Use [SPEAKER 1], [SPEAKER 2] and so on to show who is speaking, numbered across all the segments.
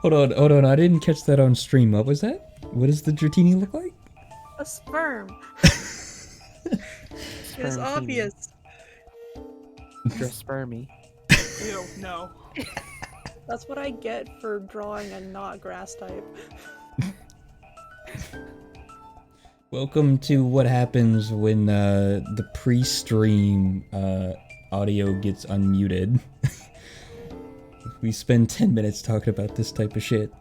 [SPEAKER 1] Hold on. I didn't catch that on stream. What was that? What does the Dratini look like?
[SPEAKER 2] A sperm. It's
[SPEAKER 3] Sperm
[SPEAKER 2] obvious.
[SPEAKER 3] You're spermy.
[SPEAKER 2] Ew, no. That's what I get for drawing a not grass type.
[SPEAKER 1] Welcome to what happens when the pre-stream audio gets unmuted. We spend 10 minutes talking about this type of shit.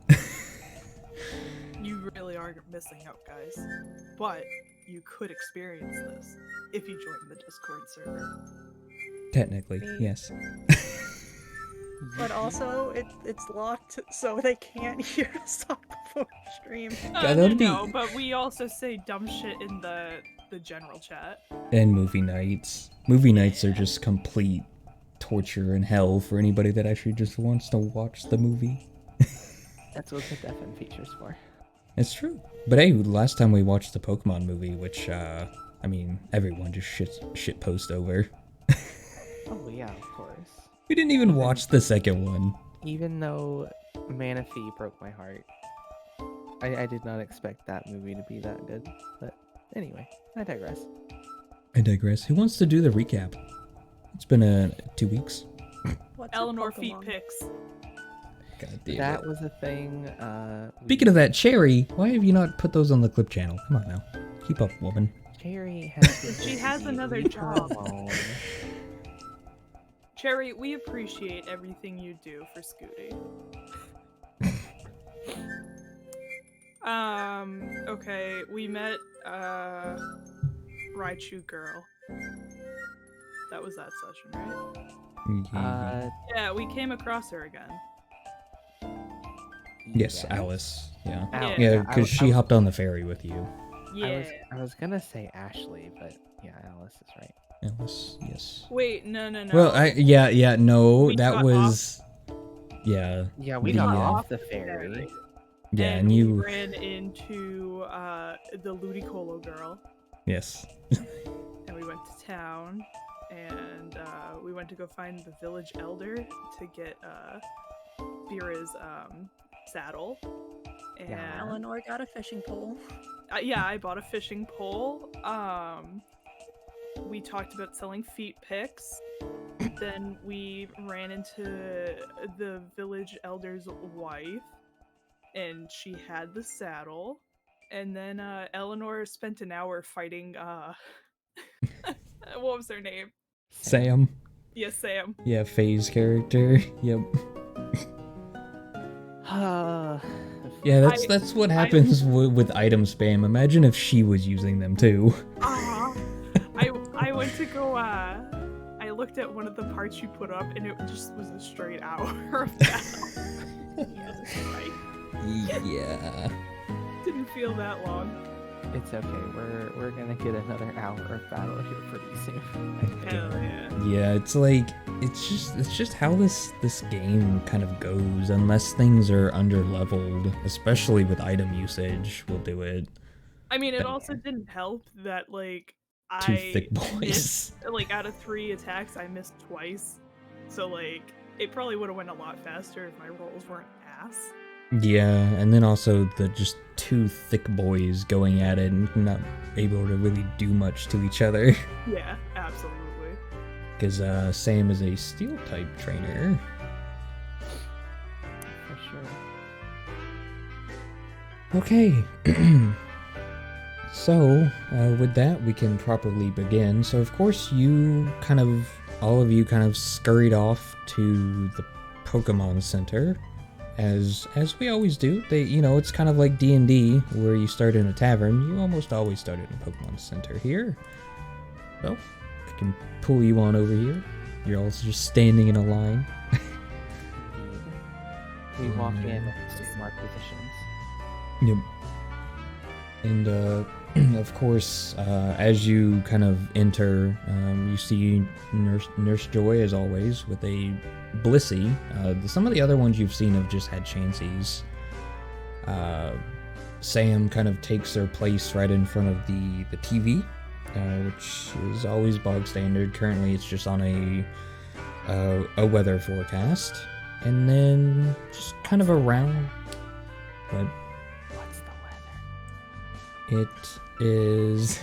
[SPEAKER 2] You really are missing out, guys. But you could experience this if you join the Discord server.
[SPEAKER 1] Technically, yes.
[SPEAKER 2] But also, it's locked, so they can't hear us talk before stream.
[SPEAKER 1] No,
[SPEAKER 2] but we also say dumb shit in the general chat.
[SPEAKER 1] And movie nights. Movie nights are just complete torture and hell for anybody that actually just wants to watch the movie.
[SPEAKER 3] That's what the deafen feature's for.
[SPEAKER 1] It's true. But hey, last time we watched the Pokemon movie, which, I mean, everyone just shit post over.
[SPEAKER 3] Oh yeah, of course.
[SPEAKER 1] We didn't even watch the second one.
[SPEAKER 3] Even though Manaphy broke my heart, I did not expect that movie to be that good. But anyway, I digress.
[SPEAKER 1] Who wants to do the recap? It's been 2 weeks.
[SPEAKER 2] Eleanor feet pics.
[SPEAKER 1] God damn
[SPEAKER 3] That
[SPEAKER 1] it.
[SPEAKER 3] was a thing.
[SPEAKER 1] Speaking of that, Cherry, why have you not put those on the clip channel? Come on now. Keep up, woman.
[SPEAKER 3] Cherry has
[SPEAKER 2] She has another job.
[SPEAKER 3] hormone.
[SPEAKER 2] Cherry, we appreciate everything you do for Scooty. Okay, we met, Raichu Girl. That was that session, right? Yeah, we came across her again.
[SPEAKER 1] Yes, Alice. Yeah.
[SPEAKER 3] Alice.
[SPEAKER 1] Yeah, because she hopped on the ferry with you.
[SPEAKER 2] Yeah.
[SPEAKER 3] I was gonna say Ashley, but yeah, Alice is right.
[SPEAKER 1] Alice, yes.
[SPEAKER 2] Wait, no.
[SPEAKER 1] Well, no,
[SPEAKER 2] We
[SPEAKER 1] that
[SPEAKER 2] got
[SPEAKER 1] was... Yeah.
[SPEAKER 3] Yeah, we
[SPEAKER 1] the,
[SPEAKER 3] got
[SPEAKER 1] uh,
[SPEAKER 3] off the ferry.
[SPEAKER 1] Yeah,
[SPEAKER 2] and
[SPEAKER 1] and
[SPEAKER 2] we
[SPEAKER 1] you...
[SPEAKER 2] ran into, the Ludicolo girl.
[SPEAKER 1] Yes.
[SPEAKER 2] And we went to town, and we went to go find the village elder to get Vera's saddle. And
[SPEAKER 3] Yeah.
[SPEAKER 4] Eleanor got a fishing pole.
[SPEAKER 2] yeah, I bought a fishing pole. We talked about selling feet pics. Then we ran into the village elder's wife, and she had the saddle. And then Eleanor spent an hour fighting what was her name?
[SPEAKER 1] Sam.
[SPEAKER 2] Yes, Sam.
[SPEAKER 1] Yeah, Faye's character. Yep. Yeah, that's what happens with item spam. Imagine if she was using them too.
[SPEAKER 2] I went to go I looked at one of the parts you put up, and it just was a straight hour of that.
[SPEAKER 1] Yeah.
[SPEAKER 2] Didn't feel that long.
[SPEAKER 3] It's okay. We're gonna get another hour of battle here pretty soon.
[SPEAKER 2] Hell yeah.
[SPEAKER 1] Yeah, it's like it's just how this game kind of goes. Unless things are under leveled, especially with item usage, we'll do it.
[SPEAKER 2] I mean, it also didn't help that like
[SPEAKER 1] Two
[SPEAKER 2] I
[SPEAKER 1] thick boys.
[SPEAKER 2] missed, like out of 3 attacks, I missed twice. So like it probably would have went a lot faster if my rolls weren't ass.
[SPEAKER 1] Yeah, and then also the just two thick boys going at it and not able to really do much to each other.
[SPEAKER 2] Yeah, absolutely.
[SPEAKER 1] Because Sam is a steel type trainer.
[SPEAKER 3] For sure.
[SPEAKER 1] Okay. So, with that, we can properly begin. So, of course, all of you kind of scurried off to the Pokemon Center. As we always do. It's kind of like D&D, where you start in a tavern. You almost always start in a Pokemon Center here. So, I can pull you on over here. You're all just standing in a line.
[SPEAKER 3] We walk in to mark positions.
[SPEAKER 1] Yep. And, of course, as you kind of enter, you see Nurse Joy, as always, with a Blissey. Some of the other ones you've seen have just had Chanseys. Sam kind of takes their place right in front of the TV, which is always bog standard. Currently, it's just on a weather forecast. And then just kind of around. But
[SPEAKER 3] What's the weather?
[SPEAKER 1] it is.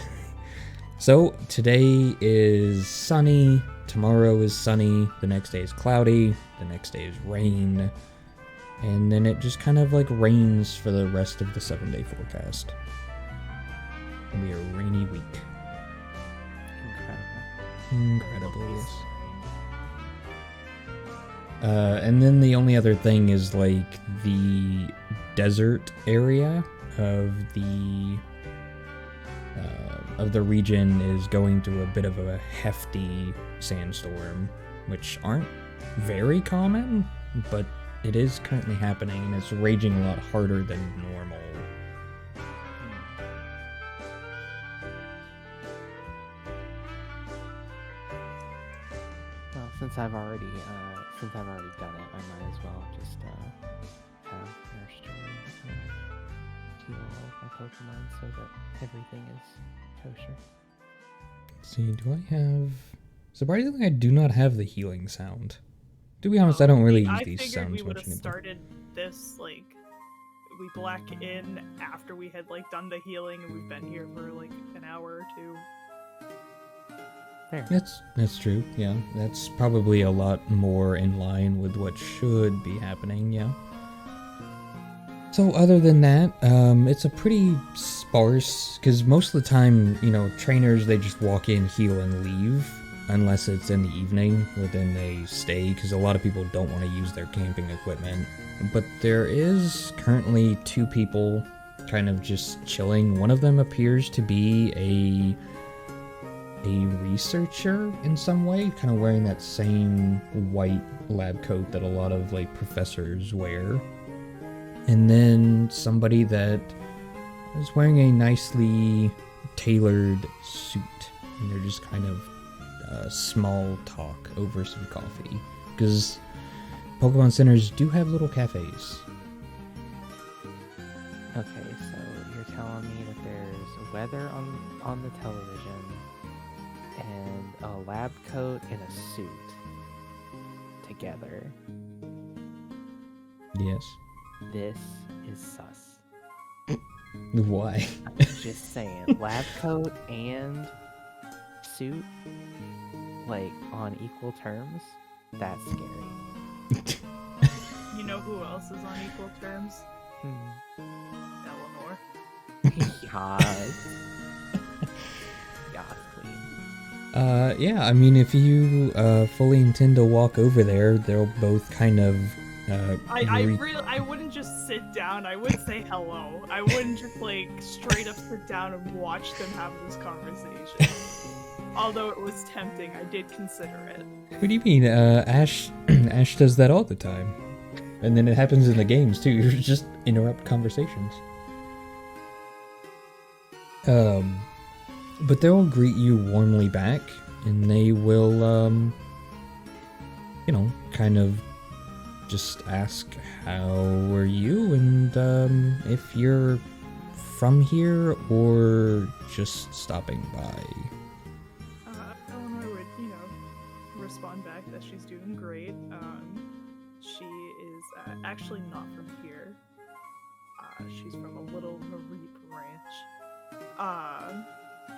[SPEAKER 1] So today is sunny. Tomorrow is sunny. The next day is cloudy. The next day is rain. And then it just kind of like rains for the rest of the 7-day forecast. It'll be a rainy week. Incredible, yes. And then the only other thing is like the desert area of the region is going through a bit of a hefty sandstorm, which aren't very common, but it is currently happening and it's raging a lot harder than normal.
[SPEAKER 3] Well, since I've already done it, I might as well just have Nurse Joy heal all of my Pokemon so that everything is kosher.
[SPEAKER 1] Let's see, do I have... Surprisingly, I do not have the healing sound. To be honest, I don't really use these sounds much
[SPEAKER 2] I figured we would have
[SPEAKER 1] anymore.
[SPEAKER 2] started this, like, we black in after we had, like, done the healing, and we've been here for, like, an hour or two.
[SPEAKER 3] There.
[SPEAKER 1] That's true, yeah. That's probably a lot more in line with what should be happening, yeah. So other than that, it's a pretty sparse, because most of the time, you know, trainers, they just walk in, heal, and leave, unless it's in the evening, where then they stay, because a lot of people don't want to use their camping equipment. But there is currently 2 people kind of just chilling. One of them appears to be a researcher in some way, kind of wearing that same white lab coat that a lot of like professors wear. And then somebody that is wearing a nicely tailored suit, and they're just kind of small talk over some coffee, because Pokemon centers do have little cafes.
[SPEAKER 3] Okay, so you're telling me that there's weather on the television and a lab coat and a suit together.
[SPEAKER 1] Yes.
[SPEAKER 3] This is sus.
[SPEAKER 1] Why?
[SPEAKER 3] I'm just saying, lab coat and suit, like, on equal terms, that's scary.
[SPEAKER 2] You know who else is on equal terms? Eleanor.
[SPEAKER 3] Yas. Yas, queen.
[SPEAKER 1] Yeah, I mean, if you fully intend to walk over there, they'll both kind of
[SPEAKER 2] I wouldn't just sit down. I would say hello. I wouldn't just like straight up sit down and watch them have this conversation. Although it was tempting, I did consider it.
[SPEAKER 1] What do you mean? Ash does that all the time. And then it happens in the games too. You just interrupt conversations. But they'll greet you warmly back, and they will, you know, kind of just ask, how are you? And if you're from here or just stopping by.
[SPEAKER 2] Eleanor would, you know, respond back that she's doing great. She is actually not from here. She's from a little Mareep ranch.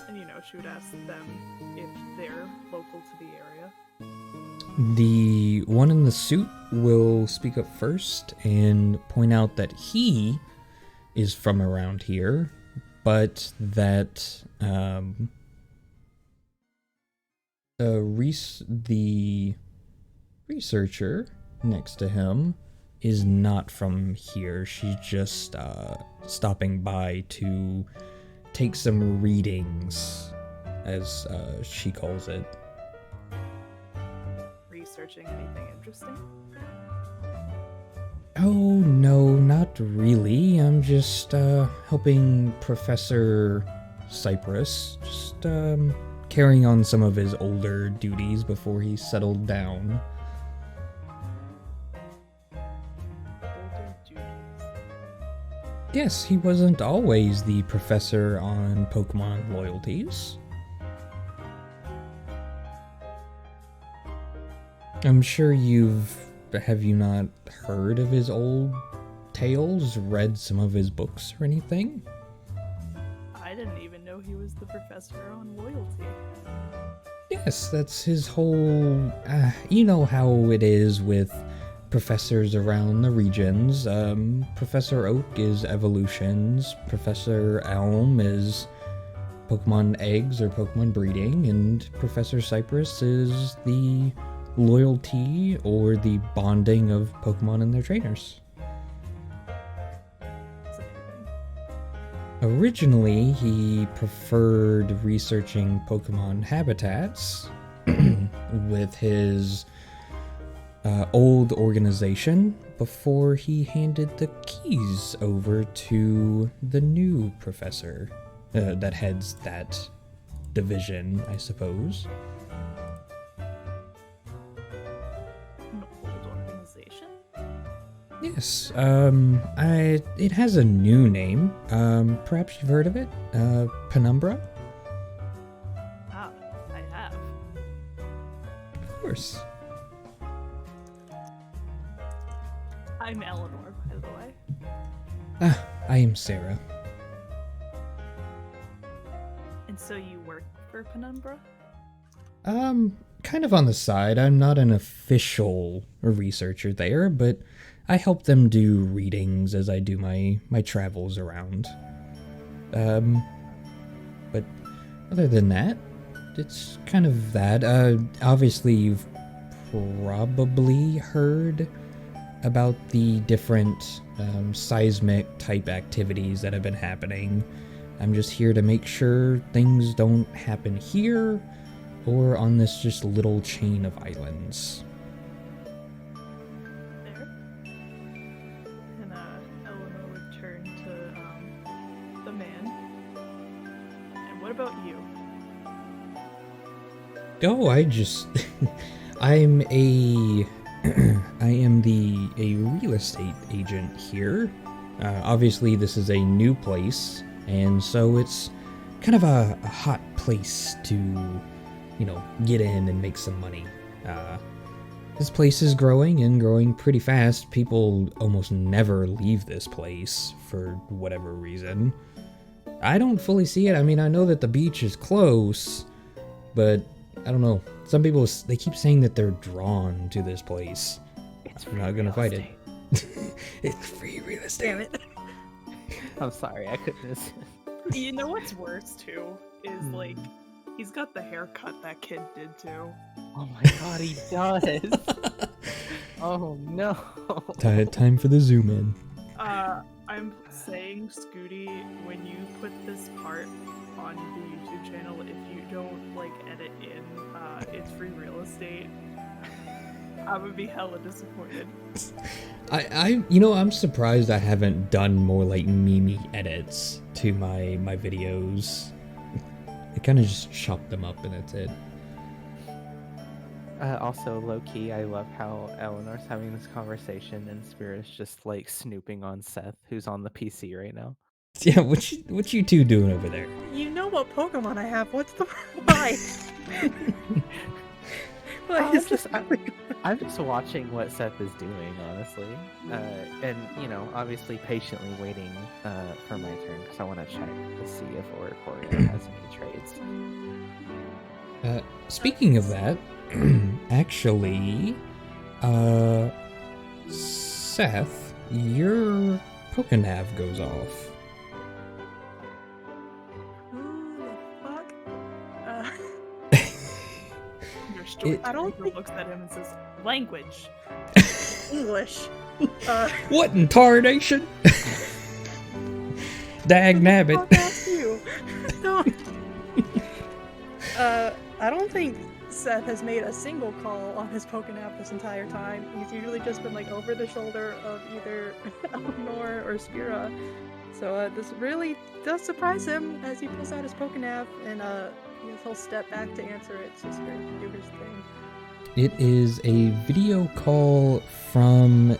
[SPEAKER 2] And, you know, she would ask them if they're local to the area.
[SPEAKER 1] The one in the suit will speak up first and point out that he is from around here, but that the researcher next to him is not from here. She's just stopping by to take some readings, as she calls it.
[SPEAKER 2] Researching anything interesting?
[SPEAKER 1] Oh, no, not really. I'm just helping Professor Cypress, just carrying on some of his older duties before he settled down.
[SPEAKER 2] Older duties.
[SPEAKER 1] Yes, he wasn't always the professor on Pokemon loyalties. I'm sure you've have you not heard of his old tales, read some of his books or anything?
[SPEAKER 2] I didn't even know he was the professor on loyalty.
[SPEAKER 1] Yes, that's his whole... you know how it is with professors around the regions. Professor Oak is evolutions, Professor Elm is Pokemon eggs or Pokemon breeding, and Professor Cypress is the loyalty or the bonding of Pokemon and their trainers.
[SPEAKER 2] That's amazing.
[SPEAKER 1] Originally, he preferred researching Pokemon habitats with his old organization before he handed the keys over to the new professor that heads that division, I suppose.
[SPEAKER 2] An old organization?
[SPEAKER 1] Yes, it has a new name. Perhaps you've heard of it? Penumbra?
[SPEAKER 2] Ah, I have.
[SPEAKER 1] Of course.
[SPEAKER 2] I'm Eleanor, by the way.
[SPEAKER 1] I am Sarah.
[SPEAKER 2] And so you work for Penumbra?
[SPEAKER 1] Kind of on the side. I'm not an official researcher there, but I help them do readings as I do my travels around. But other than that, it's kind of that. Obviously you've probably heard about the different seismic type activities that have been happening. I'm just here to make sure things don't happen here or on this just little chain of islands.
[SPEAKER 2] There. And Eleanor would turn to the man. And what about you?
[SPEAKER 1] Oh, I'm a real estate agent here. Obviously this is a new place, and so it's kind of a hot place to, get in and make some money. This place is growing and growing pretty fast. People almost never leave this place for whatever reason. I don't fully see it. I mean, I know that the beach is close, but I don't know. Some people, they keep saying that they're drawn to this place. I'm not gonna fight it. It's free real estate.
[SPEAKER 2] Damn it.
[SPEAKER 3] I'm sorry, I couldn't.
[SPEAKER 2] You know what's worse, too? Is, like, he's got the haircut that kid did, too.
[SPEAKER 3] Oh my god, he does! Oh no!
[SPEAKER 1] Time for the zoom in.
[SPEAKER 2] I'm saying, Scooty, when you put this part on the YouTube channel, if you don't, like, edit in, it's free real estate, I would be hella disappointed.
[SPEAKER 1] I'm surprised I haven't done more, like, meme edits to my videos. I kind of just chop them up and that's it.
[SPEAKER 3] Also, low-key, I love how Eleanor's having this conversation and Spirit is just, like, snooping on Seth, who's on the PC right now.
[SPEAKER 1] Yeah, what you two doing over there?
[SPEAKER 4] You know what Pokemon I have. What's the why?
[SPEAKER 3] I'm just watching what Seth is doing, honestly, and obviously patiently waiting for my turn because I want to check to see if Oricorio has any trades.
[SPEAKER 1] Speaking of that, actually, Seth, your Pokenav goes off.
[SPEAKER 4] Who the fuck?
[SPEAKER 2] Your story
[SPEAKER 4] I don't think-
[SPEAKER 2] looks at him and says, language.
[SPEAKER 4] English.
[SPEAKER 1] What in tarnation? Dag nabbit.
[SPEAKER 4] Fuck ask you. No. I don't think Seth has made a single call on his Pokénav this entire time. He's usually just been like over the shoulder of either Eleanor or Spira. So this really does surprise him as he pulls out his Pokénav and he'll step back to answer it so Spira can do his thing.
[SPEAKER 1] It is a video call from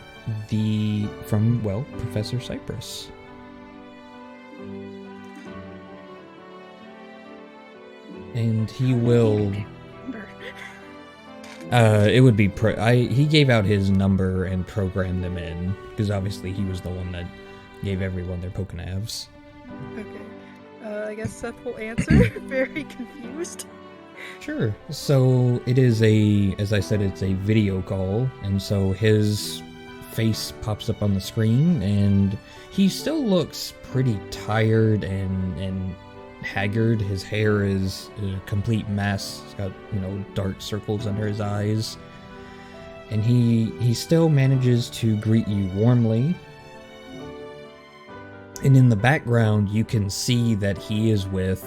[SPEAKER 1] Professor Cypress. And he will... It would be he gave out his number and programmed them in, because obviously he was the one that gave everyone their Pokenavs.
[SPEAKER 4] Okay. I guess Seth will answer. Very confused.
[SPEAKER 1] Sure. So it is as I said, it's a video call, and so his face pops up on the screen, and he still looks pretty tired and haggard. His hair is a complete mess. He's got, dark circles under his eyes. And he still manages to greet you warmly. And in the background, you can see that he is with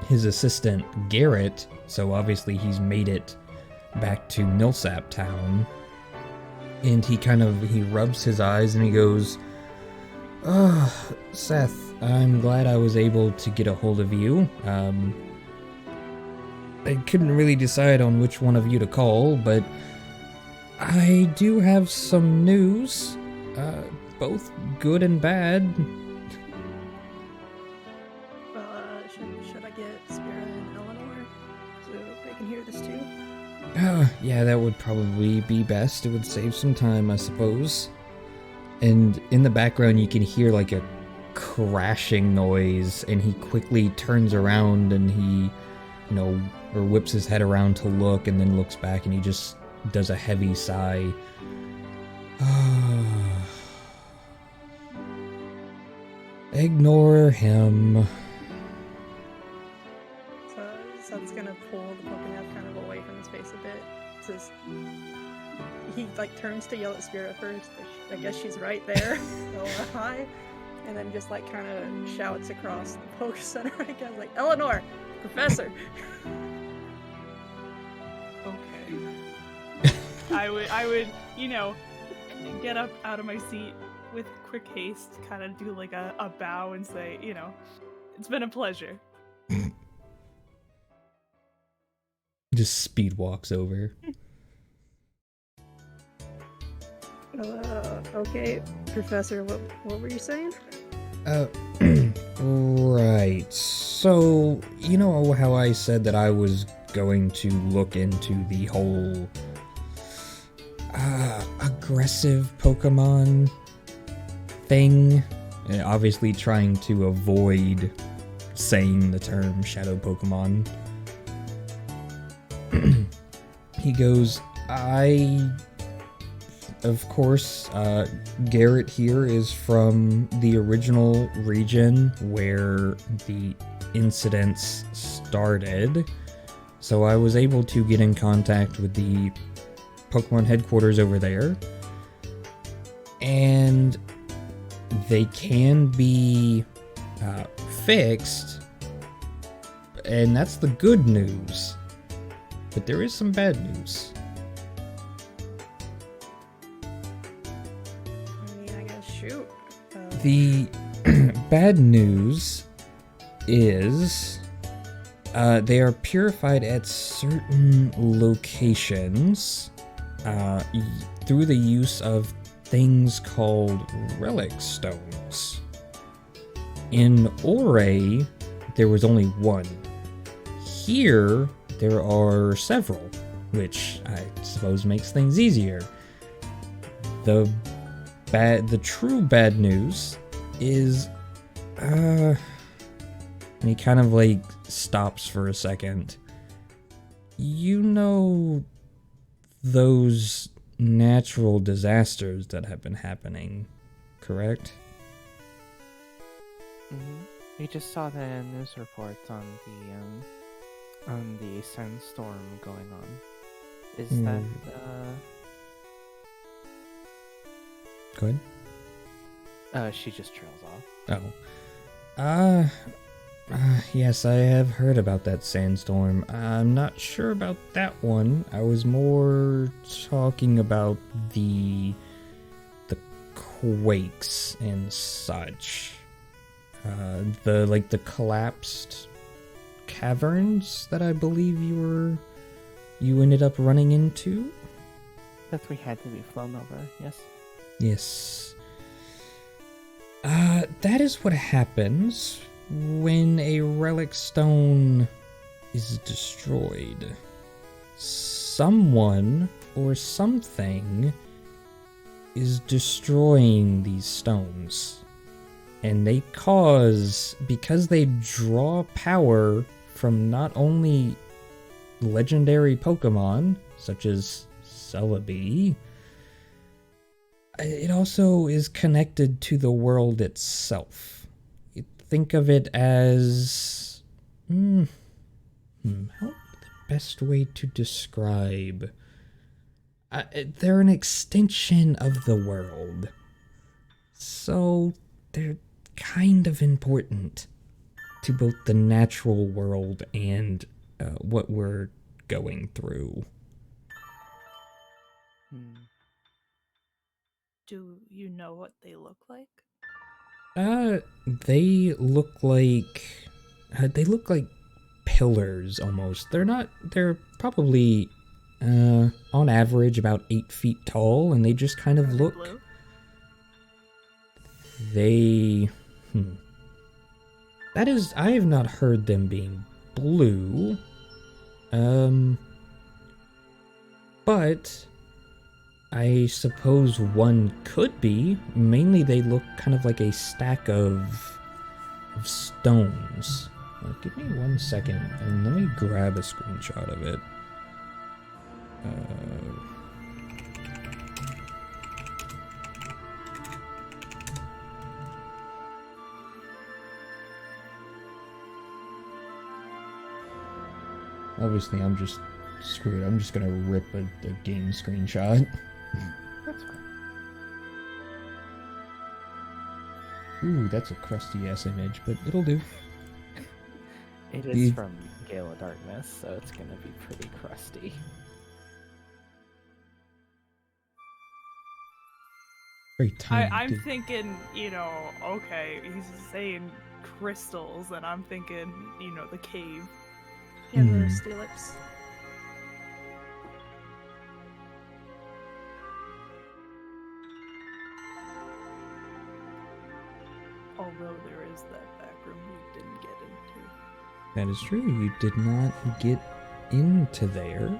[SPEAKER 1] his assistant, Garrett. So obviously he's made it back to Millsap Town. And he rubs his eyes and he goes, Seth, I'm glad I was able to get a hold of you. I couldn't really decide on which one of you to call, but I do have some news, both good and bad.
[SPEAKER 4] Should I get Spira and Eleanor so they can hear this too?
[SPEAKER 1] Yeah, that would probably be best. It would save some time, I suppose. And in the background, you can hear like a crashing noise, and he quickly turns around and he, or whips his head around to look, and then looks back and he just does a heavy sigh. Ignore him.
[SPEAKER 4] So Seth's gonna pull the Pokémon kind of away from his face a bit. Says he turns to yell at Spira first. I guess she's right there. So hi. And then just kind of shouts across the Poke Center, I guess, Eleanor, Professor.
[SPEAKER 2] Okay. I would, get up out of my seat with quick haste, kind of do a bow and say, it's been a pleasure.
[SPEAKER 1] Just speed walks over.
[SPEAKER 4] Okay, Professor, what were you saying?
[SPEAKER 1] Right. So, you know how I said that I was going to look into the whole aggressive Pokemon thing? Obviously trying to avoid saying the term Shadow Pokemon. He goes, Of course, Garrett here is from the original region where the incidents started. So I was able to get in contact with the Pokemon headquarters over there. And they can be fixed. And that's the good news. But there is some bad news. The bad news is they are purified at certain locations through the use of things called relic stones. In Ore, there was only one. Here, there are several, which I suppose makes things easier. The true bad news is, and he kind of stops for a second. Those natural disasters that have been happening, correct?
[SPEAKER 3] Mm-hmm. We just saw the news reports on the sandstorm going on. Is that
[SPEAKER 1] Go ahead.
[SPEAKER 3] She just trails off.
[SPEAKER 1] Oh. Yes, I have heard about that sandstorm. I'm not sure about that one. I was more talking about the quakes and such. The collapsed caverns that I believe you ended up running into.
[SPEAKER 3] That we had to be flown over, yes?
[SPEAKER 1] Yes. That is what happens when a relic stone is destroyed. someone or something is destroying these stones. And they because they draw power from not only legendary Pokemon, such as Celebi, it also is connected to the world itself. Think of it as... how the best way to describe... they're an extension of the world. So they're kind of important to both the natural world and what we're going through.
[SPEAKER 2] Do you know what they look like?
[SPEAKER 1] They look like pillars almost. They're probably on average about 8 feet tall, and they just kind of look...
[SPEAKER 2] Blue?
[SPEAKER 1] That is, I have not heard them being blue. But I suppose one could be. Mainly they look kind of like a stack of stones. Give me 1 second and let me grab a screenshot of it. Obviously, I'm just screwed. I'm just gonna rip a game screenshot.
[SPEAKER 3] That's fine.
[SPEAKER 1] Ooh, that's a crusty ass image, but it'll do.
[SPEAKER 3] It is from Gale of Darkness, so it's gonna be pretty crusty.
[SPEAKER 1] Very tiny.
[SPEAKER 2] I'm thinking, okay, he's saying crystals, and I'm thinking, the cave.
[SPEAKER 4] Yeah, the steelix.
[SPEAKER 2] Although there is that back room we didn't get into.
[SPEAKER 1] That is true. You did not get into there.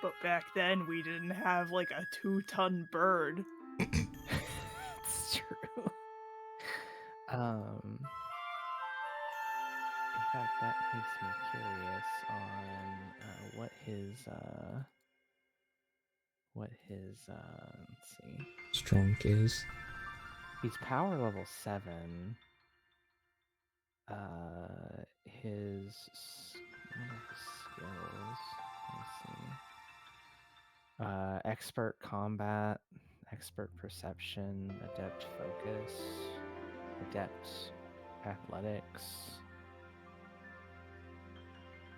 [SPEAKER 2] But back then, we didn't have, like, a 2-ton bird.
[SPEAKER 3] It's true. In fact, that makes me curious on what his let's see.
[SPEAKER 1] Strong is.
[SPEAKER 3] He's power level 7. His skills. Let's see. Expert combat, expert perception, adept focus, adept athletics,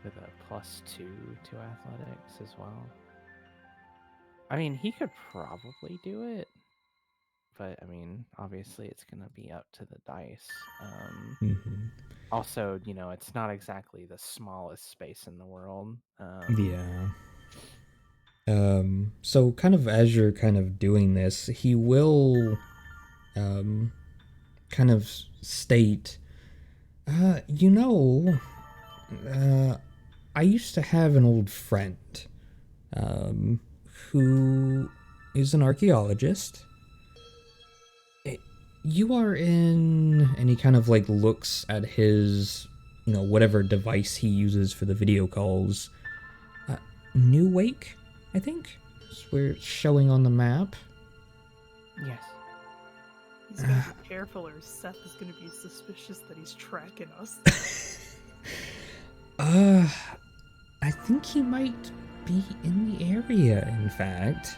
[SPEAKER 3] with a +2 to athletics as well. I mean, he could probably do it, but I mean, obviously it's gonna be up to the dice. Also, it's not exactly the smallest space in the world.
[SPEAKER 1] Yeah. So kind of as you're kind of doing this, he will kind of state, I used to have an old friend who is an archaeologist. You are in... And he kind of like looks at his, whatever device he uses for the video calls. New Wake, I think? That's where it's showing on the map.
[SPEAKER 3] Yes.
[SPEAKER 2] He's gonna be careful or Seth is gonna be suspicious that he's tracking us.
[SPEAKER 1] I think he might be in the area, in fact.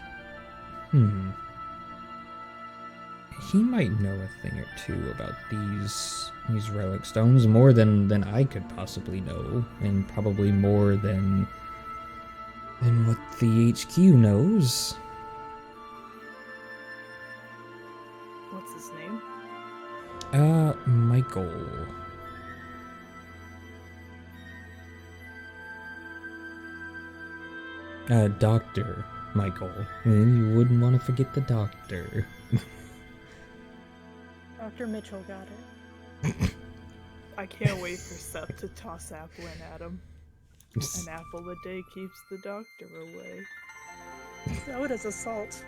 [SPEAKER 1] He might know a thing or two about these relic stones, more than I could possibly know, and probably more than what the HQ knows.
[SPEAKER 2] What's his name?
[SPEAKER 1] Michael. Dr. Michael. You wouldn't want to forget the doctor.
[SPEAKER 4] Dr. Mitchell got it.
[SPEAKER 2] I can't wait for Seth to toss apple in at him. An apple a day keeps the doctor away.
[SPEAKER 4] So does assault.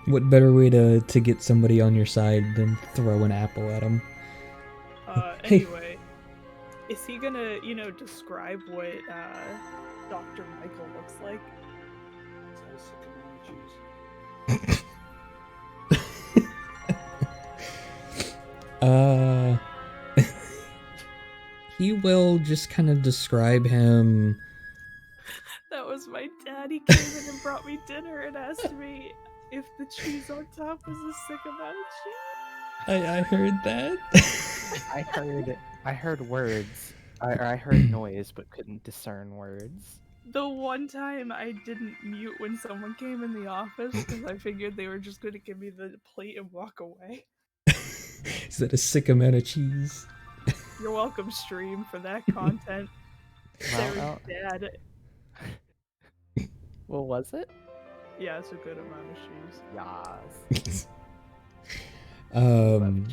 [SPEAKER 1] What better way to get somebody on your side than throw an apple at them?
[SPEAKER 2] Anyway, is he gonna, describe what Dr. Michael looks like?
[SPEAKER 1] He will just kind of describe him.
[SPEAKER 2] That was my dad. He came in and brought me dinner and asked me if the cheese on top was a sick amount of cheese.
[SPEAKER 1] I heard that.
[SPEAKER 3] I heard words. I heard noise, but couldn't discern words.
[SPEAKER 2] The one time I didn't mute when someone came in the office because I figured they were just going to give me the plate and walk away.
[SPEAKER 1] Is that a sick amount of cheese?
[SPEAKER 2] You're welcome, stream, for that content.
[SPEAKER 3] Well,
[SPEAKER 2] Dad.
[SPEAKER 3] What was it?
[SPEAKER 2] Yeah, it's a good amount of cheese.
[SPEAKER 3] Yes.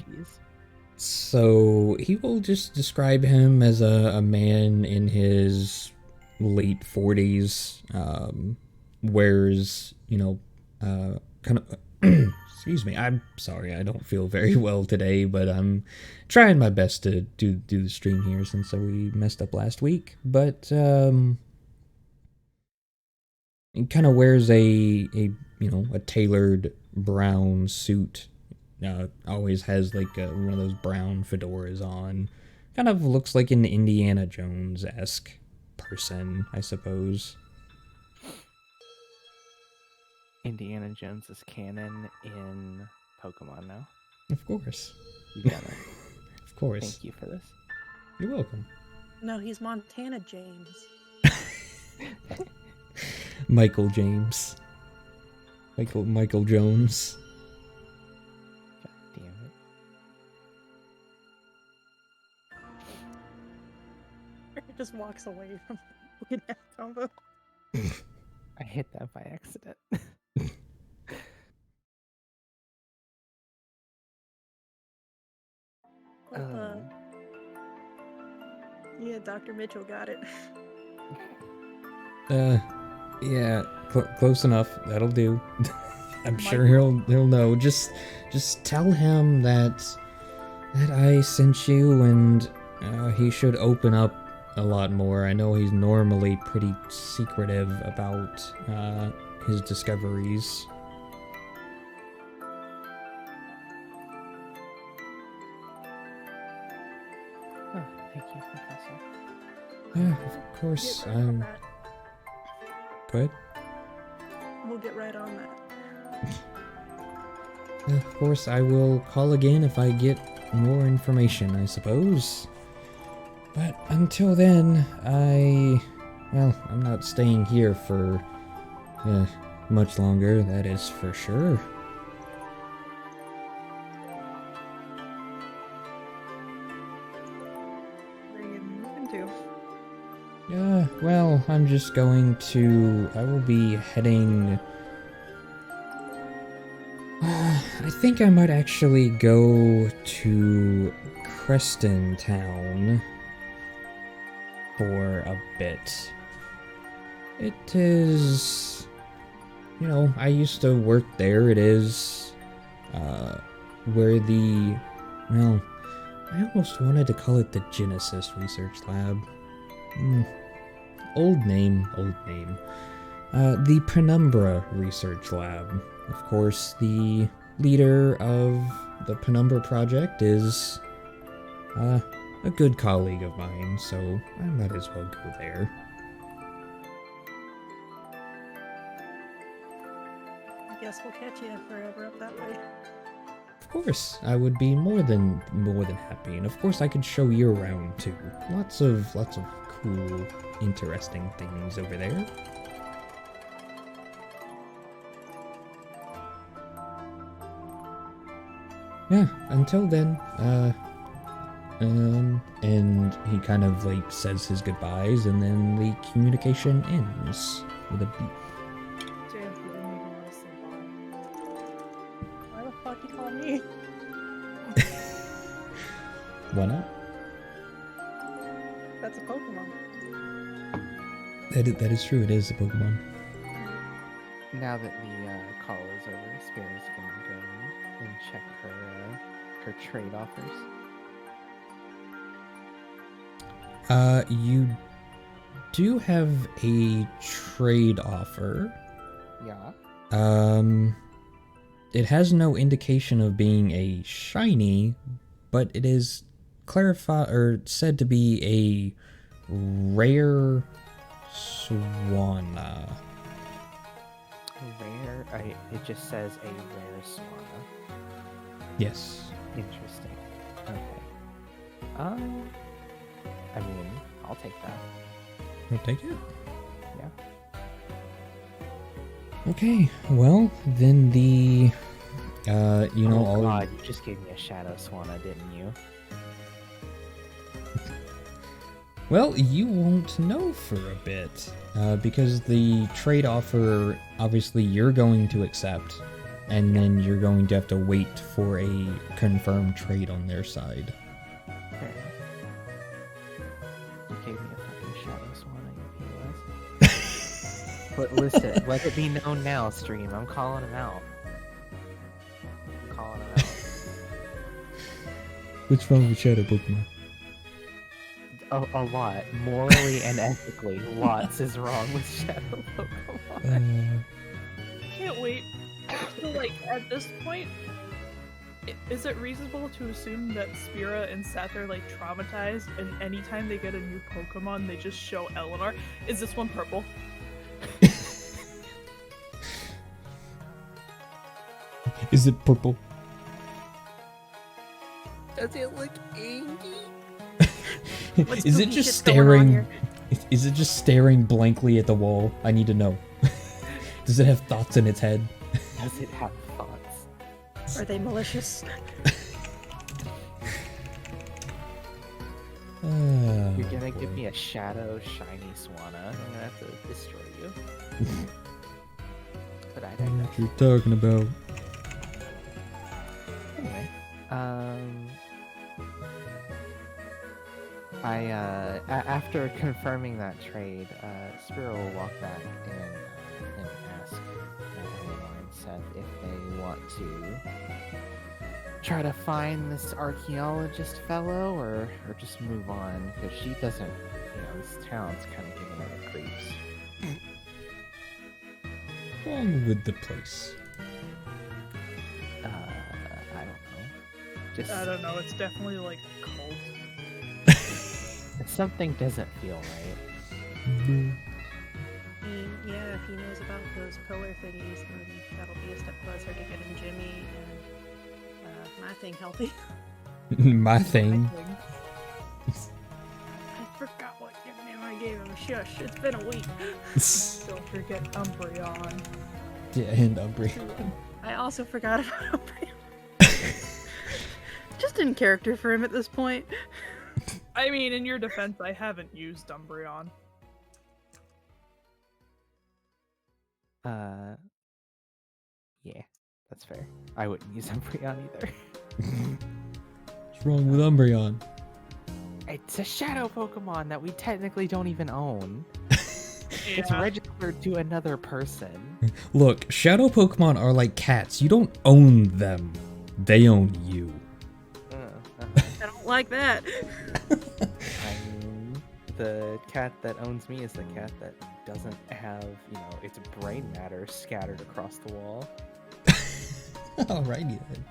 [SPEAKER 3] Cheese.
[SPEAKER 1] So he will just describe him as a man in his late 40s, wears, kind of excuse me, I'm sorry, I don't feel very well today, but I'm trying my best to do the stream here since we messed up last week. But he kind of wears a tailored brown suit. Always has like one of those brown fedoras on. Kind of looks like an Indiana Jones-esque person, I suppose.
[SPEAKER 3] Indiana Jones is canon in Pokemon now.
[SPEAKER 1] Of course.
[SPEAKER 3] You got it.
[SPEAKER 1] Of course.
[SPEAKER 3] Thank you for this.
[SPEAKER 1] You're welcome.
[SPEAKER 4] No, he's Montana James.
[SPEAKER 1] Michael James. Michael Jones.
[SPEAKER 3] God damn it.
[SPEAKER 4] He just walks away from looking at combo.
[SPEAKER 3] I hit that by accident.
[SPEAKER 4] Yeah, Dr. Mitchell got it.
[SPEAKER 1] Yeah, close enough. That'll do. I'm sure he'll know. Just tell him that I sent you, and he should open up a lot more. I know he's normally pretty secretive about his discoveries.
[SPEAKER 3] Oh, thank you, Professor.
[SPEAKER 1] Yeah, of course.
[SPEAKER 4] Get right on that.
[SPEAKER 1] Go ahead.
[SPEAKER 4] We'll get right on that.
[SPEAKER 1] Of course, I will call again if I get more information, I suppose. But until then, I'm not staying here for much longer, that is for sure.
[SPEAKER 4] Where are you moving to?
[SPEAKER 1] Well, I'm just going to... I will be heading... I think I might actually go to Creston Town for a bit. It is... I used to work there. It is... where the... Well, I almost wanted to call it the Genesis Research Lab. Old name. The Penumbra Research Lab. Of course, the leader of the Penumbra Project is a good colleague of mine, so I might as well go there.
[SPEAKER 4] I guess we'll catch you forever up that way.
[SPEAKER 1] Of course, I would be more than happy, and of course I could show you around too. Lots of cool, interesting things over there. Yeah, until then, and he kind of like says his goodbyes, and then the communication ends with a beep.
[SPEAKER 2] Damn, you didn't even want to say bye.
[SPEAKER 4] Why the fuck you call me?
[SPEAKER 1] Why not?
[SPEAKER 4] That's a Pokemon.
[SPEAKER 1] That is true. It is a Pokemon.
[SPEAKER 3] Now that the call is over, Spirit's gonna go and check her trade offers.
[SPEAKER 1] You do have a trade offer.
[SPEAKER 3] Yeah.
[SPEAKER 1] It has no indication of being a shiny, but it is said to be a rare Swanna.
[SPEAKER 3] Rare? It just says a rare Swanna.
[SPEAKER 1] Yes.
[SPEAKER 3] Interesting. Okay. I mean, I'll take that.
[SPEAKER 1] You'll take it?
[SPEAKER 3] Yeah.
[SPEAKER 1] Okay, well, then the,
[SPEAKER 3] Oh God, you just gave me a Shadow Swanna, didn't you?
[SPEAKER 1] Well, you won't know for a bit, because the trade offer, obviously, you're going to accept, and then you're going to have to wait for a confirmed trade on their side.
[SPEAKER 3] Fair enough. You gave me a fucking Shadow Swanna, you POS. But listen, let it be known now, stream. I'm calling him out. I'm calling him out.
[SPEAKER 1] What's wrong with Shadow Pokemon?
[SPEAKER 3] A lot. Morally and ethically, lots is wrong with Shadow Pokemon.
[SPEAKER 2] Can't wait. So, like, at this point, is it reasonable to assume that Spira and Seth are, like, traumatized, and anytime they get a new Pokemon, they just show Eleanor? Is this one purple?
[SPEAKER 1] Is it purple?
[SPEAKER 4] Does it look angry?
[SPEAKER 1] Is it just staring? Is it just staring blankly at the wall? I need to know. Does it have thoughts in its head?
[SPEAKER 3] Does it have thoughts?
[SPEAKER 4] Are they malicious?
[SPEAKER 3] You're gonna give me a Shadow Shiny Swanna. I'm gonna have to destroy you. But I
[SPEAKER 1] I don't know
[SPEAKER 3] digress.
[SPEAKER 1] what you're talking about.
[SPEAKER 3] Anyway, after confirming that trade, Spiro will walk back and ask Eleanor and Seth if they want to try to find this archaeologist fellow or just move on, because she doesn't, this town's kind of giving her the creeps.
[SPEAKER 1] What's wrong with the place?
[SPEAKER 3] I don't know.
[SPEAKER 2] I don't know, it's definitely like a cult.
[SPEAKER 3] Something doesn't feel right.
[SPEAKER 4] Yeah, if he knows about those pillar thingies, then that'll be a step closer to getting Jimmy and my thing healthy.
[SPEAKER 1] My thing.
[SPEAKER 4] I forgot what name I gave him. Shush, it's been a week.
[SPEAKER 2] Don't forget Umbreon.
[SPEAKER 1] Yeah, and Umbreon.
[SPEAKER 4] I also forgot about Umbreon. Just in character for him at this point.
[SPEAKER 2] I mean, in your defense, I haven't used Umbreon.
[SPEAKER 3] Yeah, that's fair. I wouldn't use Umbreon either.
[SPEAKER 1] What's wrong with Umbreon?
[SPEAKER 3] It's a shadow Pokemon that we technically don't even own. It's
[SPEAKER 2] Yeah.
[SPEAKER 3] registered to another person.
[SPEAKER 1] Look, shadow Pokemon are like cats. You don't own them. They own you.
[SPEAKER 4] I don't like that.
[SPEAKER 3] I mean, the cat that owns me is the cat that doesn't have, its brain matter scattered across the wall.
[SPEAKER 1] Alrighty then.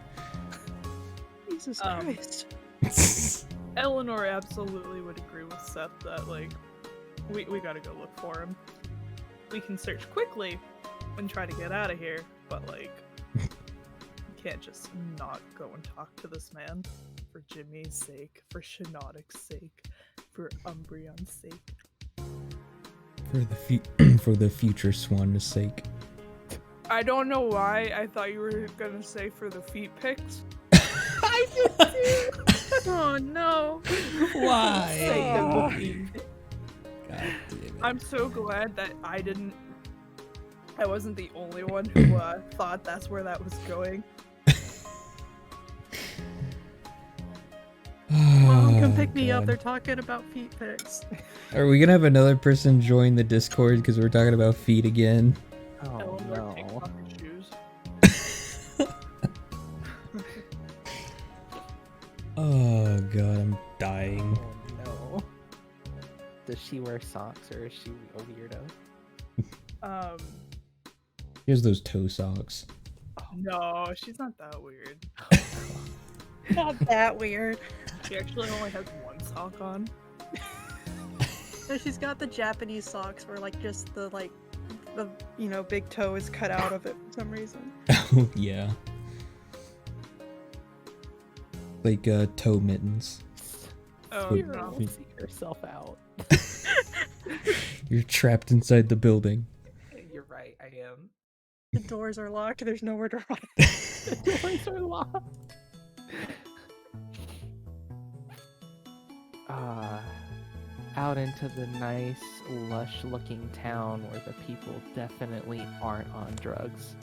[SPEAKER 4] Jesus Christ.
[SPEAKER 2] Eleanor absolutely would agree with Seth that, like, we gotta go look for him. We can search quickly and try to get out of here, but, like, you can't just not go and talk to this man. For Jimmy's sake, for Shinotic's sake, for Umbreon's sake.
[SPEAKER 1] For the future Swan's sake.
[SPEAKER 2] I don't know why I thought you were gonna say for the feet pics.
[SPEAKER 4] I did too. Oh no.
[SPEAKER 1] Why?
[SPEAKER 4] Oh.
[SPEAKER 1] God damn it.
[SPEAKER 2] I'm so glad that I wasn't the only one who thought that's where that was going.
[SPEAKER 4] Come pick me up.
[SPEAKER 1] God.
[SPEAKER 4] They're talking about feet pics.
[SPEAKER 1] Are we gonna have another person join the Discord because we're talking about feet again?
[SPEAKER 3] Oh
[SPEAKER 2] Eleanor takes
[SPEAKER 3] no.
[SPEAKER 2] off her shoes.
[SPEAKER 1] Oh god, I'm dying.
[SPEAKER 3] Oh no. Does she wear socks or is she a weirdo?
[SPEAKER 1] Here's those toe socks.
[SPEAKER 2] No, she's not that weird.
[SPEAKER 4] Not that weird.
[SPEAKER 2] She actually only has one sock on.
[SPEAKER 4] No, she's got the Japanese socks where like just the big toe is cut out of it for some reason.
[SPEAKER 1] Oh yeah. Like toe mittens.
[SPEAKER 2] Oh
[SPEAKER 1] Would-
[SPEAKER 2] no.
[SPEAKER 3] Girl, see herself out.
[SPEAKER 1] You're trapped inside the building.
[SPEAKER 3] You're right, I am.
[SPEAKER 4] The doors are locked. There's nowhere to run.
[SPEAKER 3] The doors are locked. Out into the nice, lush-looking town where the people definitely aren't on drugs.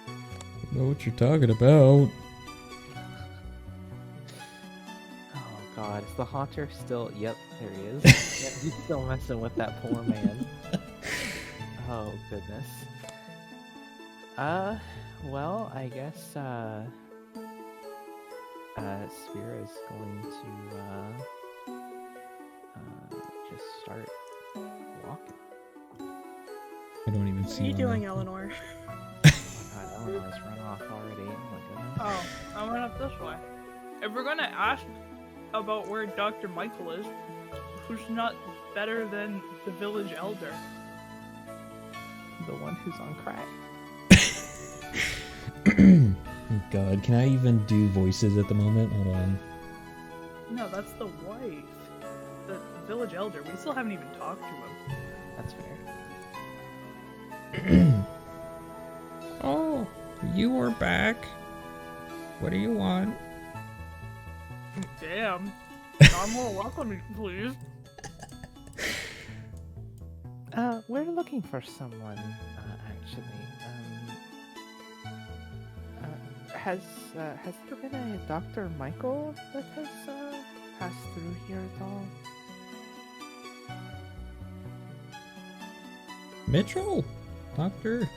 [SPEAKER 1] I know what you're talking about.
[SPEAKER 3] Oh god, is the haunter still? Yep, there he is. Yep, he's still messing with that poor man. Oh goodness. Well, I guess Spira is going to just start walking.
[SPEAKER 1] I don't even
[SPEAKER 4] What
[SPEAKER 1] see
[SPEAKER 4] are you
[SPEAKER 1] on
[SPEAKER 4] doing,
[SPEAKER 1] that.
[SPEAKER 4] Eleanor?
[SPEAKER 3] God, Eleanor's run off already. Oh my goodness.
[SPEAKER 2] Oh, I went up this way. If we're gonna ask about where Dr. Michael is, who's not better than the village elder?
[SPEAKER 3] The one who's on crack.
[SPEAKER 1] Oh god, can I even do voices at the moment? Hold on.
[SPEAKER 2] No, that's the wife. The village elder. We still haven't even talked to him.
[SPEAKER 3] That's fair.
[SPEAKER 1] Oh, you are back. What do you want?
[SPEAKER 2] Damn. More welcome, please.
[SPEAKER 3] We're looking for someone, actually. Has there been a Dr. Michael that has passed through here at all?
[SPEAKER 1] Mitchell? Doctor?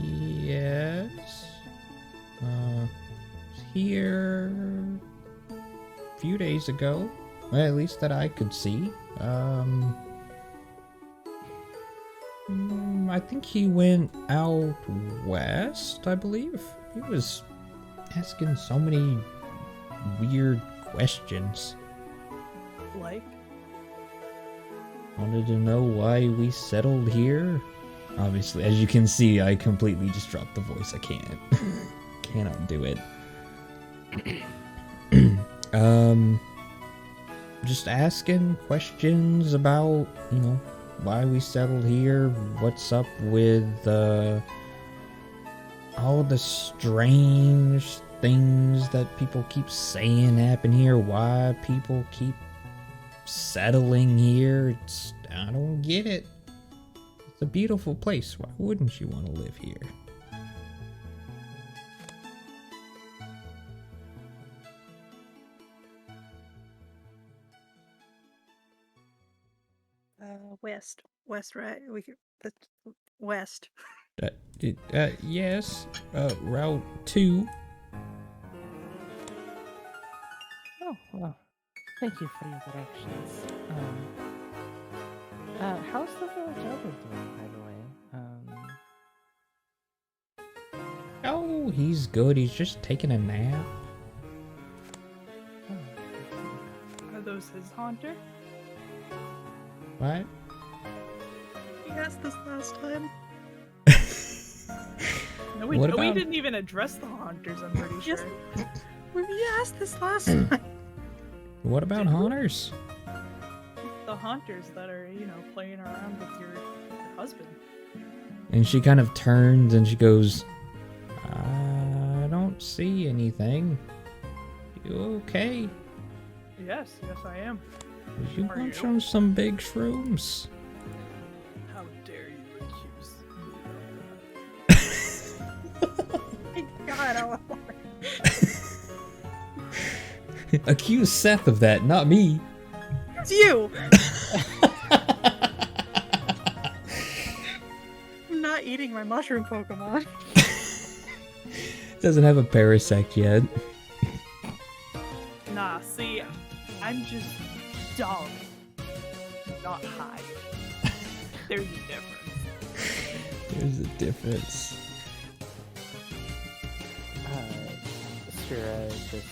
[SPEAKER 1] Yes. Here a few days ago. Well, at least that I could see. I think he went out west, I believe. He was asking so many weird questions.
[SPEAKER 2] Like?
[SPEAKER 1] Wanted to know why we settled here. Obviously, as you can see, I completely just dropped the voice. I can't. Cannot do it. Just asking questions about, why we settled here, what's up with all the strange things that people keep saying happen here, why people keep settling here. I don't get it. It's a beautiful place. Why wouldn't you want to live here?
[SPEAKER 4] West, right? That's west.
[SPEAKER 1] Yes. Route 2.
[SPEAKER 3] Oh, well, thank you for your directions. How's the village elder doing, by the way?
[SPEAKER 1] Oh, he's good. He's just taking a nap.
[SPEAKER 2] Are those his haunter?
[SPEAKER 1] What?
[SPEAKER 4] We asked this last time.
[SPEAKER 2] No, we didn't even address the haunters, I'm pretty
[SPEAKER 4] Yes.
[SPEAKER 2] sure.
[SPEAKER 4] We asked this last time.
[SPEAKER 1] What about hunters?
[SPEAKER 2] The haunters that are, playing around with your husband.
[SPEAKER 1] And she kind of turns and she goes, I don't see anything. You okay?
[SPEAKER 2] Yes, I am.
[SPEAKER 1] Did you
[SPEAKER 2] Are
[SPEAKER 1] munch
[SPEAKER 2] you?
[SPEAKER 1] on some big shrooms?
[SPEAKER 2] How dare you accuse me of
[SPEAKER 4] God, Eleanor.
[SPEAKER 1] Accuse Seth of that, not me.
[SPEAKER 4] It's you! I'm not eating my mushroom Pokemon.
[SPEAKER 1] Doesn't have a Parasect yet.
[SPEAKER 2] Nah, see, I'm just dumb, not high. There's a difference.
[SPEAKER 1] There's a difference.
[SPEAKER 3] Shira just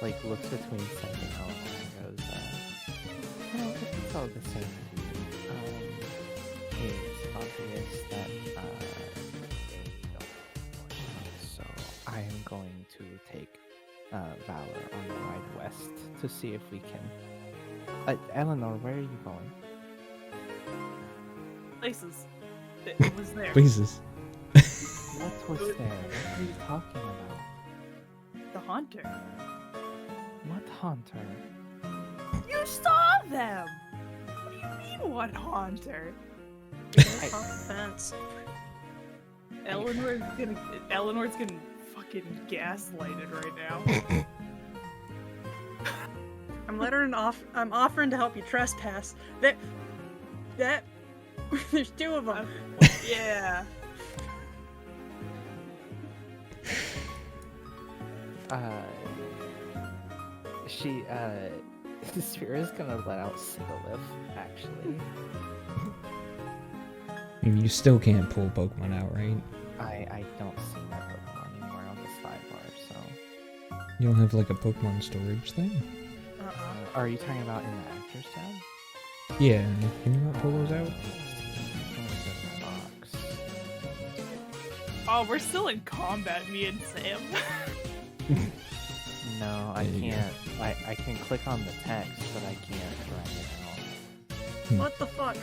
[SPEAKER 3] like looks between Seth and Eleanor and goes, if it's all the same to you, it's obvious that they don't want you. So I am going to take Valor on the ride west to see if we can. Eleanor, where are you going?
[SPEAKER 2] Places. It was there.
[SPEAKER 1] Places.
[SPEAKER 3] What was there? What are you talking about?
[SPEAKER 2] The Haunter.
[SPEAKER 3] What Haunter?
[SPEAKER 2] You saw them! What do you mean, what Haunter?
[SPEAKER 4] Off the fence.
[SPEAKER 2] Eleanor's getting fucking gaslighted right now.
[SPEAKER 4] I'm offering to help you trespass. That there's two of them.
[SPEAKER 2] Yeah.
[SPEAKER 3] Sphera's gonna let out Sigalith, actually.
[SPEAKER 1] And you still can't pull Pokemon out, right?
[SPEAKER 3] I don't see my Pokemon anymore on the sidebar, so...
[SPEAKER 1] You don't have like a Pokemon storage thing?
[SPEAKER 3] Are you talking about in the Actors tab?
[SPEAKER 1] Yeah, can you not pull those out?
[SPEAKER 3] Box.
[SPEAKER 2] Oh, we're still in combat, me and Sam.
[SPEAKER 3] No, I can't. I can click on the text, but I can't drag it out.
[SPEAKER 4] What the fuck?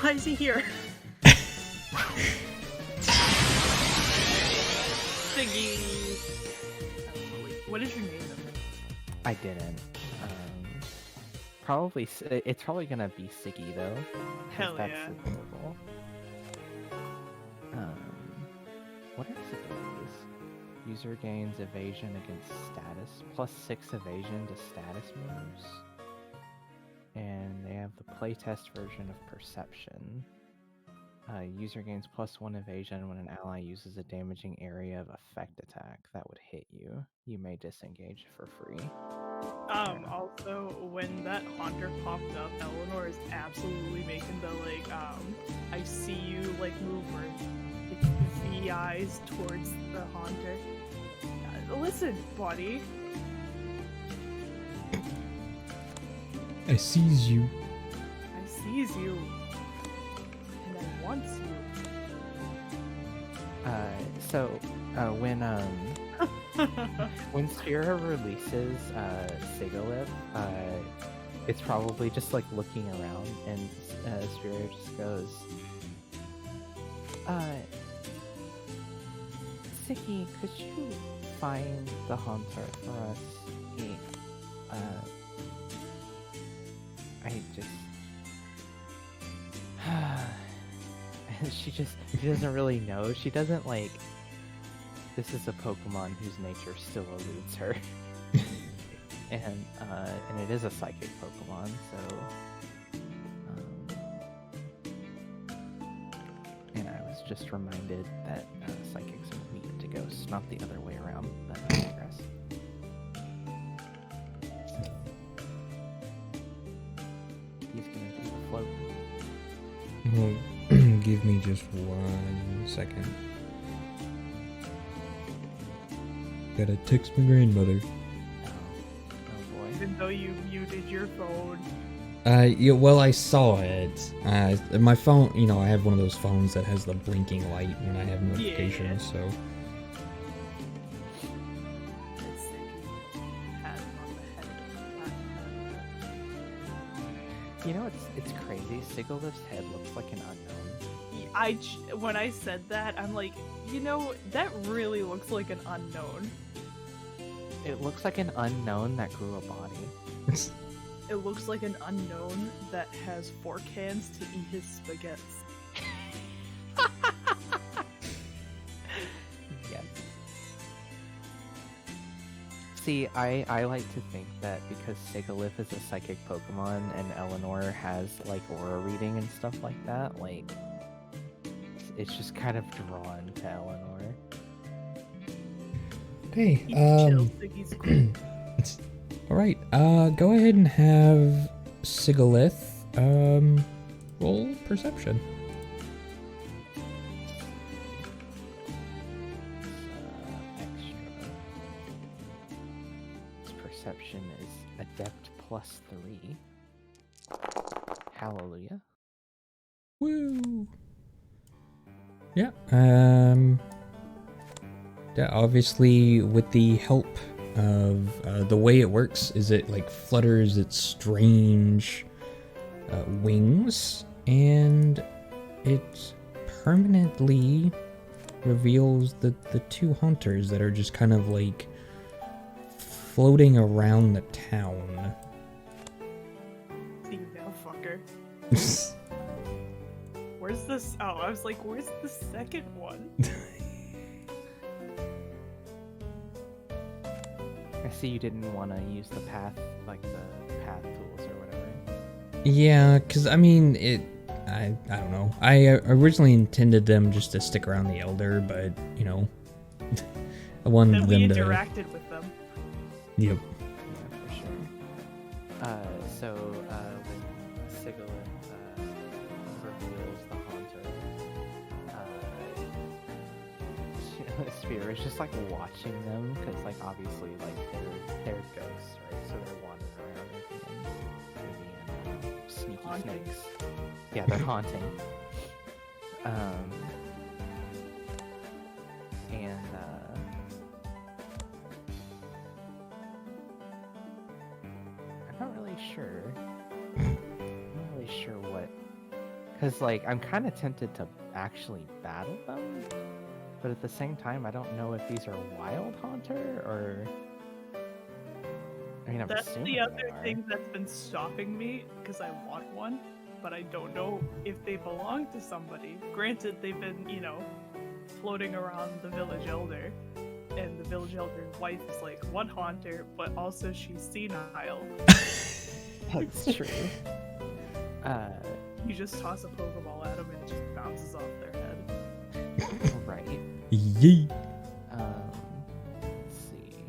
[SPEAKER 4] Why is he here?
[SPEAKER 2] Siggy. What is your name?
[SPEAKER 3] I didn't. Probably. It's probably gonna be Siggy though.
[SPEAKER 2] Hell
[SPEAKER 3] That's
[SPEAKER 2] yeah.
[SPEAKER 3] adorable. What are his abilities? User gains evasion against status, +6 evasion to status moves. And they have the playtest version of Perception. User gains +1 evasion when an ally uses a damaging area of effect attack that would hit you. You may disengage for free.
[SPEAKER 2] Also, when that Haunter popped up, Eleanor is absolutely making the, like, I see you, like, move where it's the eyes towards the Haunter. Listen, buddy.
[SPEAKER 1] I sees you.
[SPEAKER 2] I sees you. And I wants you.
[SPEAKER 3] When Sphera releases Sigalith, it's probably just like looking around, and Sphera just goes, Siggy, could you find the Haunter for us? She doesn't really know. She doesn't like. This is a Pokemon whose nature still eludes her, and it is a psychic Pokemon, so. And I was just reminded that psychics are weak to ghosts, not the other way around. But I digress. He's gonna do the float.
[SPEAKER 1] Well, give me just 1 second. Gotta text my grandmother.
[SPEAKER 3] Oh boy.
[SPEAKER 2] Even though you muted your phone.
[SPEAKER 1] Yeah, well, I saw it. My phone, you know, I have one of those phones that has the blinking light when I have notifications, so.
[SPEAKER 2] It's Siggy. Pat him on the head.
[SPEAKER 3] You know, it's crazy. Sigalith's head looks like an unknown.
[SPEAKER 2] When I said that, I'm like, you know, that really looks like an unknown.
[SPEAKER 3] It looks like an unknown that grew a body.
[SPEAKER 2] It looks like an unknown that has fork hands to eat his spaghetti.
[SPEAKER 3] Yes. See, I like to think that because Sigalith is a psychic Pokemon and Eleanor has like aura reading and stuff like that, like it's just kind of drawn to Eleanor.
[SPEAKER 1] Okay,
[SPEAKER 2] He's chill, Siggy's cool.
[SPEAKER 1] all right, go ahead and have Sigalith, roll perception.
[SPEAKER 3] Extra. His perception is Adept +3. Hallelujah.
[SPEAKER 1] Woo! Yeah, yeah, obviously with the help of the way it works is it like flutters its strange wings, and it permanently reveals the two hunters that are just kind of like floating around the town.
[SPEAKER 2] Female fucker. Where's this? Oh, I was like, where's the second one?
[SPEAKER 3] I see you didn't want to use the path, like the path tools or whatever.
[SPEAKER 1] Yeah, because I mean, I don't know. I originally intended them just to stick around the Elder, but, you know, I wanted
[SPEAKER 2] And
[SPEAKER 1] them
[SPEAKER 2] we
[SPEAKER 1] to...
[SPEAKER 2] interacted with them.
[SPEAKER 1] Yep.
[SPEAKER 3] Yeah, for sure. So when Sigalith reveals the haunter, Spear is just like watching them because, like, obviously, like they're ghosts, right? So they're wandering around and sneaky
[SPEAKER 2] Haunting.
[SPEAKER 3] snakes. Yeah, they're haunting. And I'm not really sure. What. Because, like, I'm kind of tempted to actually battle them, but at the same time, I don't know if these are wild haunter or. I mean, I'm
[SPEAKER 2] That's
[SPEAKER 3] assuming
[SPEAKER 2] the other
[SPEAKER 3] they are.
[SPEAKER 2] thing that's been stopping me, because I want one, but I don't know if they belong to somebody. Granted, they've been, you know, floating around the village elder, and the village elder's wife is like one haunter, but also she's senile.
[SPEAKER 3] That's true.
[SPEAKER 2] You just toss a Pokeball at them and it just bounces off their head.
[SPEAKER 3] Right.
[SPEAKER 1] Yee.
[SPEAKER 3] Let's see.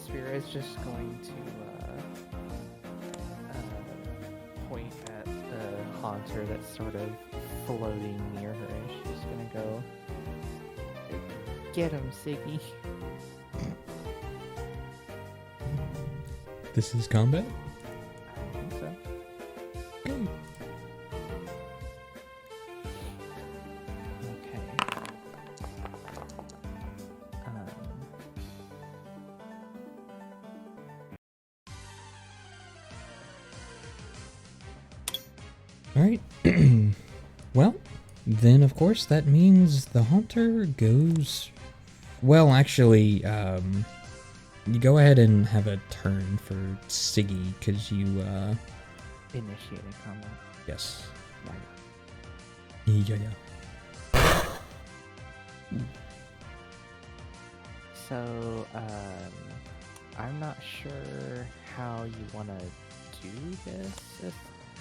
[SPEAKER 3] Spear is just going to point at the haunter that's sort of floating near her. She's gonna go, get him, Siggy.
[SPEAKER 1] This is combat?
[SPEAKER 3] I think so. Okay.
[SPEAKER 1] Alright. Well, then of course that means the Haunter goes... Well, actually, you go ahead and have a turn for Siggy, because you,
[SPEAKER 3] Initiating combat.
[SPEAKER 1] yes.
[SPEAKER 3] Right.
[SPEAKER 1] Yeah.
[SPEAKER 3] So, I'm not sure how you want to do this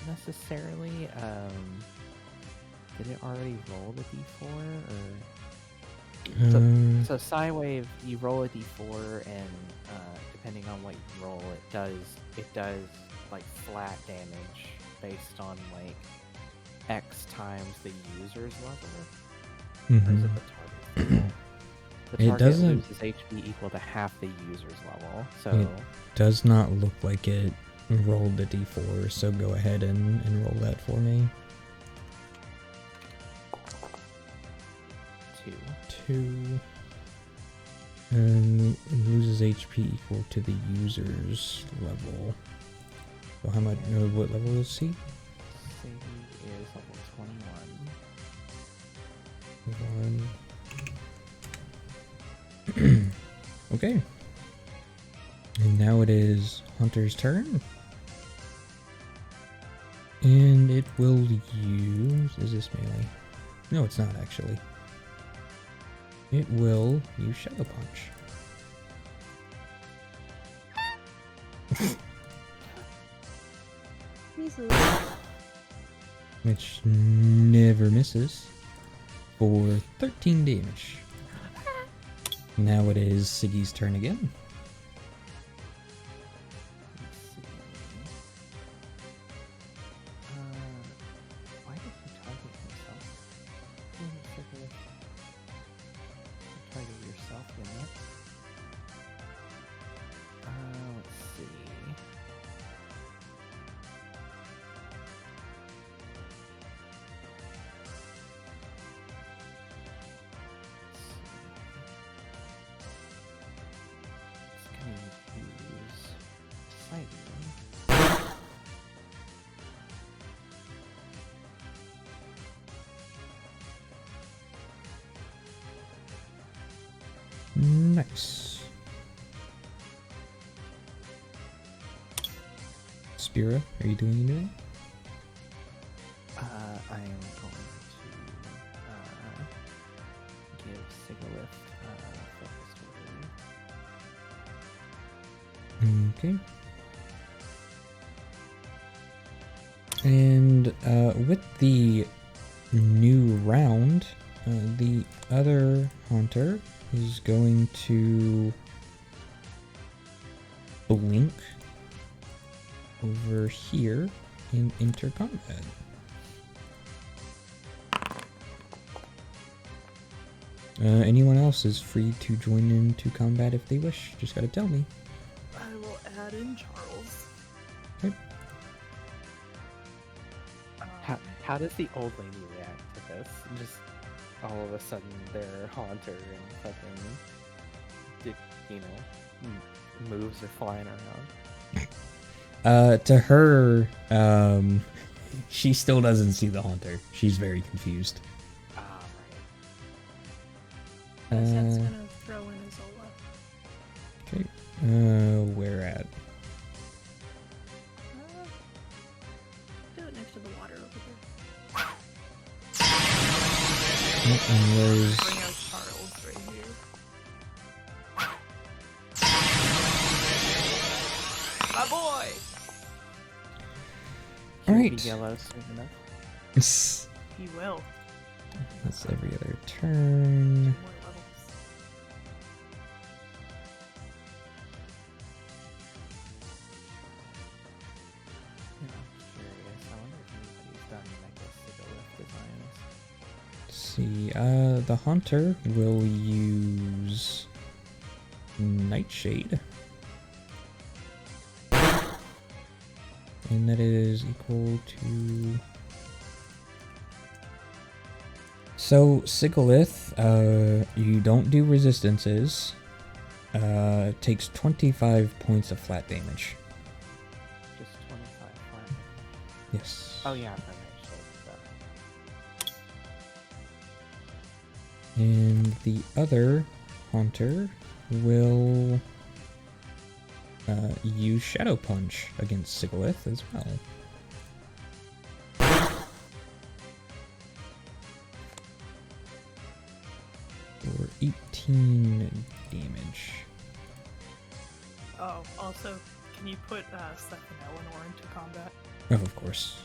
[SPEAKER 3] necessarily. Did it already roll the d4 or? So Psywave, you roll a d4, and depending on what you roll, it does like flat damage based on like X times the user's level. Or is it the target level? The
[SPEAKER 1] It
[SPEAKER 3] target
[SPEAKER 1] doesn't-
[SPEAKER 3] loses HP equal to half the user's level. So
[SPEAKER 1] It does not look like it rolled the d4, so go ahead and roll that for me. 2. And loses HP equal to the user's level. So how much? What level is he?
[SPEAKER 3] Sadie is level
[SPEAKER 1] 21. Okay. And now it is Hunter's turn. And it will use... Is this melee? No, it's not actually. It will use Shadow Punch.
[SPEAKER 4] Jesus.
[SPEAKER 1] Which never misses for 13 damage. Now it is Siggy's turn again.
[SPEAKER 3] Let's see. Why did he target himself? Target yourself, didn't it? Let's see. It's gonna use Sighting.
[SPEAKER 1] Nice. Spira, are you doing anything?
[SPEAKER 3] I am going to give Sigalith focused word.
[SPEAKER 1] Okay. And with the new round, the other hunter is going to blink over here and enter combat. Anyone else is free to join into combat if they wish. Just gotta tell me.
[SPEAKER 2] I will add in Charles.
[SPEAKER 1] Okay.
[SPEAKER 3] How does the old lady react to this? Just all of a sudden they're Haunter and fucking, moves are flying around.
[SPEAKER 1] To her, she still doesn't see the Haunter. She's very confused.
[SPEAKER 3] Ah,
[SPEAKER 4] That's gonna throw in Zola.
[SPEAKER 1] Okay. Where at?
[SPEAKER 4] Do it next to the water over there.
[SPEAKER 1] And where's...
[SPEAKER 2] Bring out Charles right here. My boy!
[SPEAKER 3] He'll be
[SPEAKER 1] Alright.
[SPEAKER 3] yellow soon enough.
[SPEAKER 2] He will.
[SPEAKER 1] That's every other turn.
[SPEAKER 2] 2 more levels.
[SPEAKER 3] I'm curious. I wonder if anybody's done like a Sigalith designs.
[SPEAKER 1] Let's see. The Hunter will use Nightshade. And that is equal to... So, Sigalith, you don't do resistances. Takes 25 points of flat damage.
[SPEAKER 3] Just 25 flat.
[SPEAKER 1] Yes.
[SPEAKER 3] Oh yeah, that makes sense.
[SPEAKER 1] And the other Hunter will use Shadow Punch against Sigalith as well. For 18 damage.
[SPEAKER 2] Oh, also, can you put Seth and Eleanor into combat?
[SPEAKER 1] Oh, of course.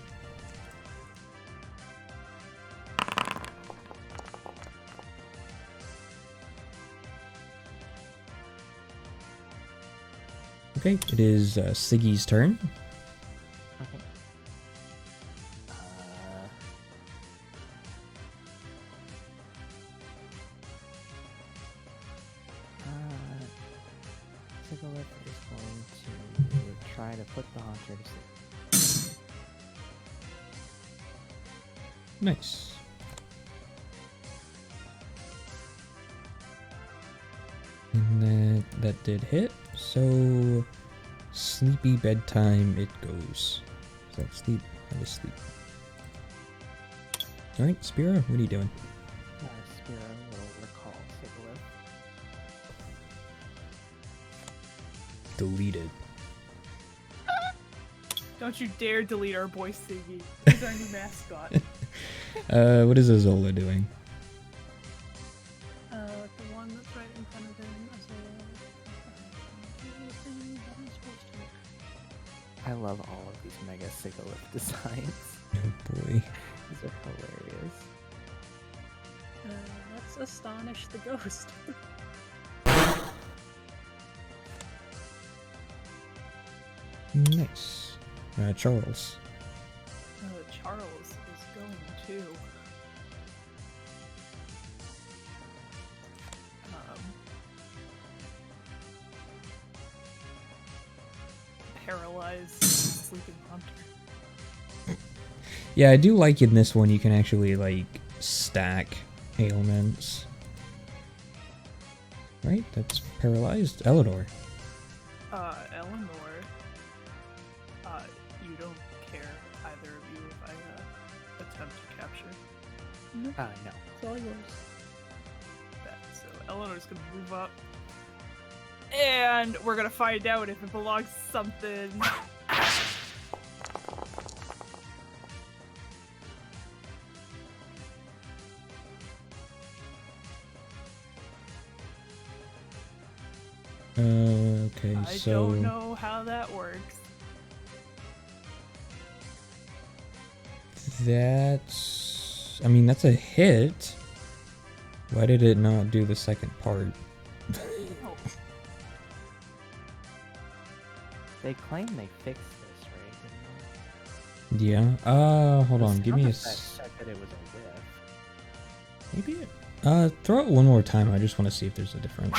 [SPEAKER 1] Okay, it is Siggy's turn.
[SPEAKER 3] Okay. Sigalith is going to try to put the Haunter to sleep.
[SPEAKER 1] Nice. And that did hit. So sleepy bedtime it goes. Is that sleep? That is sleep. Alright, Spira, what are you doing?
[SPEAKER 3] Spira will recall Sigalith.
[SPEAKER 1] Deleted.
[SPEAKER 2] Don't you dare delete our boy Siggy. He's our new mascot.
[SPEAKER 1] What is Azola doing?
[SPEAKER 4] The one that's right in front of him.
[SPEAKER 3] I love all of these mega Sigalith designs.
[SPEAKER 1] Oh boy.
[SPEAKER 3] These are hilarious.
[SPEAKER 4] Let's astonish the ghost.
[SPEAKER 1] Nice. Charles.
[SPEAKER 2] Charles is going to paralyze sleeping hunter.
[SPEAKER 1] Yeah, I do like in this one you can actually like stack ailments. Right? That's paralyzed. Eleanor.
[SPEAKER 2] Eleanor, you don't care, either of you, if I attempt to capture
[SPEAKER 3] No.
[SPEAKER 4] It's all yours.
[SPEAKER 2] that. So Eleanor's gonna move up, and we're gonna find out if it belongs to something.
[SPEAKER 1] Okay,
[SPEAKER 2] I
[SPEAKER 1] so
[SPEAKER 2] don't know how that works.
[SPEAKER 1] that's... I mean, that's a hit. Why did it not do the second part?
[SPEAKER 2] Oh,
[SPEAKER 3] They claim they fixed this, right? Didn't
[SPEAKER 1] Yeah. Hold
[SPEAKER 3] they?
[SPEAKER 1] on.
[SPEAKER 3] The
[SPEAKER 1] Give me a...
[SPEAKER 3] sound effect said that it was a whiff.
[SPEAKER 1] Maybe it... throw it one more time. I just want to see if there's a difference.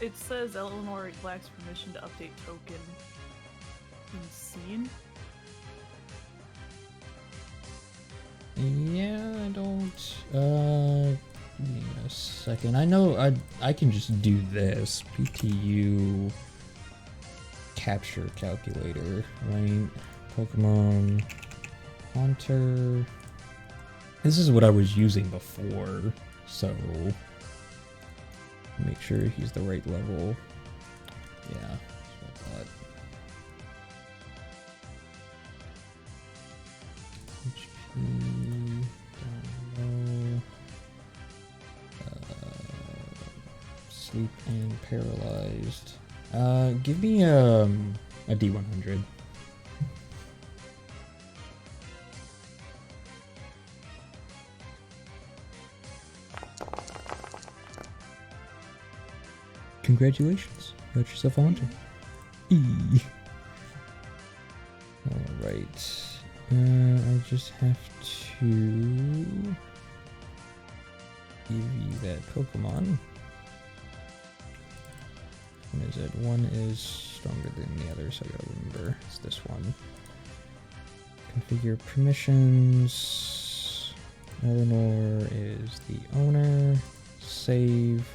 [SPEAKER 2] it says Eleanor lacks permission to update token in scene.
[SPEAKER 1] Yeah, I don't... give me a second. I know I can just do this. PTU... Capture calculator, right? Pokemon... Haunter... This is what I was using before, so... Make sure he's the right level. Yeah, that's what I thought. HP down low. Sleep and paralyzed. Give me a D100. Congratulations, you got yourself a hunter. Alright. I just have to give you that Pokemon. What is it? One is stronger than the other, so I gotta remember it's this one. Configure permissions. Eleanor is the owner. Save.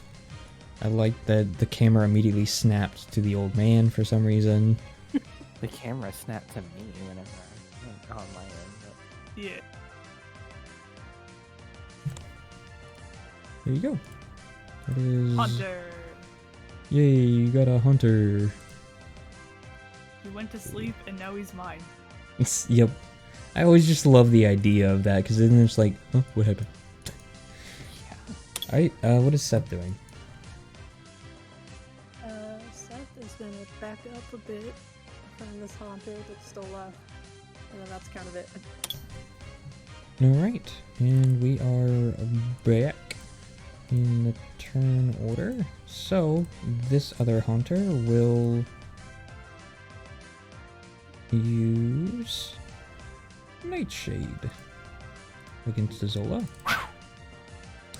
[SPEAKER 1] I like that the camera immediately snapped to the old man for some reason.
[SPEAKER 3] The camera snapped to me whenever I went on my end.
[SPEAKER 2] Yeah.
[SPEAKER 1] There you go. That is...
[SPEAKER 2] Hunter.
[SPEAKER 1] Yay, you got a hunter.
[SPEAKER 2] He went to sleep and now he's mine.
[SPEAKER 1] Yep. I always just love the idea of that, because then it's like, oh, what happened?
[SPEAKER 3] Yeah.
[SPEAKER 1] Alright, what is Seth doing?
[SPEAKER 4] Seth is gonna back up a bit from this haunter that's still left, and then that's kind of it.
[SPEAKER 1] Alright, and we are back in the turn order. So, this other hunter will use Nightshade against Azola.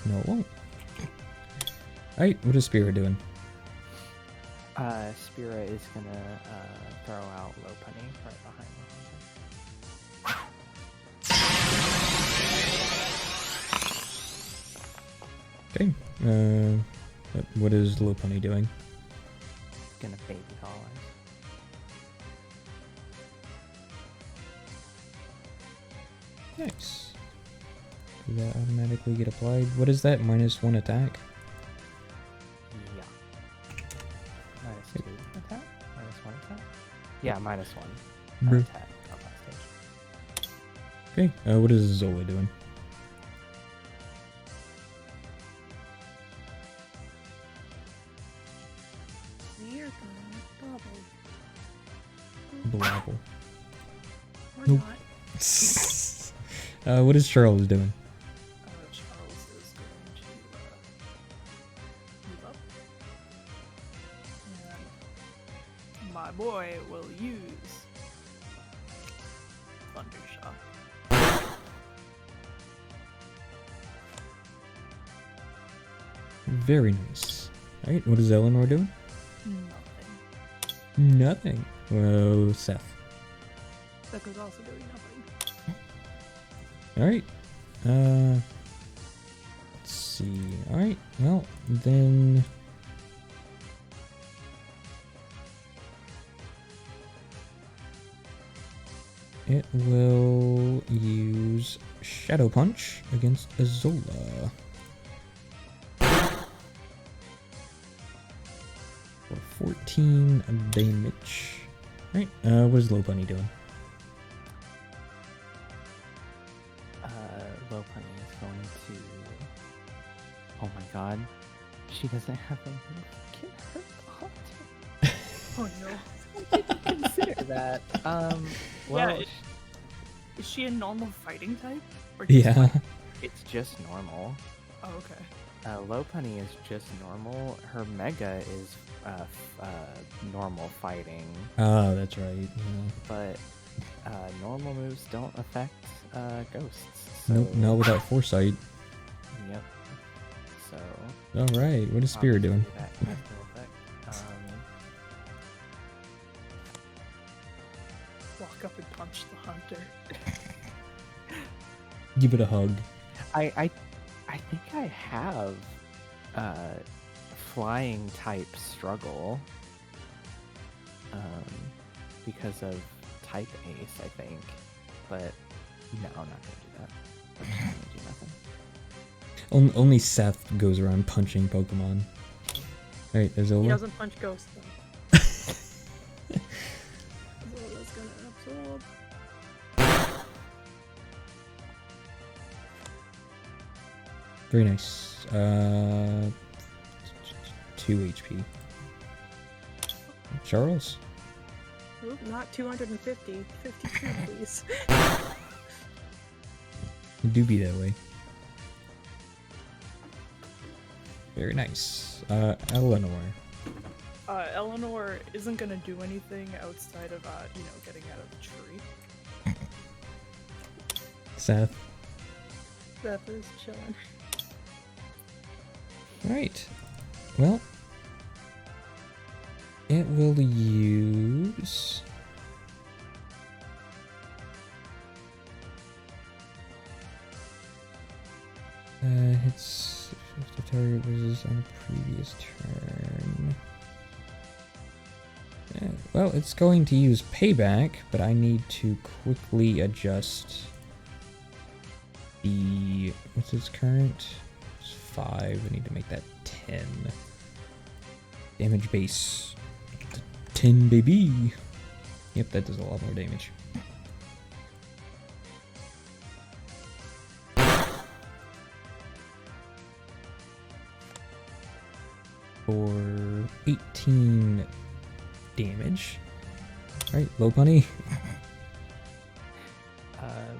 [SPEAKER 1] No, it won't. Alright, what is Spira doing?
[SPEAKER 3] Spira is gonna throw out Lopunny right behind the hunter.
[SPEAKER 1] Okay, what is Lopunny doing?
[SPEAKER 3] Gonna baby doll eyes.
[SPEAKER 1] Nice. Did that automatically get applied? What is that? -1 attack?
[SPEAKER 3] Yeah. -2 attack? -1 attack? Yeah, -1
[SPEAKER 1] Bruh.
[SPEAKER 3] attack on that stage.
[SPEAKER 1] Okay, what is Zola doing?
[SPEAKER 4] We're gonna
[SPEAKER 1] Blobble.
[SPEAKER 4] bubble. Or
[SPEAKER 1] Nope.
[SPEAKER 4] not.
[SPEAKER 1] What is Charles doing?
[SPEAKER 2] Charles is going to move up. And my boy will use Thundershock.
[SPEAKER 1] Very nice. Alright, what is Eleanor doing?
[SPEAKER 2] Nothing.
[SPEAKER 1] Nothing. Whoa, Seth.
[SPEAKER 4] That was also doing nothing.
[SPEAKER 1] Alright. Let's see. Alright, well, then... it will use Shadow Punch against Azola. For 14 damage. Alright, what is Low Bunny doing?
[SPEAKER 3] Low Punny is going to. Oh my god, she doesn't have a move. Get her haunted.
[SPEAKER 2] Oh no.
[SPEAKER 3] I didn't consider that. Well,
[SPEAKER 2] Yeah, is she a normal fighting type? Or just
[SPEAKER 1] Yeah.
[SPEAKER 2] like-
[SPEAKER 3] it's just normal.
[SPEAKER 2] oh, okay.
[SPEAKER 3] Low Punny is just normal. Her Mega is normal fighting,
[SPEAKER 1] Ah, that's right. Yeah.
[SPEAKER 3] but normal moves don't affect ghosts. So,
[SPEAKER 1] Nope, not without foresight.
[SPEAKER 3] Yep. So.
[SPEAKER 1] Alright, what is Spirit doing?
[SPEAKER 3] obviously that has no effect.
[SPEAKER 2] Walk up and punch the hunter.
[SPEAKER 1] Give it a hug.
[SPEAKER 3] I think I have flying type struggle because of type ace, I think. But no, I'm not gonna do that. I'm just gonna do nothing.
[SPEAKER 1] Only Seth goes around punching Pokemon. Alright,
[SPEAKER 4] He
[SPEAKER 1] Azola.
[SPEAKER 4] doesn't punch ghosts though. Zola's gonna absorb.
[SPEAKER 1] Very nice. 2 HP. Charles?
[SPEAKER 4] Oop, not 250. 52, please.
[SPEAKER 1] It do be that way. Very nice. Eleanor.
[SPEAKER 2] Eleanor isn't gonna do anything outside of, getting out of the tree.
[SPEAKER 1] Seth.
[SPEAKER 4] Seth is chilling.
[SPEAKER 1] Alright. Well. It will use... hits if the target was on a previous turn. Well, it's going to use payback, but I need to quickly adjust the... what's its current? It's 5. I need to make that 10. Damage base. 10, baby! Yep, that does a lot more damage. For 18 damage. Alright, Low Bunny.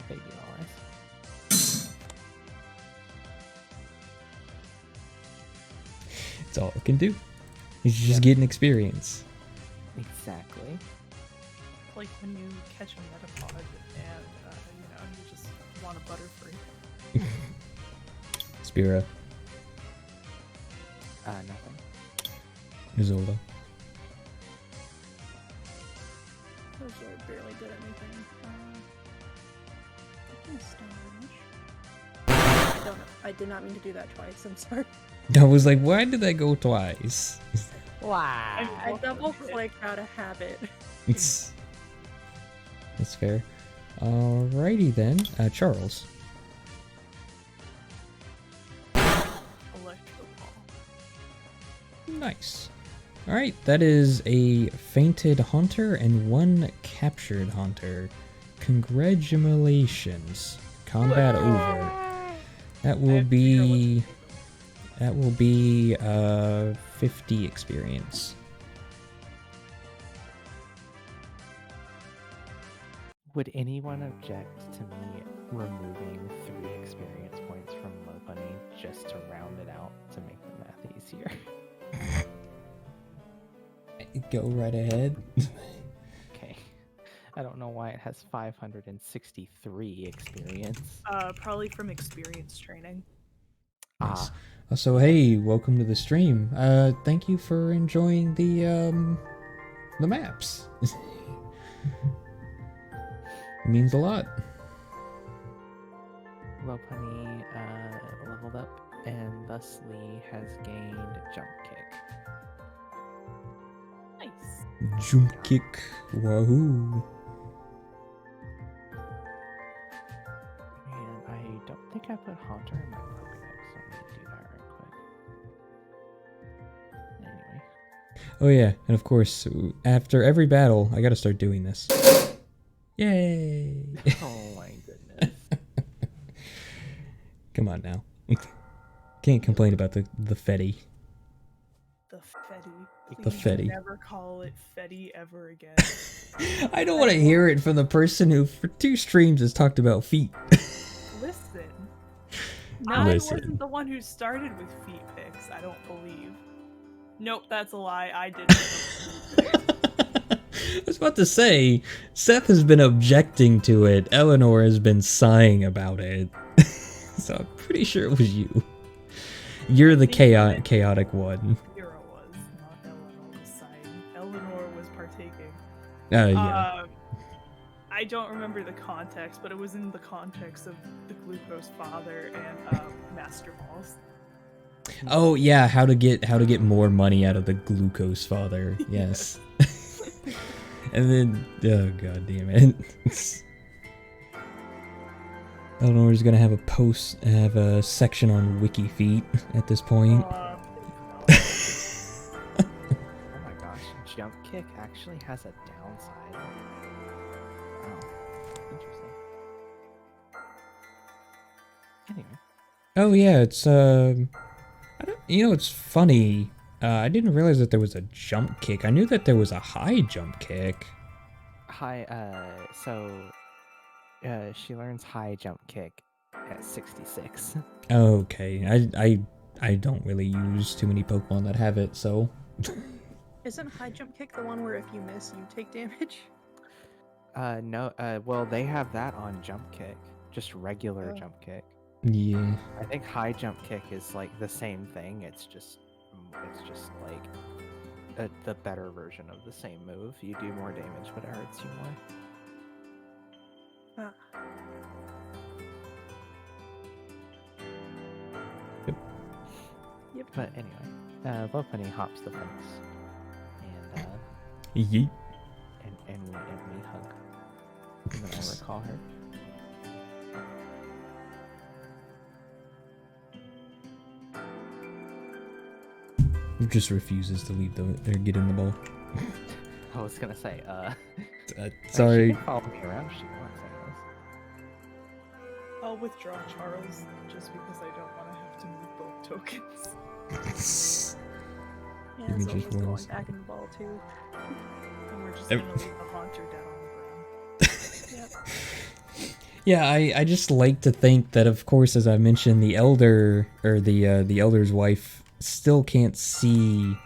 [SPEAKER 3] Baby always.
[SPEAKER 1] That's all it can do. He's just getting experience.
[SPEAKER 3] Exactly.
[SPEAKER 2] Like when you catch a Metapod and, you just want a Butterfree.
[SPEAKER 1] Spira.
[SPEAKER 3] Nothing.
[SPEAKER 1] Isolda.
[SPEAKER 4] Absorb barely did anything. I think stun damage. I don't know. I did not mean to do that twice. I'm sorry.
[SPEAKER 1] I was like, why did that go twice?
[SPEAKER 3] Wow.
[SPEAKER 4] I double clicked out of habit.
[SPEAKER 1] That's fair. Alrighty then. Charles.
[SPEAKER 2] Electro Ball.
[SPEAKER 1] Nice. Alright, that is a fainted Haunter and 1 captured Haunter. Congratulations. Combat over. That will
[SPEAKER 2] have to figure out
[SPEAKER 1] that will be 50 experience.
[SPEAKER 3] Would anyone object to me removing 3 experience points from Lopunny just to round it out to make the math easier?
[SPEAKER 1] Go right ahead.
[SPEAKER 3] Okay. I don't know why it has 563 experience.
[SPEAKER 2] Probably from experience training.
[SPEAKER 1] Nice. So hey, welcome to the stream. Thank you for enjoying the maps. It means a lot.
[SPEAKER 3] Lopunny leveled up and thusly has gained jump kick.
[SPEAKER 2] Nice.
[SPEAKER 1] Jump kick. Wahoo.
[SPEAKER 3] And I don't think I put Haunter in my Pokedex, so I'm gonna do that right quick. Anyway.
[SPEAKER 1] Oh yeah, and of course, after every battle, I gotta start doing this. Yay!
[SPEAKER 3] Oh my goodness.
[SPEAKER 1] Come on now. Can't complain about the Fetty.
[SPEAKER 2] The Fetty.
[SPEAKER 1] The
[SPEAKER 2] Please
[SPEAKER 1] Fetty.
[SPEAKER 2] never call it Fetty ever again.
[SPEAKER 1] I don't want to hear it from the person who, for 2 streams, has talked about feet.
[SPEAKER 2] Listen.
[SPEAKER 1] No.
[SPEAKER 2] I
[SPEAKER 1] Listen.
[SPEAKER 2] wasn't the one who started with feet pics, I don't believe. Nope, that's a lie. I didn't.
[SPEAKER 1] I was about to say, Seth has been objecting to it. Eleanor has been sighing about it. So I'm pretty sure it was you. You're the chaotic one.
[SPEAKER 2] Hero was, not Eleanor was siding. Eleanor was partaking.
[SPEAKER 1] Yeah.
[SPEAKER 2] I don't remember the context, but it was in the context of the Glucose Father and Master Balls.
[SPEAKER 1] Oh yeah, how to get more money out of the Glucose Father. Yes. And then, oh god damn it. Eleanor's gonna have a section on Wiki Feet at this point.
[SPEAKER 3] Oh my gosh, jump kick actually has a downside. Wow, interesting. Anyway.
[SPEAKER 1] Oh yeah, it's it's funny. I didn't realize that there was a jump kick. I knew that there was a high jump kick.
[SPEAKER 3] She learns high jump kick at 66.
[SPEAKER 1] Okay, I don't really use too many Pokemon that have it, so.
[SPEAKER 4] Isn't high jump kick the one where if you miss, you take damage?
[SPEAKER 3] No, well, they have that on jump kick, just regular jump kick.
[SPEAKER 1] Yeah.
[SPEAKER 3] I think high jump kick is like the same thing. It's just like the better version of the same move. You do more damage, but it hurts you more.
[SPEAKER 1] Yep.
[SPEAKER 3] But anyway, Lopunny hops the fence, and
[SPEAKER 1] Yeet.
[SPEAKER 3] and we hug. And then I recall her.
[SPEAKER 1] He just refuses to leave or get in the ball.
[SPEAKER 3] I was gonna say,
[SPEAKER 1] Sorry.
[SPEAKER 3] She can follow me around if she wants, I guess.
[SPEAKER 2] I'll withdraw Charles just because I don't want to have to move both tokens.
[SPEAKER 4] Yeah,
[SPEAKER 1] You
[SPEAKER 4] so
[SPEAKER 1] just
[SPEAKER 4] going
[SPEAKER 1] lose.
[SPEAKER 4] back in the ball too.
[SPEAKER 2] And we're just gonna leave the Haunter dead on the ground.
[SPEAKER 4] Yep.
[SPEAKER 1] Yeah, I just like to think that, of course, as I mentioned, the elder or the elder's wife still can't see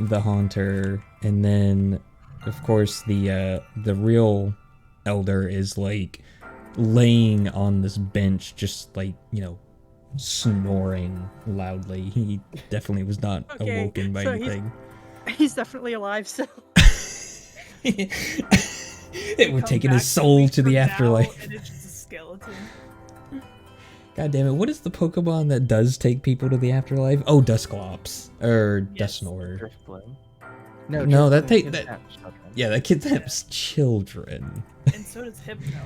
[SPEAKER 1] the Haunter, and then, of course, the real elder is like laying on this bench, just like, snoring loudly. He definitely was not awoken by
[SPEAKER 4] so
[SPEAKER 1] anything.
[SPEAKER 4] He's definitely alive still.
[SPEAKER 1] We're taking his soul to the afterlife.
[SPEAKER 2] And it's just a skeleton.
[SPEAKER 1] God damn it, what is the Pokemon that does take people to the afterlife? Oh, Dusclops. Or
[SPEAKER 2] Yes.
[SPEAKER 1] Dusknoir.
[SPEAKER 3] Driftbloom.
[SPEAKER 1] No, that
[SPEAKER 3] Driftbloom
[SPEAKER 1] take- that-
[SPEAKER 3] kidnaps children.
[SPEAKER 1] Yeah, that kidnaps children.
[SPEAKER 2] And so does Hypno.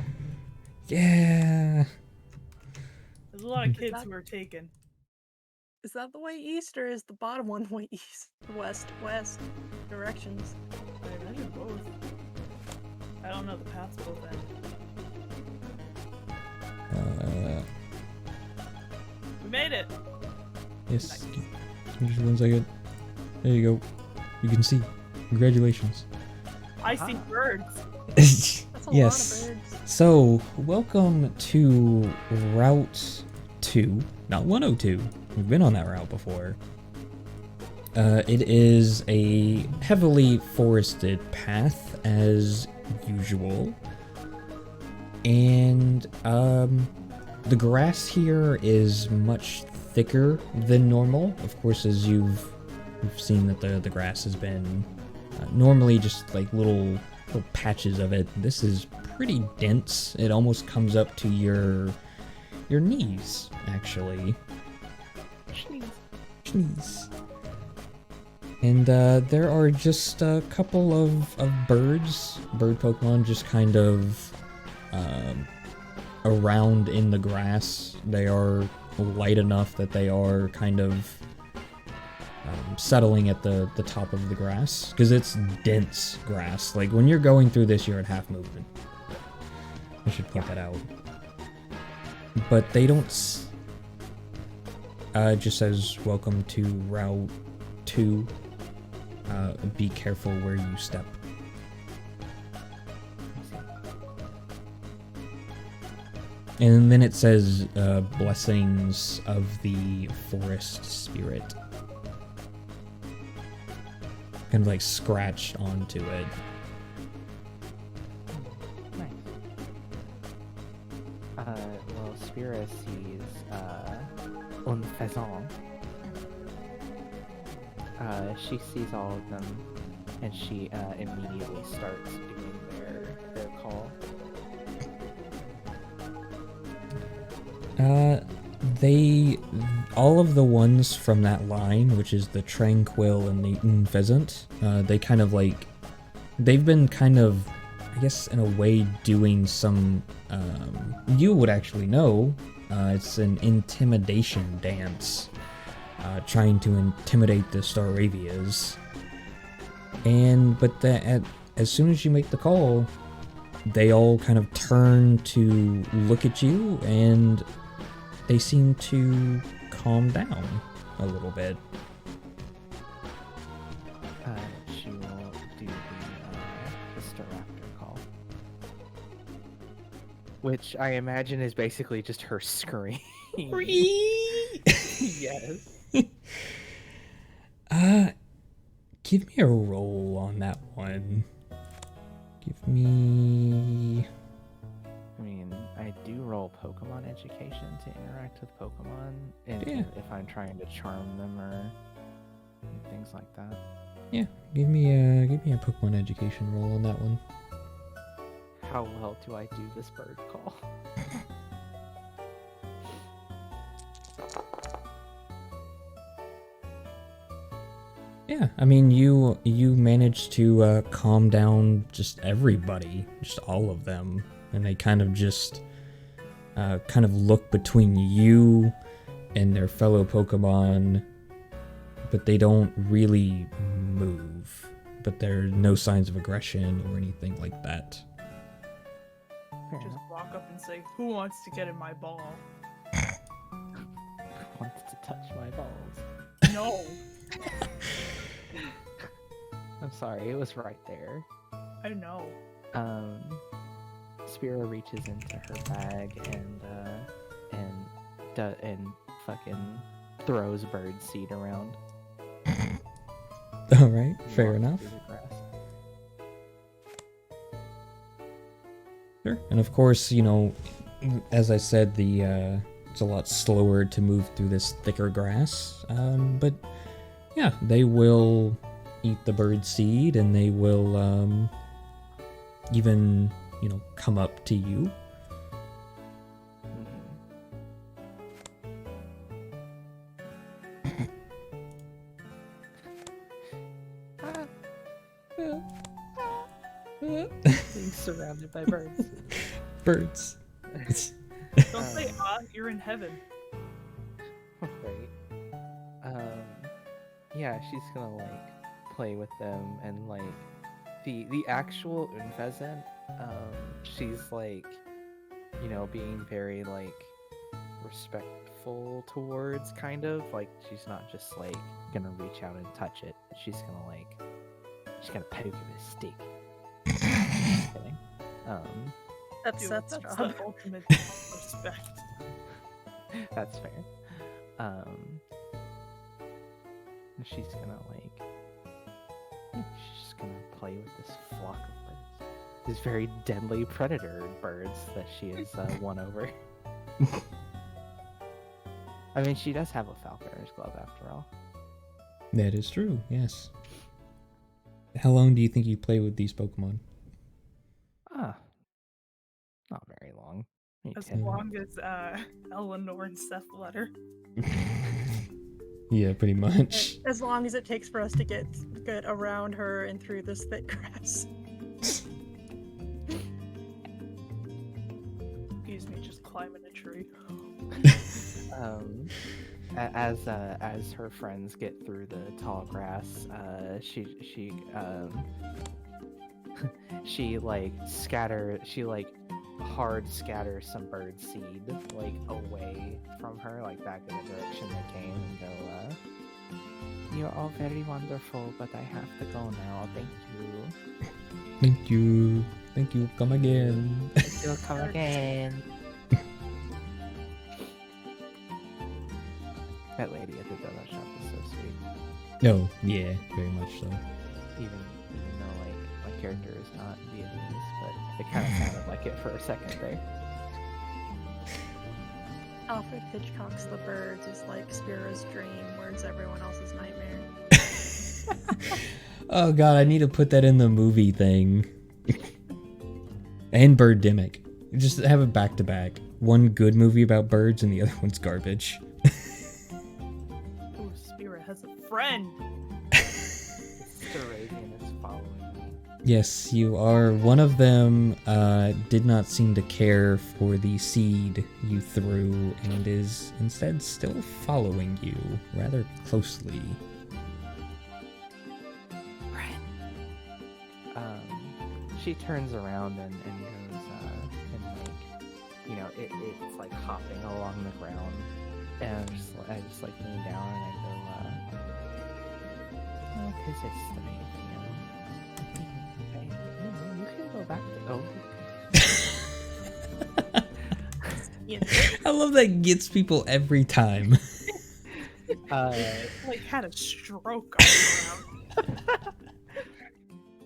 [SPEAKER 1] Yeah.
[SPEAKER 2] There's a lot of kids who are taken.
[SPEAKER 4] Is that the way east, or is the bottom one way east? West directions.
[SPEAKER 2] I imagine both. I don't know the paths both end. We made it!
[SPEAKER 1] Yes.
[SPEAKER 2] Nice.
[SPEAKER 1] Give me just 1 second. There you go. You can see. Congratulations.
[SPEAKER 2] I see birds.
[SPEAKER 4] That's a
[SPEAKER 1] Yes.
[SPEAKER 4] lot of birds.
[SPEAKER 1] So, welcome to Route 2, not 102. We've been on that route before. It is a heavily forested path, as usual. And, the grass here is much thicker than normal. Of course, as you've seen that the grass has been normally just like little patches of it. This is pretty dense. It almost comes up to your knees, actually. Knees. And there are just a couple of bird Pokemon just kind of around in the grass. They are light enough that they are kind of settling at the top of the grass, because it's dense grass. Like, when you're going through this, you're at half movement. I should point that out. But they don't... it just says, welcome to Route 2. Be careful where you step. And then it says, blessings of the forest spirit. Kind of like scratched onto it.
[SPEAKER 3] Nice. Well, Spira sees un faisant. She sees all of them, and she immediately starts doing their call.
[SPEAKER 1] All of the ones from that line, which is the Tranquil and the Pheasant, they kind of like, they've been kind of, I guess in a way, doing some, you would actually know, it's an intimidation dance, trying to intimidate the Staravias. But as soon as you make the call, they all kind of turn to look at you, and they seem to calm down a little bit.
[SPEAKER 3] She will do the Staraptor call, which I imagine is basically just her scream. Yes.
[SPEAKER 1] Give me a roll on that one. Give me...
[SPEAKER 3] I mean, I do roll Pokemon education to interact with Pokemon, and
[SPEAKER 1] Yeah.
[SPEAKER 3] if I'm trying to charm them or things like that.
[SPEAKER 1] Yeah, give me a Pokemon education roll on that one.
[SPEAKER 3] How well do I do this bird call?
[SPEAKER 1] Yeah, I mean, you managed to calm down just everybody, just all of them, and they kind of just kind of look between you and their fellow Pokemon, but they don't really move. But there are no signs of aggression or anything like that.
[SPEAKER 3] Fair
[SPEAKER 2] Just
[SPEAKER 3] enough.
[SPEAKER 2] walk up and say, who wants to get in my ball?
[SPEAKER 3] Wants to touch my balls.
[SPEAKER 2] No.
[SPEAKER 3] I'm sorry, it was right there.
[SPEAKER 2] I know.
[SPEAKER 3] Spira reaches into her bag and fucking throws bird seed around.
[SPEAKER 1] All right,
[SPEAKER 3] and
[SPEAKER 1] fair
[SPEAKER 3] walks
[SPEAKER 1] enough.
[SPEAKER 3] through the grass.
[SPEAKER 1] Sure. And of course, you know, as I said, it's a lot slower to move through this thicker grass. But yeah, they will eat the bird seed, and they will even, you know, come up to you.
[SPEAKER 3] Being surrounded by birds.
[SPEAKER 1] Birds.
[SPEAKER 2] Don't say, you're in heaven.
[SPEAKER 3] Right. Yeah, she's gonna like play with them, and like the actual Unpheasant She's like, being very like respectful towards, kind of like she's not just like gonna reach out and touch it. She's gonna poke it with a stick. Just kidding.
[SPEAKER 4] That's
[SPEAKER 2] That's
[SPEAKER 4] strong.
[SPEAKER 2] the ultimate respect.
[SPEAKER 3] That's fair. She's gonna play with this flock of birds. These very deadly predator birds that she has won over. I mean, she does have a falconer's glove after all.
[SPEAKER 1] That is true, yes. How long do you think you play with these Pokemon?
[SPEAKER 3] Not very long. Maybe
[SPEAKER 2] As
[SPEAKER 3] 10
[SPEAKER 2] long as Eleanor and Seth let her.
[SPEAKER 1] Yeah, pretty much.
[SPEAKER 4] As long as it takes for us to get around her and through this thick grass.
[SPEAKER 2] Excuse me, just climbing a tree.
[SPEAKER 3] As her friends get through the tall grass, she hard scatters some bird seed like away from her, like back in the direction they came, and go, "You're all very wonderful, but I have to go now. Thank you.
[SPEAKER 1] Thank you. Thank you. Come again.
[SPEAKER 3] You'll come again." That lady at the donut shop is so sweet.
[SPEAKER 1] No, yeah, very much so.
[SPEAKER 3] Even though like my character is not Vietnamese, but it kind of sounded like it for a second there.
[SPEAKER 4] Alfred Hitchcock's The Birds is like Spira's dream, where it's everyone else's nightmare.
[SPEAKER 1] Oh god, I need to put that in the movie thing. And Birdemic. Just have it back to back. One good movie about birds and the other one's garbage.
[SPEAKER 2] Ooh, Spira has a friend.
[SPEAKER 3] Sister Raven is following me.
[SPEAKER 1] Yes, you are. One of them did not seem to care for the seed you threw and is instead still following you rather closely.
[SPEAKER 3] She turns around and goes, and like, it's like hopping along the ground, and I just like lean down and I go, "Oh, because it's the you can go back to
[SPEAKER 1] I love that gets people every time.
[SPEAKER 2] Like had a stroke on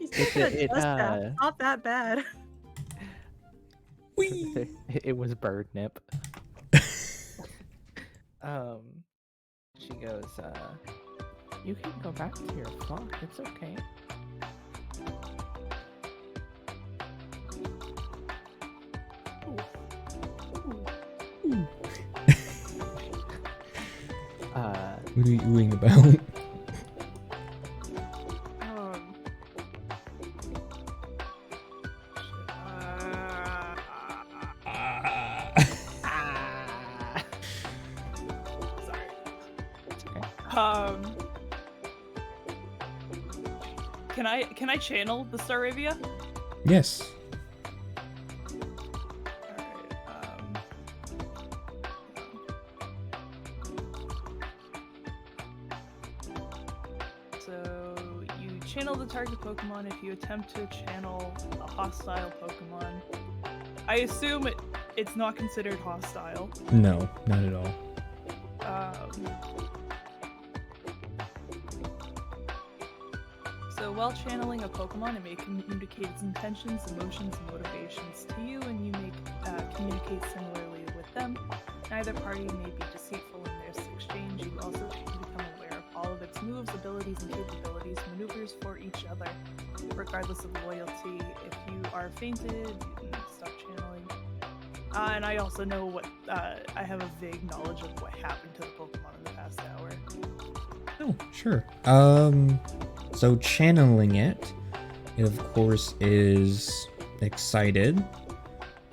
[SPEAKER 2] the ground.
[SPEAKER 4] Not that bad.
[SPEAKER 1] Whee!
[SPEAKER 3] It was bird nip. She goes, "You can go back to your flock. It's okay."
[SPEAKER 1] What are you oohing about?
[SPEAKER 2] Can I channel the Staravia?
[SPEAKER 1] Yes.
[SPEAKER 2] So you channel the target Pokemon if you attempt to channel a hostile Pokemon. I assume it's not considered hostile.
[SPEAKER 1] No, not at all.
[SPEAKER 2] So while channeling a Pokemon, it may communicate its intentions, emotions, and motivations to you, and you may communicate similarly with them. Neither party may be deceitful in their exchange. You also become aware of all of its moves, abilities, and capabilities, maneuvers for each other, regardless of loyalty. If you are fainted, you can stop channeling. And I also know what, I have a vague knowledge of what happened to the Pokemon in the past hour.
[SPEAKER 1] Oh, sure. So channeling it of course is excited.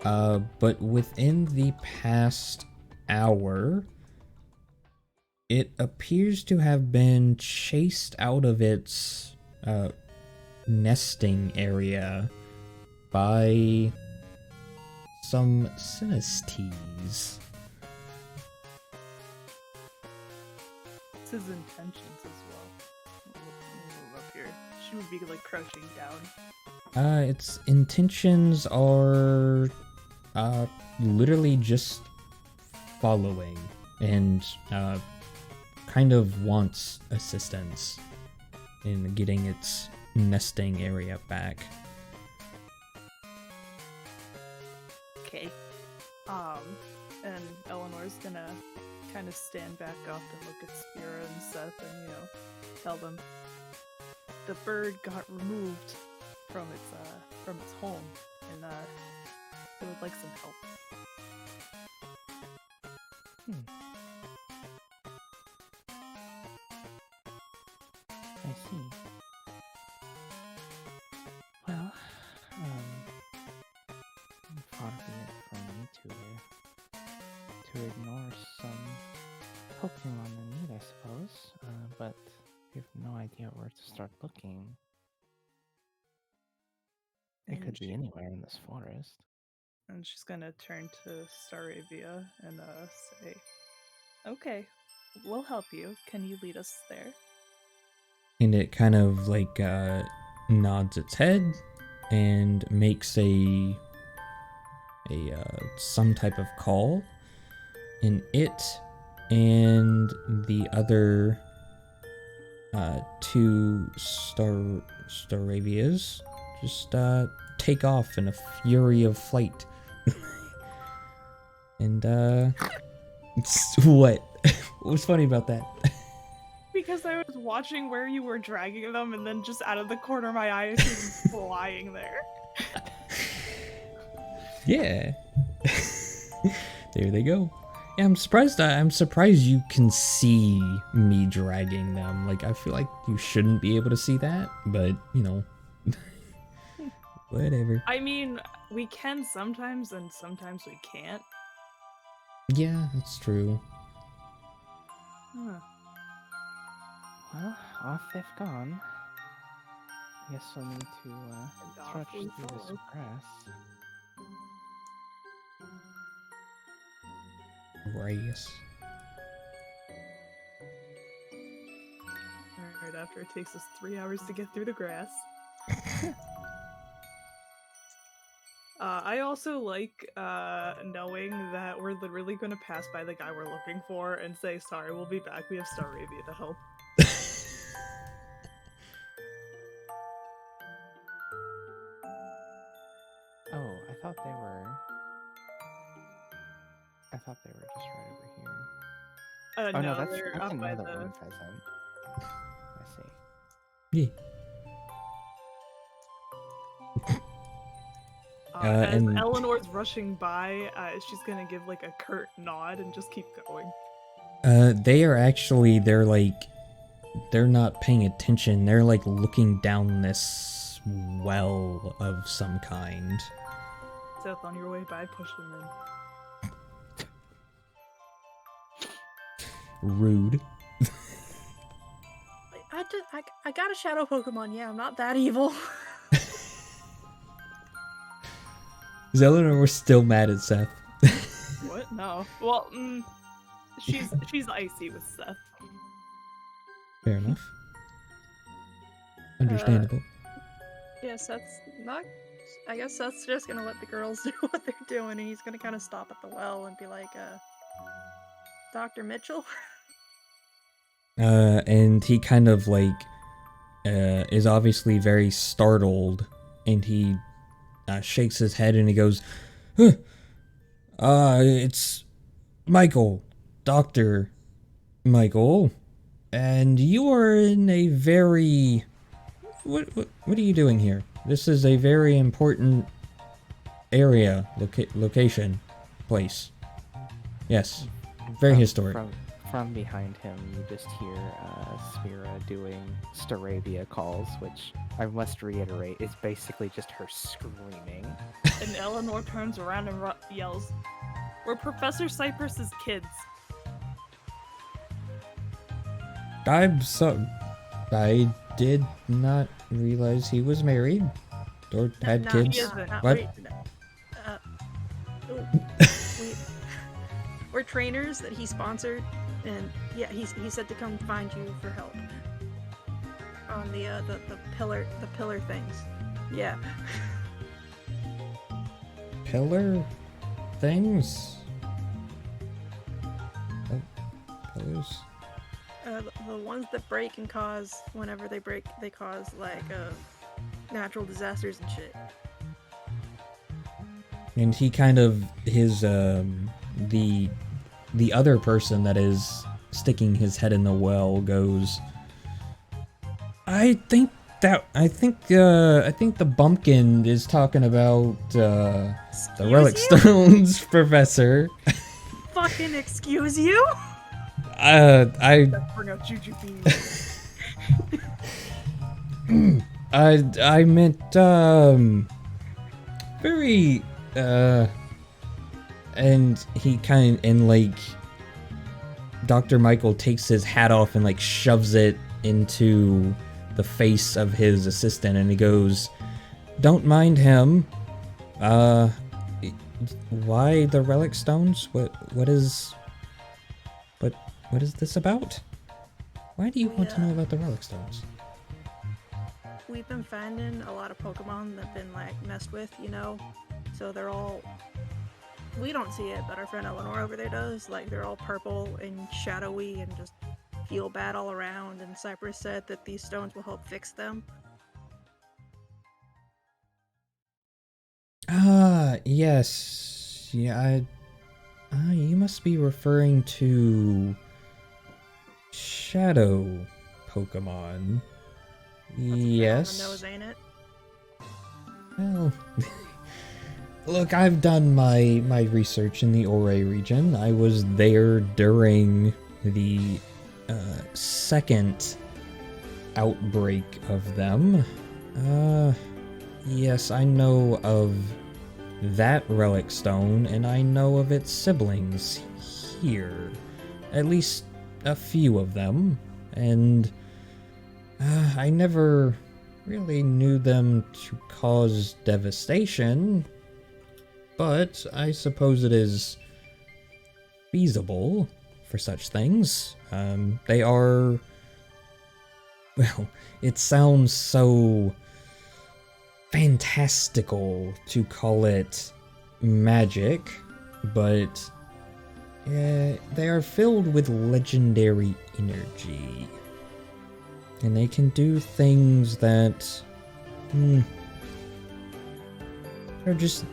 [SPEAKER 1] But within the past hour, it appears to have been chased out of its nesting area buy some synesthetes.
[SPEAKER 2] It's his intentions as well. Let me move up here. She would be like crouching down.
[SPEAKER 1] Its intentions are literally just following and kind of wants assistance in getting its nesting area back.
[SPEAKER 2] Okay. And Eleanor's gonna kind of stand back up and look at Spira and Seth and, you know, tell them the bird got removed from its home and it would like some help.
[SPEAKER 3] I see. Well, far be it from me to ignore some Pokemon in need, I suppose. But we have no idea where to start looking. It could be anywhere in this forest.
[SPEAKER 2] And she's gonna turn to Staravia and say, "Okay, we'll help you. Can you lead us there?"
[SPEAKER 1] And it kind of like nods its head and makes a some type of call, and it and the other two Staravias just take off in a fury of flight. And what? What was funny about that?
[SPEAKER 2] Because I was watching where you were dragging them, and then just out of the corner of my eye, I see them flying there.
[SPEAKER 1] Yeah. There they go. Yeah, I'm surprised you can see me dragging them. Like, I feel like you shouldn't be able to see that, but, you know, whatever.
[SPEAKER 2] I mean, we can sometimes, and sometimes we can't.
[SPEAKER 1] Yeah, that's true.
[SPEAKER 2] Huh.
[SPEAKER 3] Well, off they've gone. I guess we'll need to trudge
[SPEAKER 2] we
[SPEAKER 3] through this
[SPEAKER 2] go.
[SPEAKER 3] grass.
[SPEAKER 1] Grace.
[SPEAKER 2] Alright, after it takes us 3 hours to get through the grass. I also like knowing that we're literally going to pass by the guy we're looking for and say, "Sorry, we'll be back. We have Staravia to help."
[SPEAKER 3] Oh, I thought they were just right over here. Oh no, that's
[SPEAKER 2] they're up by
[SPEAKER 3] another
[SPEAKER 2] the...
[SPEAKER 3] wind pheasant. I see.
[SPEAKER 1] Yeah.
[SPEAKER 2] as
[SPEAKER 1] and-
[SPEAKER 2] Eleanor's rushing by, she's gonna give like a curt nod and just keep going.
[SPEAKER 1] They are actually, they're not paying attention. They're like looking down this well of some kind.
[SPEAKER 2] Seth, on your way by, push them in.
[SPEAKER 1] Rude.
[SPEAKER 4] I got a shadow Pokemon. Yeah, I'm not that evil.
[SPEAKER 1] Eleanor was still mad at Seth.
[SPEAKER 2] What? No. Well, she's icy with Seth.
[SPEAKER 1] Fair enough. Understandable.
[SPEAKER 4] Yeah, Seth's not. I guess Seth's just gonna let the girls do what they're doing, and he's gonna kind of stop at the well and be like, Dr. Mitchell?
[SPEAKER 1] And he kind of like is obviously very startled, and he shakes his head and he goes, huh. It's Michael, Dr. Michael, and you are in a very... What are you doing here? This is a very important area, location, place. Yes, very historic.
[SPEAKER 3] From behind him, you just hear Spira doing Staravia calls, which I must reiterate is basically just her screaming.
[SPEAKER 2] And Eleanor turns around and yells, "We're Professor Cypress's kids."
[SPEAKER 1] I did not realize he was married. or had
[SPEAKER 4] No,
[SPEAKER 1] kids?
[SPEAKER 2] isn't.
[SPEAKER 1] What?
[SPEAKER 4] We're trainers that he sponsored, and yeah, he said to come find you for help on the pillar things. Yeah.
[SPEAKER 1] Pillar things? Oh, pillars?
[SPEAKER 4] The ones that break and cause, whenever they break, they cause like natural disasters and shit.
[SPEAKER 1] And he kind of the other person that is sticking his head in the well goes, I think the bumpkin is talking about the relic stones, Professor.
[SPEAKER 4] Fucking excuse you?
[SPEAKER 1] I
[SPEAKER 2] Bring out Juju beans.
[SPEAKER 1] I meant very and he kind of, and like Dr. Michael takes his hat off and like shoves it into the face of his assistant, and he goes, "Don't mind him. Why the relic stones? What is this about? Why do you want to know about the relic stones?"
[SPEAKER 4] We've been finding a lot of Pokemon that've been like messed with, you know? So they're all, we don't see it, but our friend Eleanor over there does. Like, they're all purple and shadowy and just feel bad all around, and Cypress said that these stones will help fix them.
[SPEAKER 1] Yes. Yeah, you must be referring to Shadow Pokemon. Yes.
[SPEAKER 4] On the nose, ain't it?
[SPEAKER 1] Well, look, I've done my research in the Ouray region. I was there during the second outbreak of them. Yes, I know of that relic stone, and I know of its siblings here. At least a few of them, and I never really knew them to cause devastation, but I suppose it is feasible for such things. They are, well, it sounds so fantastical to call it magic, but they are filled with legendary energy. And they can do things that are just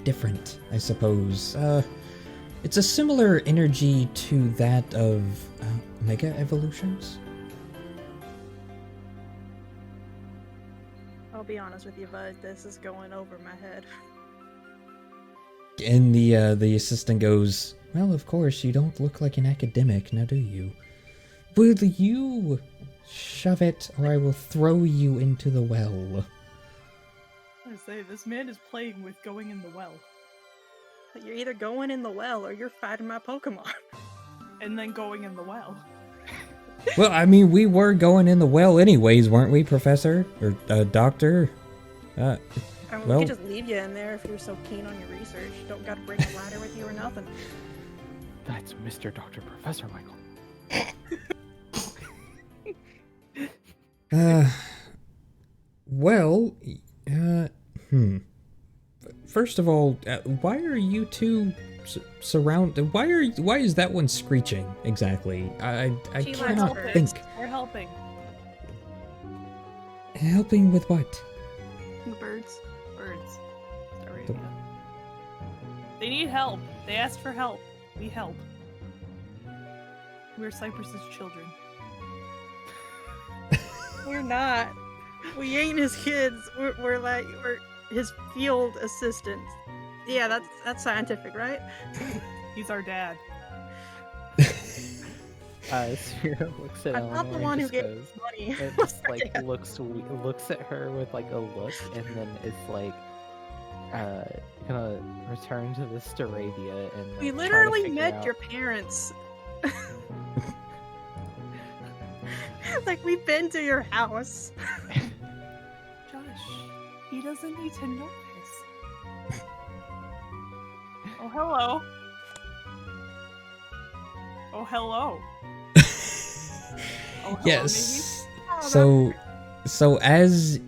[SPEAKER 1] different, I suppose. It's a similar energy to that of Mega Evolutions.
[SPEAKER 4] I'll be honest with you, bud, this is going over my head.
[SPEAKER 1] And the assistant goes, "Well, of course, you don't look like an academic, now do you? Will you shove it, or I will throw you into the well?"
[SPEAKER 2] I say, this man is playing with going in the well.
[SPEAKER 4] But you're either going in the well or you're fighting my Pokemon.
[SPEAKER 2] And then going in the well.
[SPEAKER 1] Well, I mean, we were going in the well anyways, weren't we, Professor? Or Doctor?
[SPEAKER 4] I mean,
[SPEAKER 1] well,
[SPEAKER 4] we could just leave you in there if you're so keen on your research. You don't gotta bring a ladder with you or nothing.
[SPEAKER 3] That's Mr. Dr. Professor Michael.
[SPEAKER 1] Well, first of all, why are you two surrounded? Why is that one screeching exactly? I
[SPEAKER 4] She likes
[SPEAKER 1] cannot
[SPEAKER 4] birds.
[SPEAKER 1] think.
[SPEAKER 2] We're helping.
[SPEAKER 1] Helping with what?
[SPEAKER 4] The birds.
[SPEAKER 2] Birds. Sorry. They need help. They asked for help. We help. We're Cypress's children.
[SPEAKER 4] We're not. We ain't his kids. We're his field assistants. Yeah, that's scientific, right?
[SPEAKER 2] He's our dad.
[SPEAKER 3] Spiro looks at
[SPEAKER 4] I'm
[SPEAKER 3] Eleanor
[SPEAKER 4] not the one who
[SPEAKER 3] and
[SPEAKER 4] gave
[SPEAKER 3] just goes,
[SPEAKER 4] money.
[SPEAKER 3] it just like looks at her with like a look, and then it's like gonna return to the Staravia and like,
[SPEAKER 4] We
[SPEAKER 3] try to
[SPEAKER 4] literally
[SPEAKER 3] figure
[SPEAKER 4] met
[SPEAKER 3] out-
[SPEAKER 4] your parents. Like, we've been to your house.
[SPEAKER 2] Josh, he doesn't need to know this. Oh, hello. Oh, hello. Oh, hello,
[SPEAKER 1] Yes.
[SPEAKER 2] maybe?
[SPEAKER 1] So as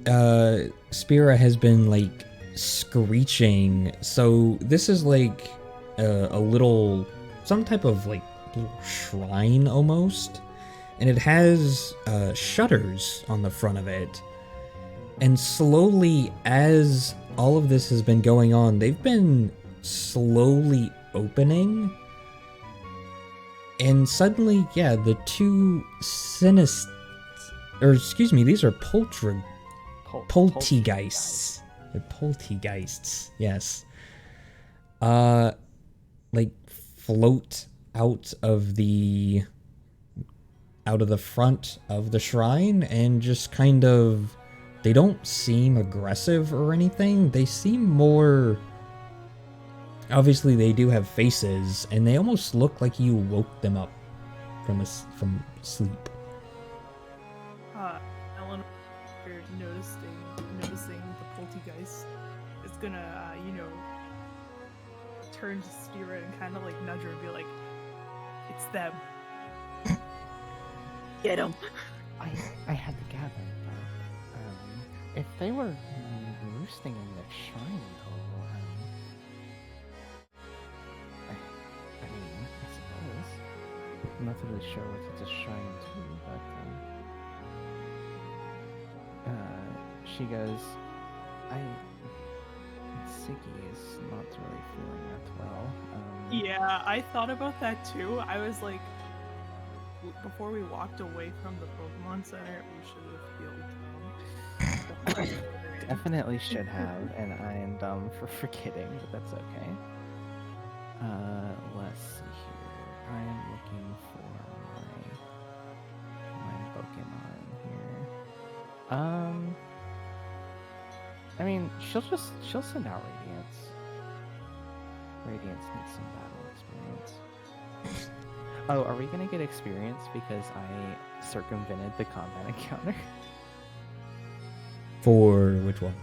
[SPEAKER 1] Spira has been like screeching, so this is like a little, some type of like little shrine almost, and it has shutters on the front of it. And slowly, as all of this has been going on, they've been slowly opening. And suddenly, yeah, the two these are poltergeists. They're poltergeists, yes. Like float out of the front of the shrine and just kind of, they don't seem aggressive or anything. They seem more, obviously they do have faces, and they almost look like you woke them up from sleep.
[SPEAKER 2] Eleanor, noticing the poltergeist, is gonna, turn to Spira and kind of like nudge her and be like, "It's them."
[SPEAKER 4] Get him.
[SPEAKER 3] I had to gather, but if they were roosting in the shrine, though, I suppose. I'm not really sure what it's a shrine to, but she goes, Siggy is not really feeling that well.
[SPEAKER 2] Yeah, I thought about that too. I was like, before we walked away from the Pokemon Center, we should have healed him.
[SPEAKER 3] Definitely should have, and I am dumb for forgetting, but that's okay. Let's see here. I am looking for my Pokemon here. I mean, she'll send out Radiance. Radiance needs some battle experience. Oh, are we gonna get experience because I circumvented the combat encounter?
[SPEAKER 1] For which one?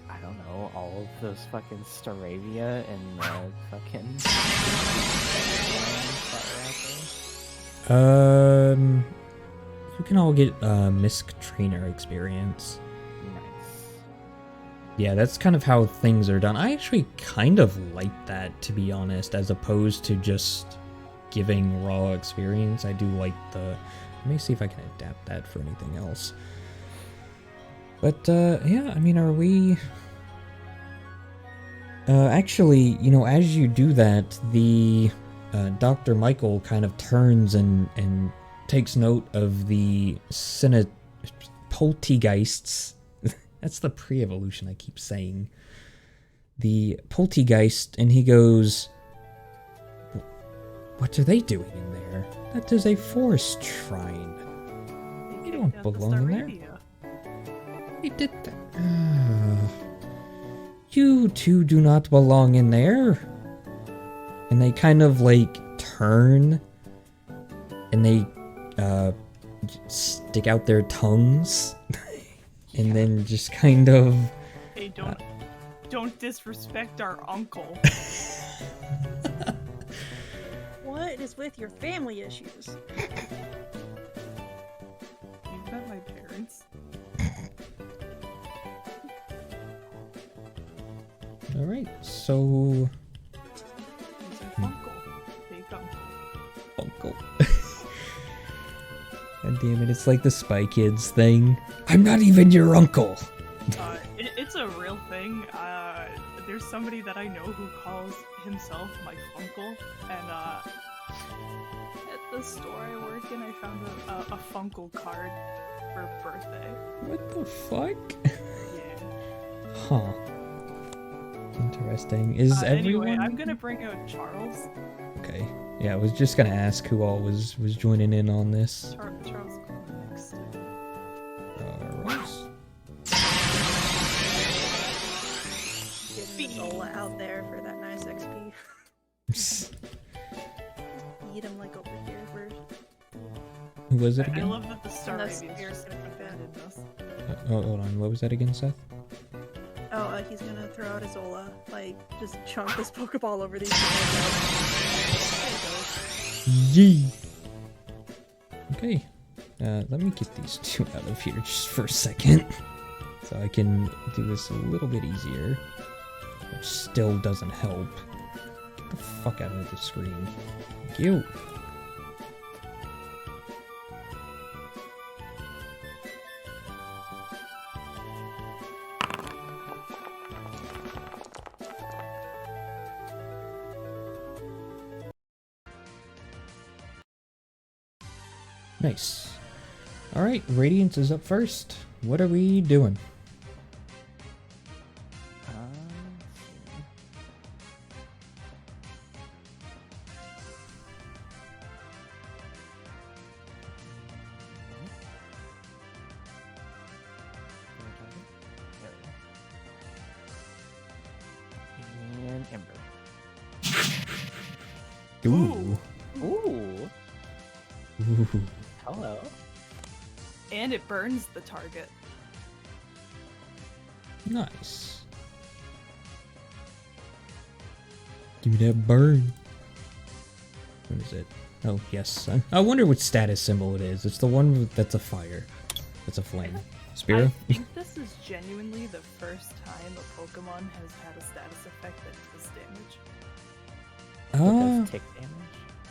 [SPEAKER 3] I don't know, all of those fucking Staravia and fucking...
[SPEAKER 1] You can all get Misc Trainer experience.
[SPEAKER 3] Nice.
[SPEAKER 1] Yeah, that's kind of how things are done. I actually kind of like that, to be honest, as opposed to just giving raw experience. I do like the... Let me see if I can adapt that for anything else. But, yeah, I mean, are we... actually, as you do that, the Dr. Michael kind of turns and takes note of the poltergeists. That's the pre-evolution I keep saying. The poltergeist, and he goes, "What are they doing in there? That is a forest shrine. You don't belong in there. They did that. You two do not belong in there." And they kind of like turn and they stick out their tongues and then just kind of...
[SPEAKER 2] Hey, don't disrespect our uncle.
[SPEAKER 4] What is with your family issues?
[SPEAKER 2] You've met my parents.
[SPEAKER 1] Alright, so...
[SPEAKER 2] He's our uncle. Big uncle.
[SPEAKER 1] Uncle. God damn it, it's like the Spy Kids thing. I'm not even your uncle!
[SPEAKER 2] It's a real thing. There's somebody that I know who calls himself my funkle, and at the store I work in, I found a Funkle card for birthday.
[SPEAKER 1] What the fuck?
[SPEAKER 2] Yeah.
[SPEAKER 1] Huh. Interesting. Is everyone...
[SPEAKER 2] Anyway, I'm gonna bring out Charles.
[SPEAKER 1] Okay. Yeah, I was just gonna ask who all was joining in on this.
[SPEAKER 2] Charles next.
[SPEAKER 1] Alright.
[SPEAKER 4] Get Zola out there for that nice XP. Eat him like over here first.
[SPEAKER 1] Who was it
[SPEAKER 2] I
[SPEAKER 1] again?
[SPEAKER 2] love that the Star
[SPEAKER 4] That's
[SPEAKER 2] Rabians
[SPEAKER 4] yours.
[SPEAKER 2] just abandoned us.
[SPEAKER 1] Hold on. What was that again, Seth?
[SPEAKER 4] he's gonna throw out Isola. Like, just chunk this Pokeball over these guys.
[SPEAKER 1] Yee. Okay. Let me get these two out of here just for a second. So I can do this a little bit easier. Which still doesn't help. Get the fuck out of the screen. Thank you. Nice. Alright, Radiance is up first. What are we doing?
[SPEAKER 3] And Ember.
[SPEAKER 1] Ooh.
[SPEAKER 3] Ooh.
[SPEAKER 1] Ooh.
[SPEAKER 3] Hello.
[SPEAKER 2] And it burns the target.
[SPEAKER 1] Nice. Give me that burn. What is it? Oh, yes. I wonder what status symbol it is. It's the one that's a fire. That's a flame. Spira?
[SPEAKER 2] I think this is genuinely the first time a Pokemon has had a status effect that does damage.
[SPEAKER 3] It does tick damage.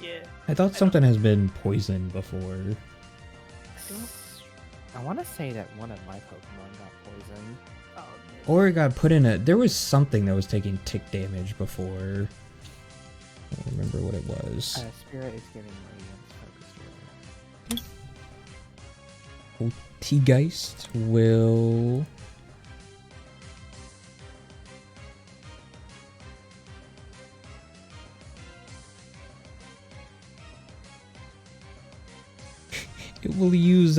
[SPEAKER 2] Yeah.
[SPEAKER 1] I thought something has been poisoned before.
[SPEAKER 3] I want to say that one of my Pokemon got poisoned.
[SPEAKER 2] Oh, man.
[SPEAKER 1] Or it got put in a... There was something that was taking tick damage before. I don't remember what it was.
[SPEAKER 3] Spirit is giving Radiance Focus Word.
[SPEAKER 1] T-Geist will... It will use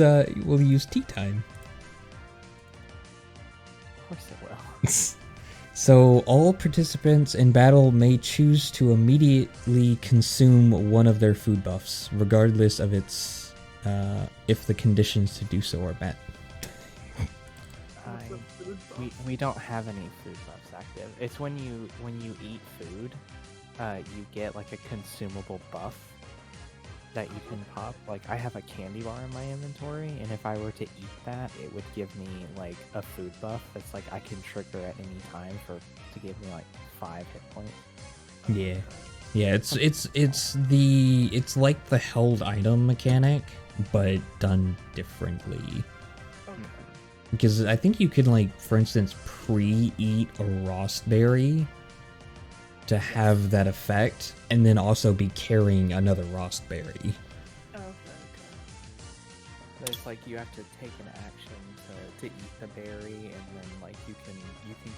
[SPEAKER 1] tea time.
[SPEAKER 3] Of course it will.
[SPEAKER 1] So all participants in battle may choose to immediately consume one of their food buffs, regardless of its if the conditions to do so are met.
[SPEAKER 3] We don't have any food buffs active. It's when you eat food, you get like a consumable buff that you can pop. Like, I have a candy bar in my inventory, and if I were to eat that, it would give me like a food buff that's like I can trigger at any time to give me like 5 hit points.
[SPEAKER 1] Yeah, it's like the held item mechanic, but done differently.
[SPEAKER 2] Okay.
[SPEAKER 1] Because I think you can, like, for instance, pre-eat a Rostberry to have that effect, and then also be carrying another Rostberry.
[SPEAKER 2] Okay.
[SPEAKER 3] But it's like you have to take an action to eat the berry, and then like you can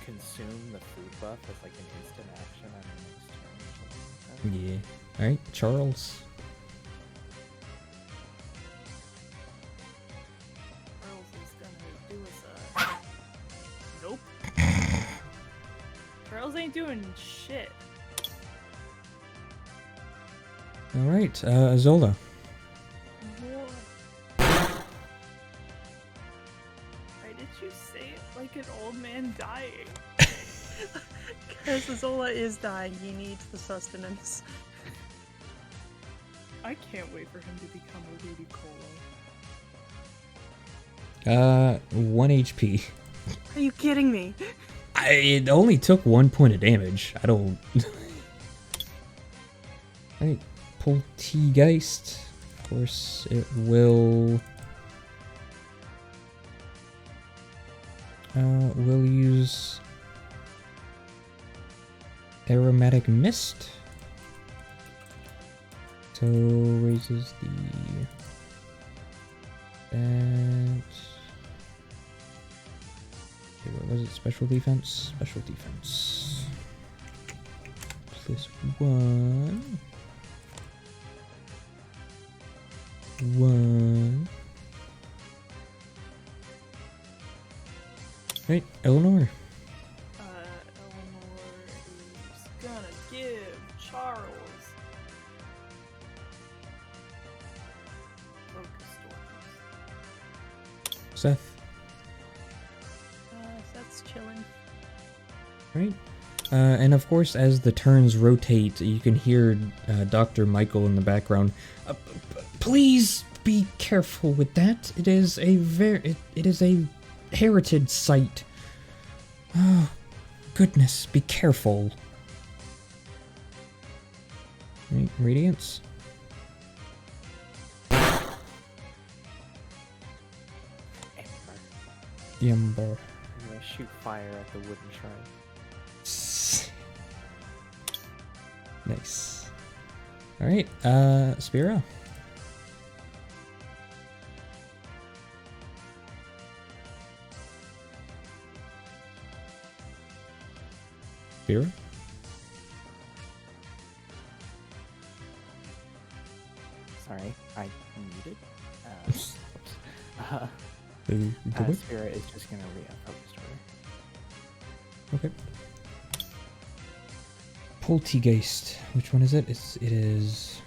[SPEAKER 3] consume the food buff as like an instant action on your next turn or something like that.
[SPEAKER 1] Yeah. Alright, Charles.
[SPEAKER 2] Charles is gonna do us Nope. Charles ain't doing shit.
[SPEAKER 1] Alright, Zola.
[SPEAKER 2] Why did you say it like an old man dying?
[SPEAKER 4] Because Isola is dying, he needs the sustenance.
[SPEAKER 2] I can't wait for him to become a Rudy Colo.
[SPEAKER 1] 1 HP.
[SPEAKER 4] Are you kidding me?
[SPEAKER 1] It only took 1 point of damage. I don't... Alright, pull T-Geist. Of course, it will... we'll use... Aromatic Mist. So, raises the... That... Okay, what was it? Special defense? Special defense. Plus 1. 1. Right, Eleanor.
[SPEAKER 2] Eleanor is gonna give Charles Focus Storms.
[SPEAKER 1] Seth.
[SPEAKER 4] Seth's chilling.
[SPEAKER 1] Right? And of course, as the turns rotate, you can hear Dr. Michael in the background. Please be careful with that. It is a heritage site. Oh, goodness, be careful. Right, Radiance. Ember.
[SPEAKER 3] I'm gonna shoot fire at the wooden shrine.
[SPEAKER 1] Nice. Alright, Spira. Spira?
[SPEAKER 3] Sorry, I muted. Oops. Spirit is just gonna focus order.
[SPEAKER 1] Okay. Poltergeist. Which one is it? It is.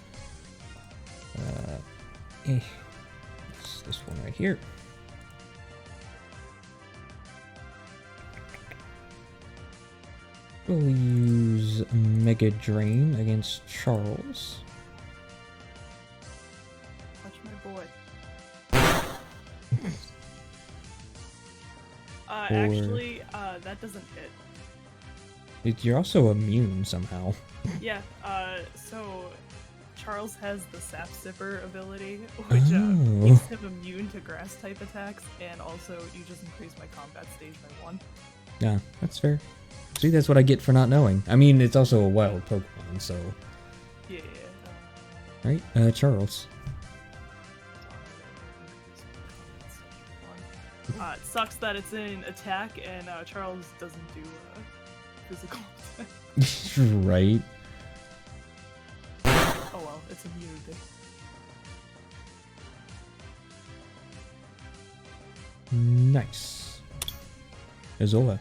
[SPEAKER 1] It's this one right here. We'll use Mega Drain against Charles.
[SPEAKER 2] Touch my boy. Actually, that doesn't hit.
[SPEAKER 1] You're also immune somehow.
[SPEAKER 2] Yeah, so Charles has the Sap Sipper ability, which makes him immune to grass type attacks, and also you just increase my combat stage by 1.
[SPEAKER 1] Yeah, that's fair. See, that's what I get for not knowing. I mean, it's also a wild Pokemon, so...
[SPEAKER 2] Yeah.
[SPEAKER 1] Right, Charles.
[SPEAKER 2] It sucks that it's in attack, and Charles doesn't do physical attack.
[SPEAKER 1] Right.
[SPEAKER 2] Oh well, it's immunity.
[SPEAKER 1] Nice. Azola.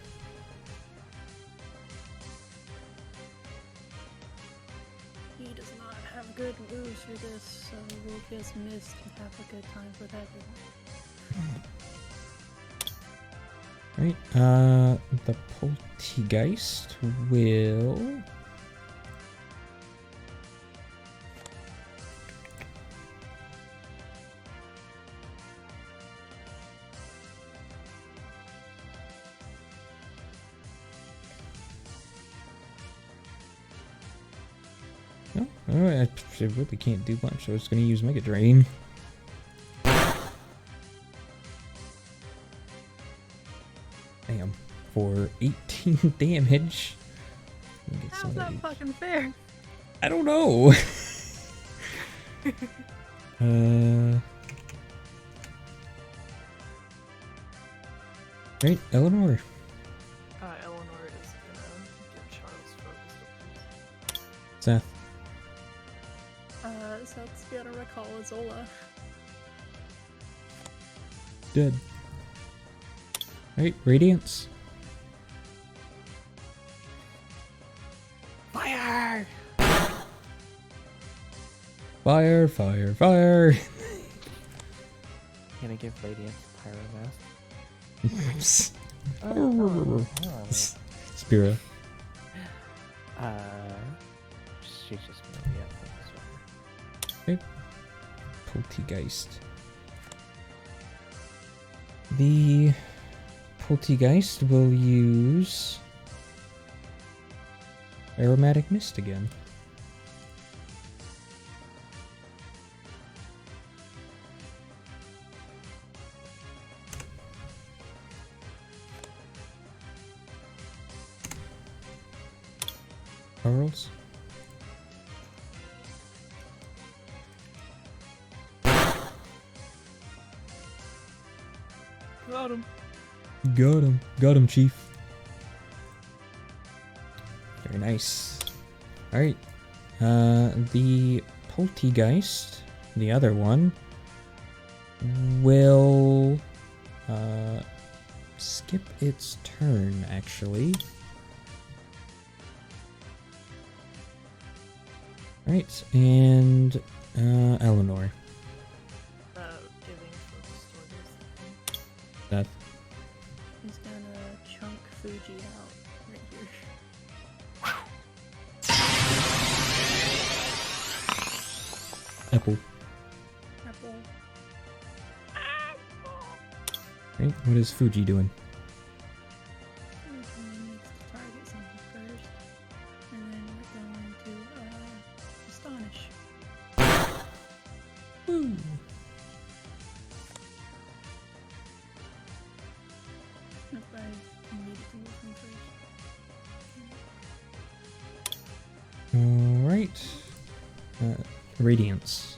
[SPEAKER 4] He does not have good moves for this, so we'll just miss to have a good time with everyone.
[SPEAKER 1] Right, the Poltergeist will... No, I really can't do much, so it's going to use Mega Drain. Damn, for 18 damage.
[SPEAKER 4] How's that fucking fair?
[SPEAKER 1] I don't know. Right, Eleanor.
[SPEAKER 2] Eleanor is gonna get Charles focused.
[SPEAKER 1] Seth.
[SPEAKER 4] Seth's gonna recall Azola.
[SPEAKER 1] Dead. Right, Radiance.
[SPEAKER 3] Fire!
[SPEAKER 1] Fire, fire, fire.
[SPEAKER 3] Gonna give Radiance Pyro Mask.
[SPEAKER 1] Spira.
[SPEAKER 3] She's just gonna be up for this one.
[SPEAKER 1] Okay. Poltergeist. The Poltergeist will use Aromatic Mist again. Charles.
[SPEAKER 2] Got him.
[SPEAKER 1] Got him. Got him, Chief. Very nice. Alright. The Poltergeist, the other one, will skip its turn, actually. Alright, and Eleanor.
[SPEAKER 2] Giving focus orders.
[SPEAKER 1] Seth.
[SPEAKER 4] He's gonna chunk Fuji out right here.
[SPEAKER 1] Apple.
[SPEAKER 4] Apple.
[SPEAKER 1] Right, what is Fuji doing?
[SPEAKER 4] Fuji needs to target something first. And then we're going to astonish.
[SPEAKER 1] Woo!
[SPEAKER 4] That's why I needed to move him first.
[SPEAKER 1] Alright. Radiance.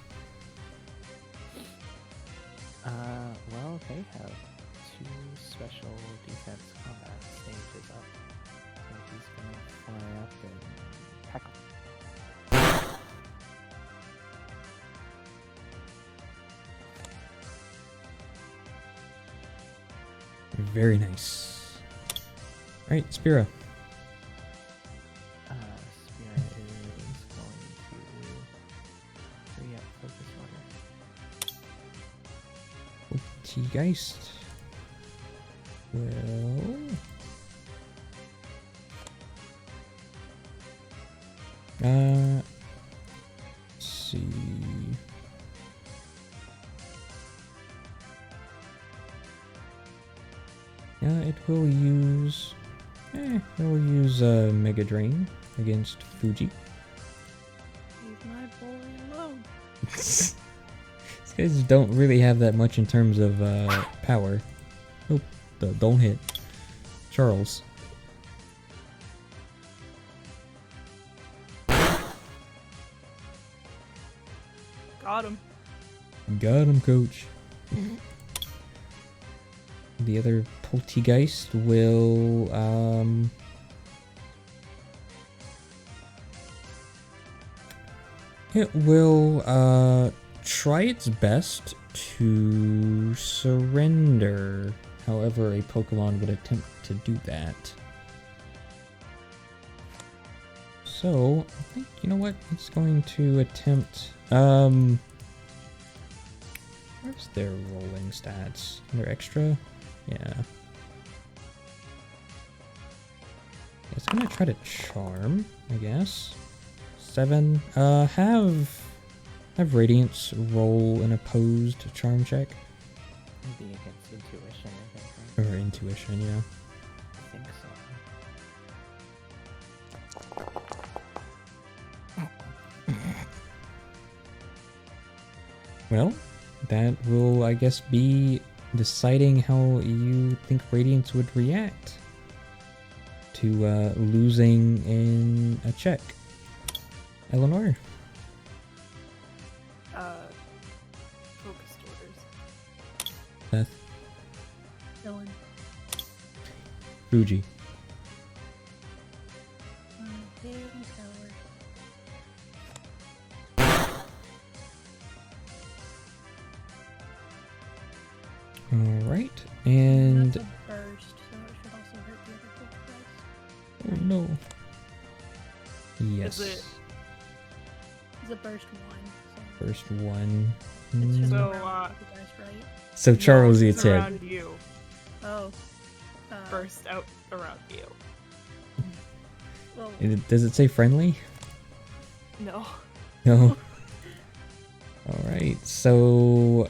[SPEAKER 3] Well, they have 2 special defense combat stages up. So he's gonna fly up and tackle.
[SPEAKER 1] Very nice. Alright, Spira.
[SPEAKER 3] Spirit is going to free up focus order.
[SPEAKER 1] T-Geist. Well... let's see... Yeah, it will use... it will use Mega Drain against Fuji.
[SPEAKER 4] Leave my boy alone.
[SPEAKER 1] These guys don't really have that much in terms of power. Oh, don't hit. Charles.
[SPEAKER 2] Got him.
[SPEAKER 1] Got him, coach. The other Poltergeist will, it will, try its best to surrender. However, a Pokemon would attempt to do that. So, I think, you know what? It's going to attempt, where's their rolling stats? Their extra? Yeah. It's gonna try to charm, I guess. 7. Have Radiance roll an opposed charm check.
[SPEAKER 3] Maybe against intuition, I think, right?
[SPEAKER 1] Or intuition, yeah.
[SPEAKER 3] I think so.
[SPEAKER 1] Well, that will, I guess, be deciding how you think Radiance would react to losing in a check. Eleanor.
[SPEAKER 2] Focused orders.
[SPEAKER 1] Beth.
[SPEAKER 4] Dylan.
[SPEAKER 1] Fuji.
[SPEAKER 4] Hidden tower.
[SPEAKER 1] Alright, and...
[SPEAKER 4] That's a burst, so it should also hurt the other Pokedex.
[SPEAKER 1] Oh no. Yes.
[SPEAKER 2] Is it-
[SPEAKER 4] It's a burst 1, so
[SPEAKER 1] First one.
[SPEAKER 4] it's just
[SPEAKER 2] So,
[SPEAKER 4] around the Pokedex, right?
[SPEAKER 1] So Charles
[SPEAKER 2] No,
[SPEAKER 1] gets
[SPEAKER 2] it's
[SPEAKER 1] hit.
[SPEAKER 2] around you.
[SPEAKER 4] Oh.
[SPEAKER 2] Burst out around you.
[SPEAKER 4] Well,
[SPEAKER 1] Does it say friendly?
[SPEAKER 2] No.
[SPEAKER 1] No. Alright, so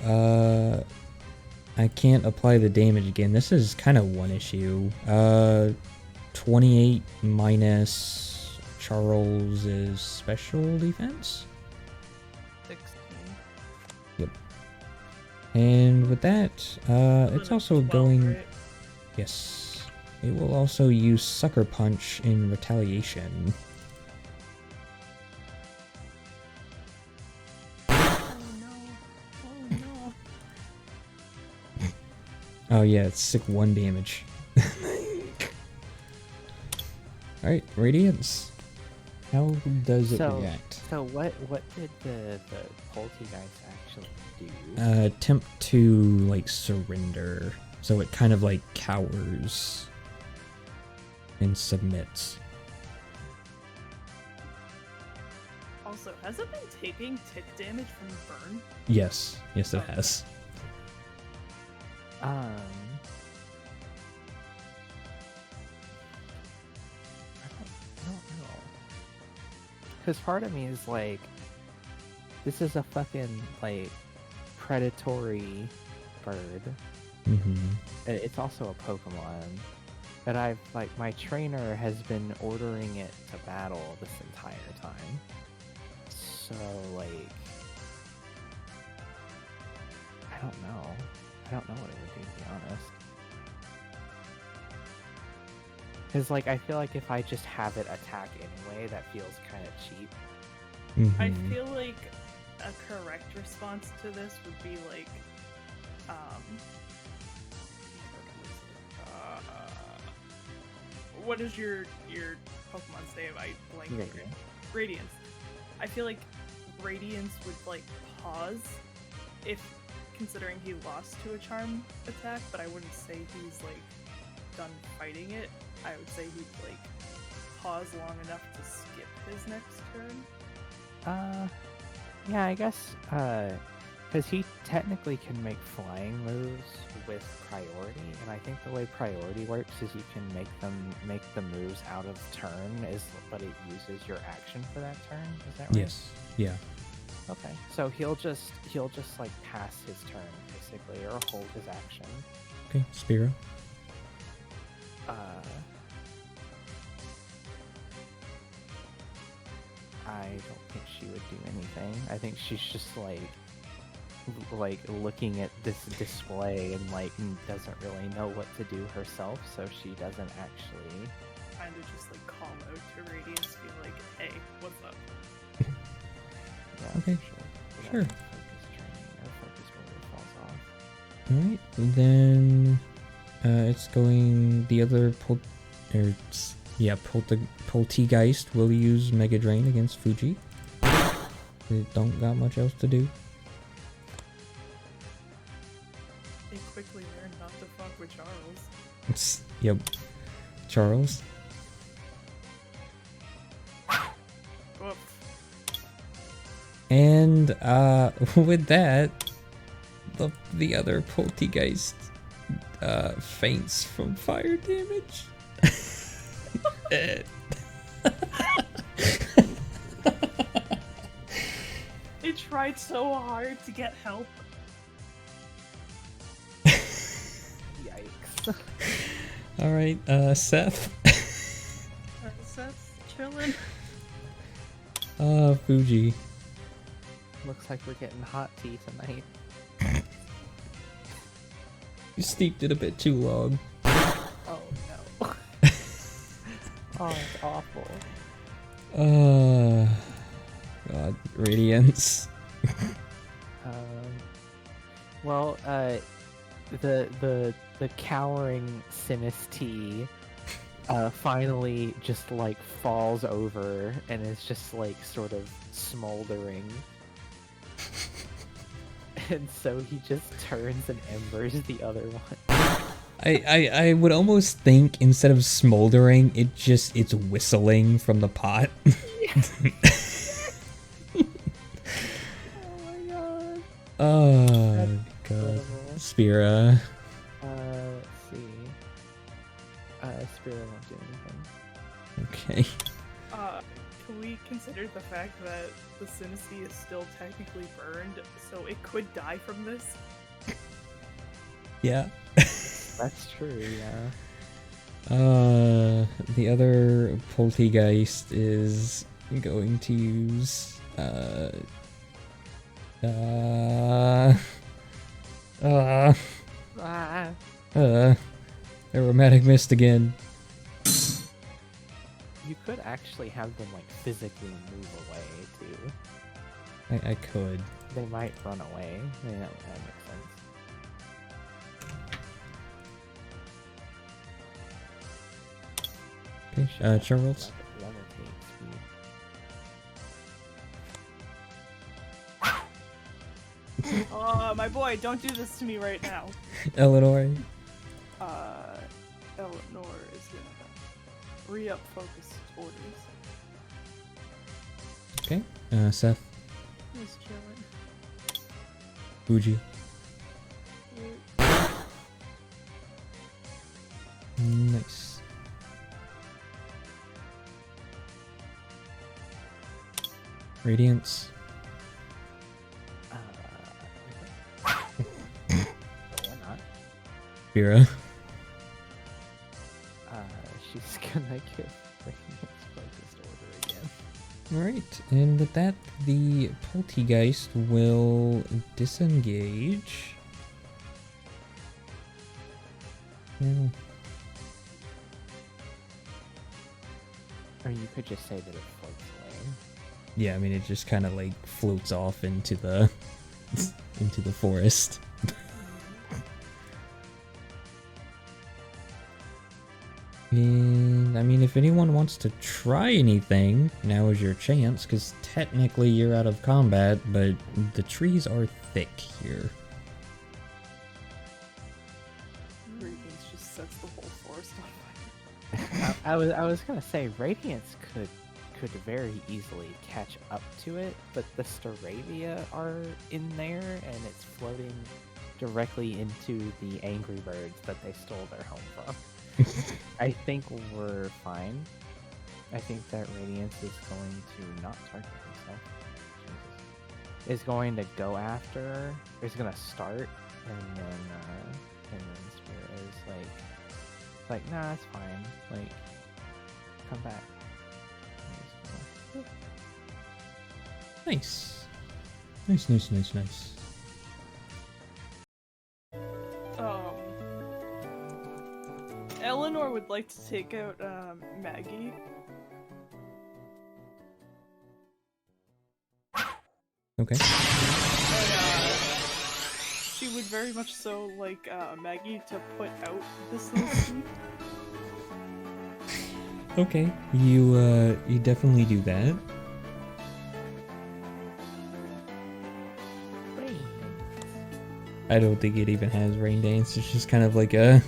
[SPEAKER 1] I can't apply the damage again. This is kind of one issue. 28 minus Charles's special defense.
[SPEAKER 2] 16.
[SPEAKER 1] And with that, it's also
[SPEAKER 2] 12,
[SPEAKER 1] going...
[SPEAKER 2] right?
[SPEAKER 1] Yes. It will also use Sucker Punch in retaliation.
[SPEAKER 4] oh no. Oh no.
[SPEAKER 1] Oh yeah, it's sick 1 damage. Alright, Radiance. How does it react?
[SPEAKER 3] So what did the Poltergeist actually do?
[SPEAKER 1] Attempt to, like, surrender. So it kind of, like, cowers. And submits.
[SPEAKER 2] Also, has it been taking tick damage from burn?
[SPEAKER 1] Yes. Yes, it has.
[SPEAKER 3] I don't know. Because part of me is like, this is a fucking like predatory bird.
[SPEAKER 1] Mm-hmm.
[SPEAKER 3] It's also a Pokemon. But I've like my trainer has been ordering it to battle this entire time. So like I don't know. I don't know what it would do, to be honest. Because like I feel like if I just have it attack anyway, that feels kind of cheap.
[SPEAKER 1] Mm-hmm.
[SPEAKER 2] I feel like a correct response to this would be like, what is your Pokemon's name? I blanked.
[SPEAKER 3] Radiant.
[SPEAKER 2] Radiance. I feel like Radiance would like pause if considering he lost to a charm attack, but I wouldn't say he's like done fighting it. I would say he'd like pause long enough to skip his next turn.
[SPEAKER 3] Yeah, I guess, because he technically can make flying moves with priority, and I think the way priority works is you can make the moves out of turn, but it uses your action for that turn. Is that right?
[SPEAKER 1] Yes. Yeah.
[SPEAKER 3] Okay, so he'll just like pass his turn basically, or hold his action.
[SPEAKER 1] Okay, Spiro.
[SPEAKER 3] I don't think she would do anything. I think she's just like looking at this display and like doesn't really know what to do herself, so she doesn't actually
[SPEAKER 2] Kind of just like call out to Radiance, be like, "Hey, what's up?"
[SPEAKER 3] Yeah,
[SPEAKER 1] Okay,
[SPEAKER 3] sure.
[SPEAKER 1] sure.
[SPEAKER 3] Focus training or focus really falls off.
[SPEAKER 1] Alright, then it's going the other Poltegeist will use Mega Drain against Fuji. They don't got much else to do.
[SPEAKER 2] They quickly learned not to fuck with Charles.
[SPEAKER 1] Yep. Charles.
[SPEAKER 2] Whoop.
[SPEAKER 1] And with that, the other Poltegeist faints from fire damage.
[SPEAKER 2] It tried so hard to get help.
[SPEAKER 3] Yikes.
[SPEAKER 1] Alright, Seth.
[SPEAKER 4] Seth's chilling.
[SPEAKER 1] Fuji.
[SPEAKER 3] Looks like we're getting hot tea tonight.
[SPEAKER 1] You steeped it a bit too long.
[SPEAKER 3] Oh no. Oh, it's awful.
[SPEAKER 1] God, Radiance.
[SPEAKER 3] Well, the cowering Sinistee finally just like falls over and is just like sort of smoldering. And so he just turns and embers the other one.
[SPEAKER 1] I would almost think instead of smoldering, it's whistling from the pot.
[SPEAKER 3] Oh my god.
[SPEAKER 1] Oh
[SPEAKER 3] That's
[SPEAKER 1] god.
[SPEAKER 3] incredible.
[SPEAKER 1] Spira.
[SPEAKER 3] Let's see. Spirit won't do anything.
[SPEAKER 1] Okay.
[SPEAKER 2] Can we consider the fact that the Sinistee is still technically burned, so it could die from this?
[SPEAKER 1] Yeah.
[SPEAKER 3] That's true, yeah.
[SPEAKER 1] The other Poltegeist is going to use Aromatic Mist again.
[SPEAKER 3] You could actually have them like physically move away too.
[SPEAKER 1] I could.
[SPEAKER 3] They might run away. Yeah, that makes sense.
[SPEAKER 1] Okay, Charles.
[SPEAKER 3] Levitate speed.
[SPEAKER 2] Oh, my boy, don't do this to me right now.
[SPEAKER 1] Eleanor.
[SPEAKER 2] Eleanor is gonna re-up focus orders.
[SPEAKER 1] Okay, Seth.
[SPEAKER 4] He's chilling.
[SPEAKER 1] Fuji. Nice. Radiance. Spira.
[SPEAKER 3] She's gonna give Radiance Focused Order again.
[SPEAKER 1] Alright, and with that, the Poltergeist will disengage. Well,
[SPEAKER 3] Or you could just say that it floats away.
[SPEAKER 1] yeah, I mean, it just kind of like floats off into the into the forest. And I mean, if anyone wants to try anything, now is your chance, because technically you're out of combat, but the trees are thick here.
[SPEAKER 2] Radiance just sets the whole forest on fire.
[SPEAKER 3] I was gonna say Radiance could very easily catch up to it, but the Staravia are in there, and it's floating directly into the angry birds that they stole their home from. I think we're fine. I think that Radiance is going to not target himself. Jesus. Is going to go after. Is going to start, and then Spirit is like, nah, it's fine. Like, come back.
[SPEAKER 1] Nice. Nice.
[SPEAKER 2] Eleanor would like to take out Maggie.
[SPEAKER 1] Okay.
[SPEAKER 2] And, she would very much so like Maggie to put out this little thief.
[SPEAKER 1] Okay, you definitely do that. I don't think it even has rain dance. It's just kind of like a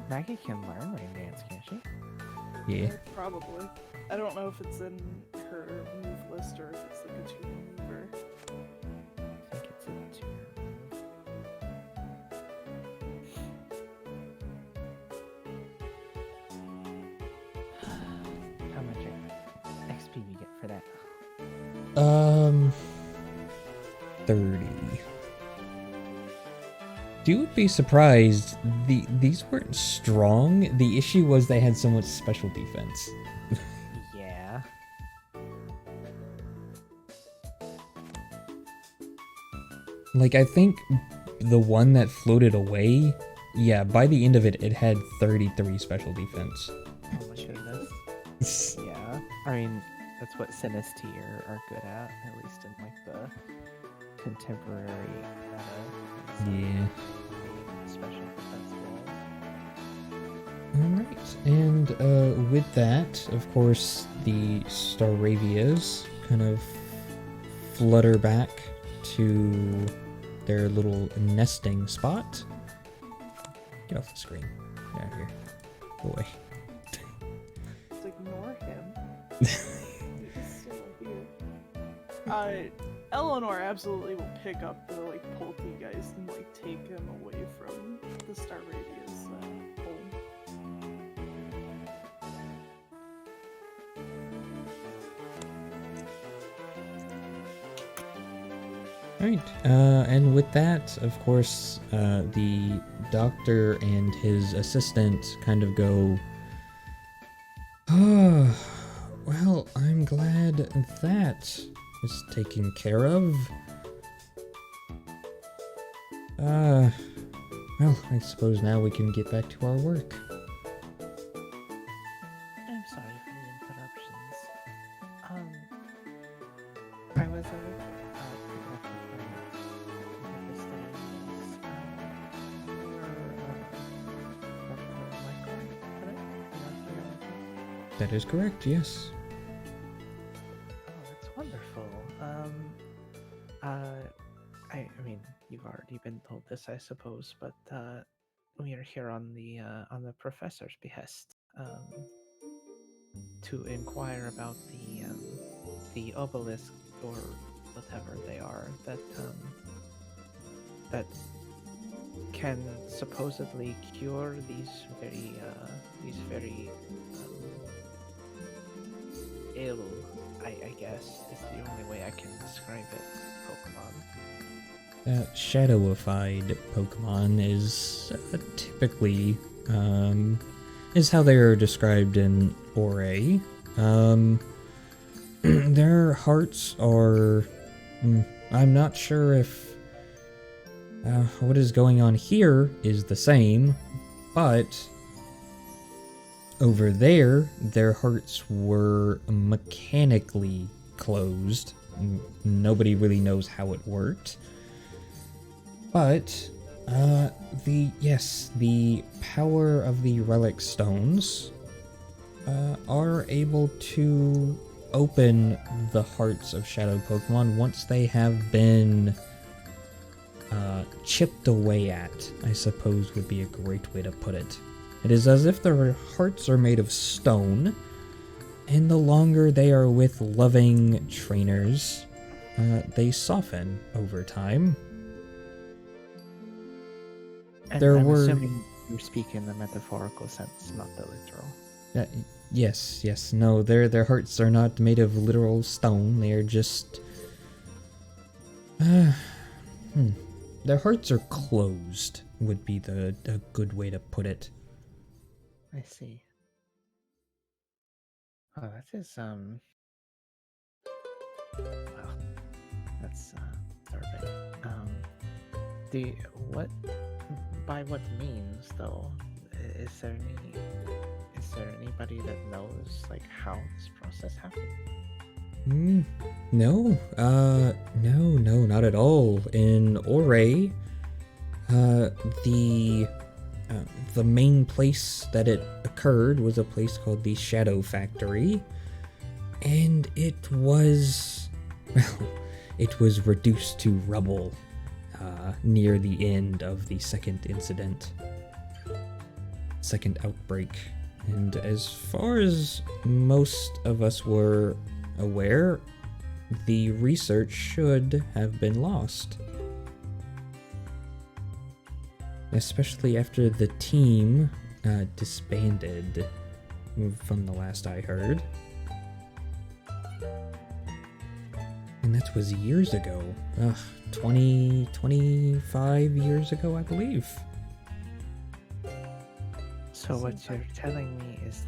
[SPEAKER 3] Maggie can learn Rain Dance, can't she?
[SPEAKER 1] yeah.
[SPEAKER 2] Probably. I don't know if it's in her move list or if it's like a two mover.
[SPEAKER 3] I think it's a 2 move. How much XP we get for that?
[SPEAKER 1] 30. You would be surprised. These weren't strong. The issue was they had so much special defense.
[SPEAKER 3] Yeah.
[SPEAKER 1] Like, I think the one that floated away, yeah, by the end of it, it had 33 special defense.
[SPEAKER 3] Oh my goodness. Yeah. I mean, that's what Sinistee are good at least in like the contemporary meta.
[SPEAKER 1] Yeah.
[SPEAKER 3] Special defense rolls.
[SPEAKER 1] Alright, and with that, of course, the Staravias kind of flutter back to their little nesting spot. Get off the screen. Get out of here. Go away.
[SPEAKER 2] Just ignore him. He's still here. Eleanor absolutely will pick up the like Poltergeist and like take him away from the Staravia's home.
[SPEAKER 1] Alright, and with that, of course, the doctor and his assistant kind of go, oh, well, I'm glad that is taken care of. Well, I suppose now we can get back to our work.
[SPEAKER 3] I'm sorry for the interruptions. I was
[SPEAKER 1] That is correct, yes.
[SPEAKER 3] Oh, that's wonderful. I mean, you've already been told this, I suppose, but we are here on the professor's behest, to inquire about the obelisk or whatever they are that can supposedly cure these very ill, I guess, is the only way I can describe it, Pokemon.
[SPEAKER 1] shadowified Pokemon is typically is how they are described in Ore. Their hearts are. I'm not sure if what is going on here is the same, but over there, their hearts were mechanically closed. Nobody really knows how it worked. But, the power of the relic stones are able to open the hearts of shadow Pokemon once they have been chipped away at, I suppose would be a great way to put it. It is as if their hearts are made of stone, and the longer they are with loving trainers, they soften over time.
[SPEAKER 3] And
[SPEAKER 1] I'm
[SPEAKER 3] assuming you speak in the metaphorical sense, not the literal.
[SPEAKER 1] Yes. No, their hearts are not made of literal stone. They are just... Their hearts are closed, would be a good way to put it.
[SPEAKER 3] I see. Oh, that is, well, that's, disturbing. By what means, though? Is there anybody that knows, like, how this process happened?
[SPEAKER 1] No, not at all. In Ore, the main place that it occurred was a place called the Shadow Factory, and it was reduced to rubble near the end of the second outbreak. And as far as most of us were aware, the research should have been lost. Especially after the team disbanded, from the last I heard. And that was years ago. 25 years ago, I believe.
[SPEAKER 3] So what you're telling me is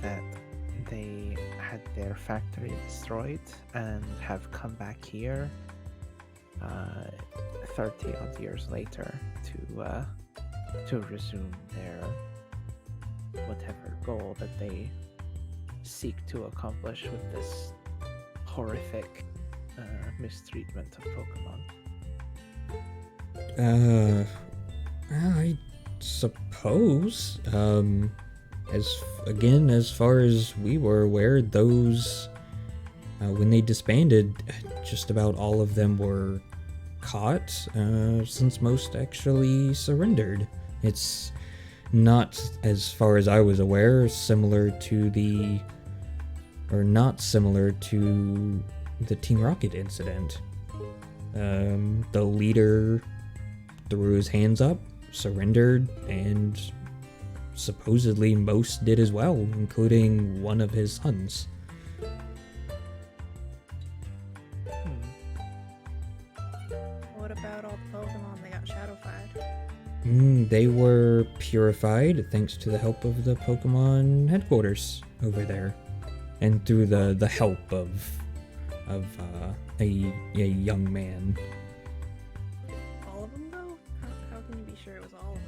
[SPEAKER 3] that they had their factory destroyed and have come back here 30 odd years later to resume their whatever goal that they seek to accomplish with this horrific mistreatment of Pokemon.
[SPEAKER 1] I suppose, as far as we were aware, those when they disbanded, just about all of them were caught, since most actually surrendered. It's not, as far as I was aware, not similar to the Team Rocket incident. The leader threw his hands up, surrendered, and supposedly most did as well, including one of his sons.
[SPEAKER 4] What about all the Pokemon that got shadowfied?
[SPEAKER 1] They were purified thanks to the help of the Pokemon headquarters over there, and through the help of a young man.
[SPEAKER 4] All of them, though? How can you be sure it was all of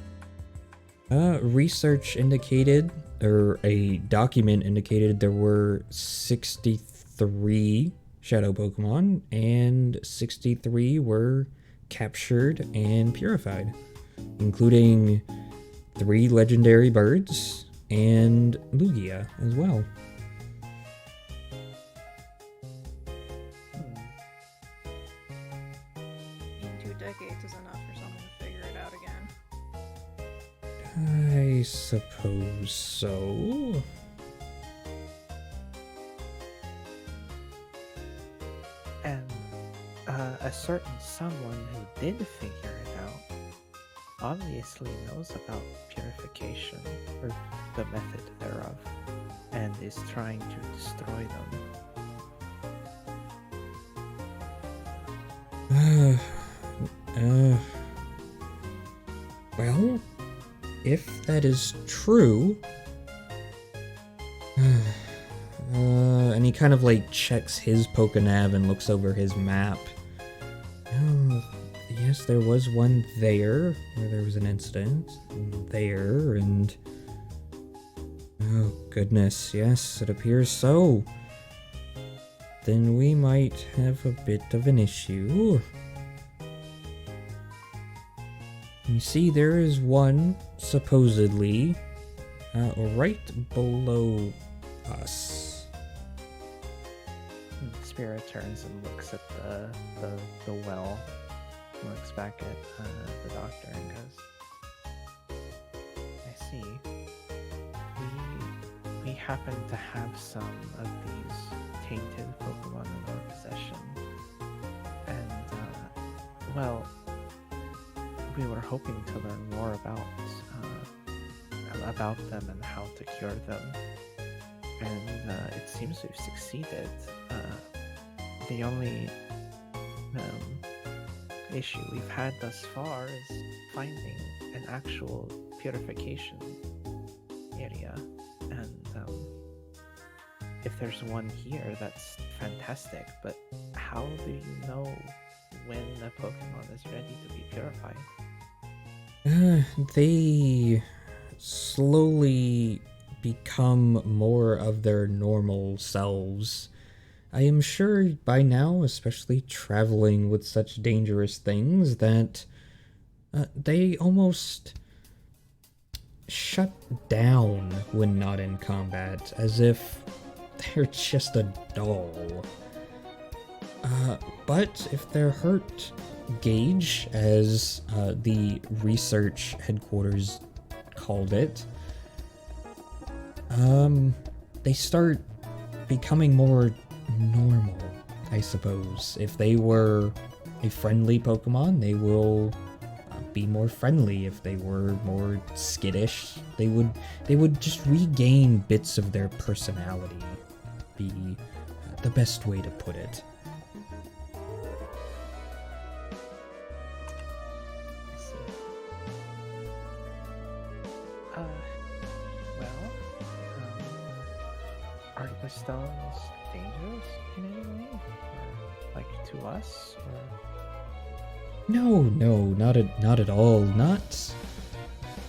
[SPEAKER 4] them?
[SPEAKER 1] Research indicated, or a document indicated, there were 63 shadow Pokemon, and 63 were captured and purified, including 3 legendary birds and Lugia as well.
[SPEAKER 4] Decades is enough for someone to figure it out again.
[SPEAKER 1] I suppose so.
[SPEAKER 3] And a certain someone who did figure it out obviously knows about purification, or the method thereof, and is trying to destroy them.
[SPEAKER 1] Uh, well, if that is true, and he kind of like checks his Pokenav and looks over his map. Yes, there was one there where there was an incident there, and oh goodness, yes, it appears so. Then we might have a bit of an issue. You see, there is one, supposedly, right below us.
[SPEAKER 3] Spirit turns and looks at the well, looks back at the doctor and goes, I see. We happen to have some of these tainted Pokemon in our possession. And, well, we were hoping to learn more about them and how to cure them. And it seems we've succeeded. The only issue we've had thus far is finding an actual purification area. And if there's one here, that's fantastic. But how do you know when a Pokemon is ready to be purified?
[SPEAKER 1] They slowly become more of their normal selves. I am sure by now, especially traveling with such dangerous things, that they almost shut down when not in combat, as if they're just a doll. But if their hurt gauge, as the research headquarters called it, they start becoming more normal, I suppose. If they were a friendly Pokemon, they will be more friendly. If they were more skittish, they would just regain bits of their personality, be the best way to put it.
[SPEAKER 3] I see. Are the stones dangerous in any way? Or, like, to us? Or...
[SPEAKER 1] No, not at all. Not.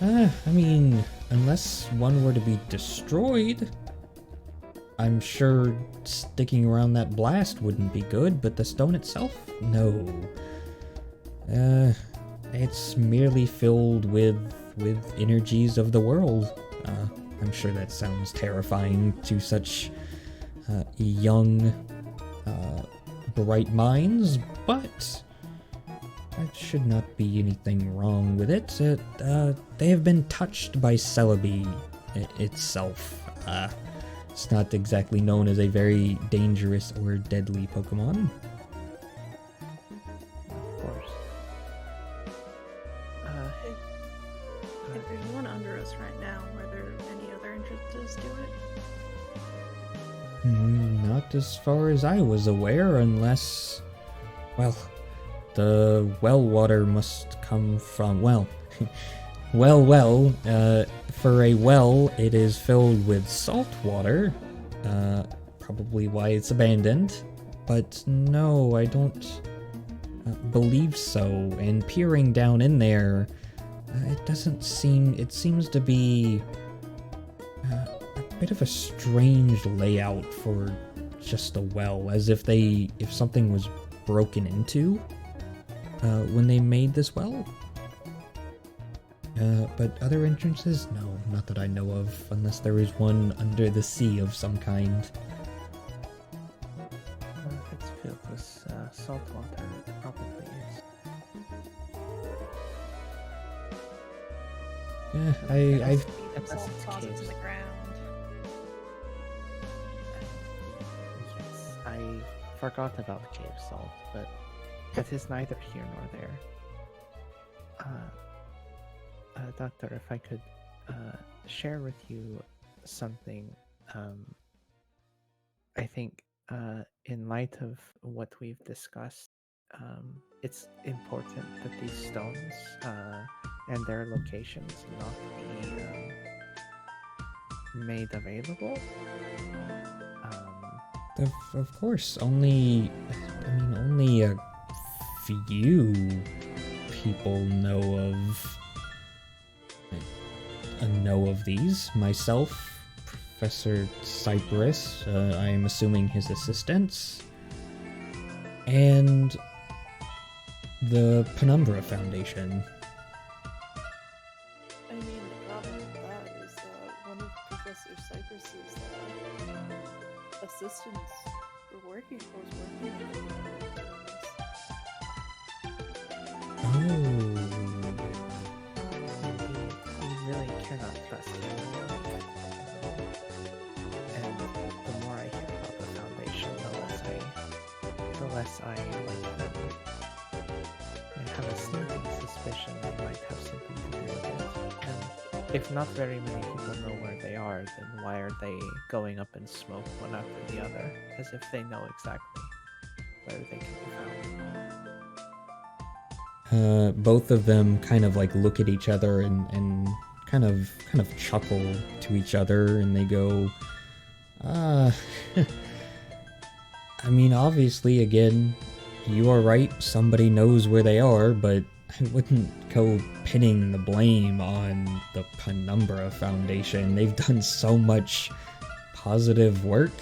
[SPEAKER 1] I mean, unless one were to be destroyed, I'm sure sticking around that blast wouldn't be good. But the stone itself, no. It's merely filled with energies of the world. I'm sure that sounds terrifying to such young, bright minds, but there should not be anything wrong with it. They have been touched by Celebi itself. It's not exactly known as a very dangerous or deadly Pokemon.
[SPEAKER 3] Of course.
[SPEAKER 4] If there's one under us right now, are there any other entrances to it?
[SPEAKER 1] Not as far as I was aware, unless, well, the well water must come from, well, for a well, it is filled with salt water, probably why it's abandoned, but no, I don't believe so, and peering down in there, it seems to be a bit of a strange layout for just a well, as if something was broken into when they made this well. But other entrances? No, not that I know of, unless there is one under the sea of some kind.
[SPEAKER 3] If it's filled with salt water, it probably is.
[SPEAKER 1] Yeah, I've
[SPEAKER 3] Unless
[SPEAKER 4] Salt
[SPEAKER 3] it's
[SPEAKER 4] deposits in
[SPEAKER 3] caves.
[SPEAKER 4] the ground.
[SPEAKER 3] Yes, I forgot about cave salt, but that is neither here nor there. Doctor, if I could share with you something, I think in light of what we've discussed, it's important that these stones and their locations not be made available.
[SPEAKER 1] Of course, only a few people know of these. Myself, Professor Cypress, I am assuming his assistants, and the Penumbra Foundation.
[SPEAKER 4] I mean, the problem with that is one of Professor Cypress's assistants was working with the
[SPEAKER 1] Oh.
[SPEAKER 3] We really cannot trust him. And the more I hear about the Foundation, the less I like them. I have a sneaking suspicion they might have something to do with it. And if not very many people know where they are, then why are they going up in smoke one after the other, as if they know exactly where they can be found?
[SPEAKER 1] Both of them kind of like look at each other and kind of chuckle to each other, and they go, I mean, obviously, again, you are right, somebody knows where they are, but I wouldn't go pinning the blame on the Penumbra Foundation. They've done so much positive work.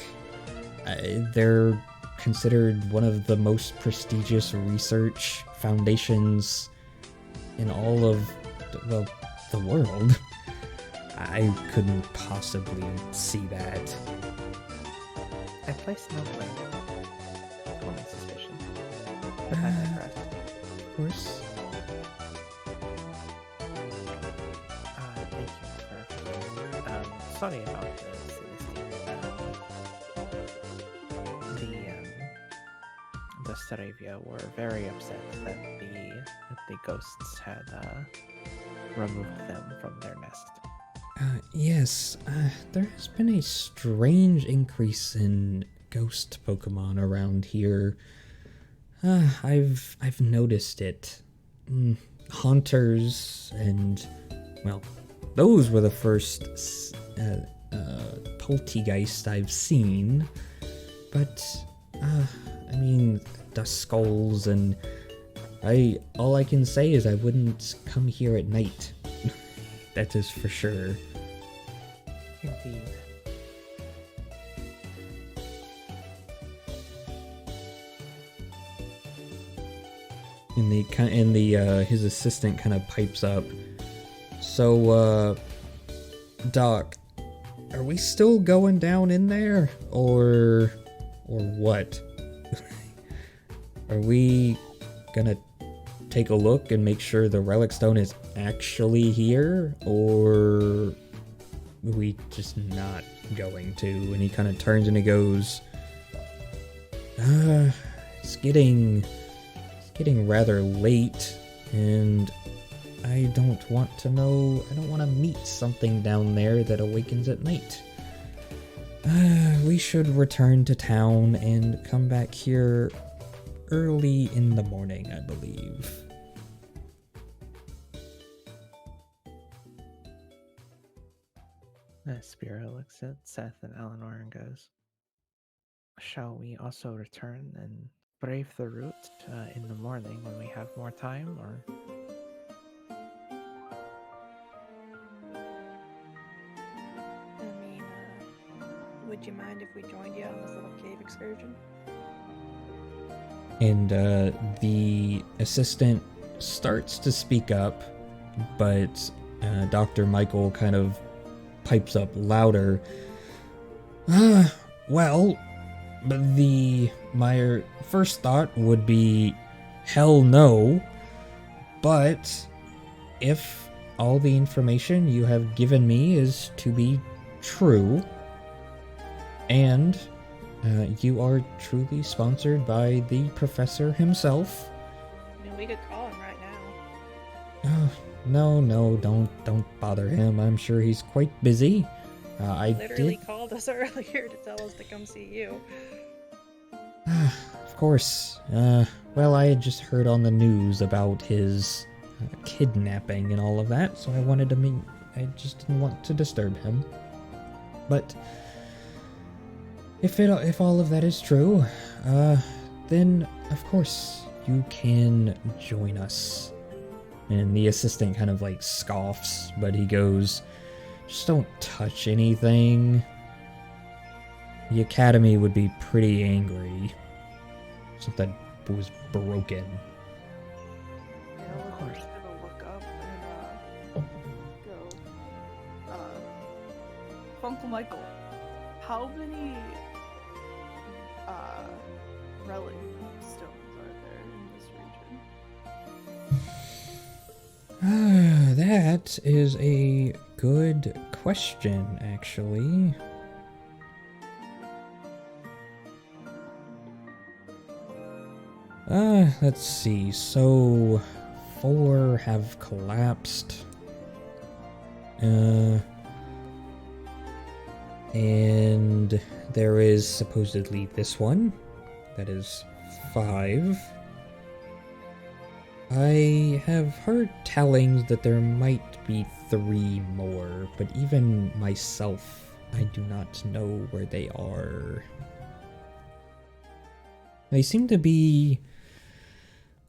[SPEAKER 1] They're considered one of the most prestigious research foundations in all of the world. I couldn't possibly see that.
[SPEAKER 3] I place no blame. Only suspicion. But I'm impressed.
[SPEAKER 1] Of course.
[SPEAKER 3] Thank you for everything. Sorry about the Celestine. The Staravia were very upset that the ghosts had removed them from their nest.
[SPEAKER 1] Yes, there has been a strange increase in ghost Pokemon around here. I've noticed it. Haunters and, well, those were the first poltergeist I've seen. But, I mean, Duskulls, and all I can say is I wouldn't come here at night. That is for sure.
[SPEAKER 3] Indeed.
[SPEAKER 1] And his assistant kind of pipes up. So, Doc, are we still going down in there, or what? Are we gonna take a look and make sure the relic stone is actually here, or are we just not going to? And he kind of turns and he goes, it's getting rather late, and I don't want to meet something down there that awakens at night. We should return to town and come back here early in the morning, I believe.
[SPEAKER 3] Spira looks at Seth and Eleanor and goes, "Shall we also return and brave the route in the morning when we have more time, or?"
[SPEAKER 4] I mean, would you mind if we joined you on this little cave excursion?
[SPEAKER 1] And the assistant starts to speak up, but Dr. Michael kind of pipes up louder. Well, but my first thought would be, hell no. But if all the information you have given me is to be true, and you are truly sponsored by the professor himself.
[SPEAKER 4] I mean, we could call him right now.
[SPEAKER 1] No, don't bother him. I'm sure he's quite busy.
[SPEAKER 4] He literally called us earlier to tell us to come see you.
[SPEAKER 1] of course. Well, I had just heard on the news about his kidnapping and all of that, so I wanted to meet. I just didn't want to disturb him. But if all of that is true, then of course you can join us. And the assistant kind of like scoffs, but he goes, "Just don't touch anything. The academy would be pretty angry. Something was broken."
[SPEAKER 2] Of course. Gonna look up and go. Uncle Michael, how many relic stones are there in this region?
[SPEAKER 1] That is a good question, actually. Let's see. So, 4 have collapsed. And there is supposedly this one. That is 5. I have heard tellings that there might be 3 more, but even myself, I do not know where they are. They seem to be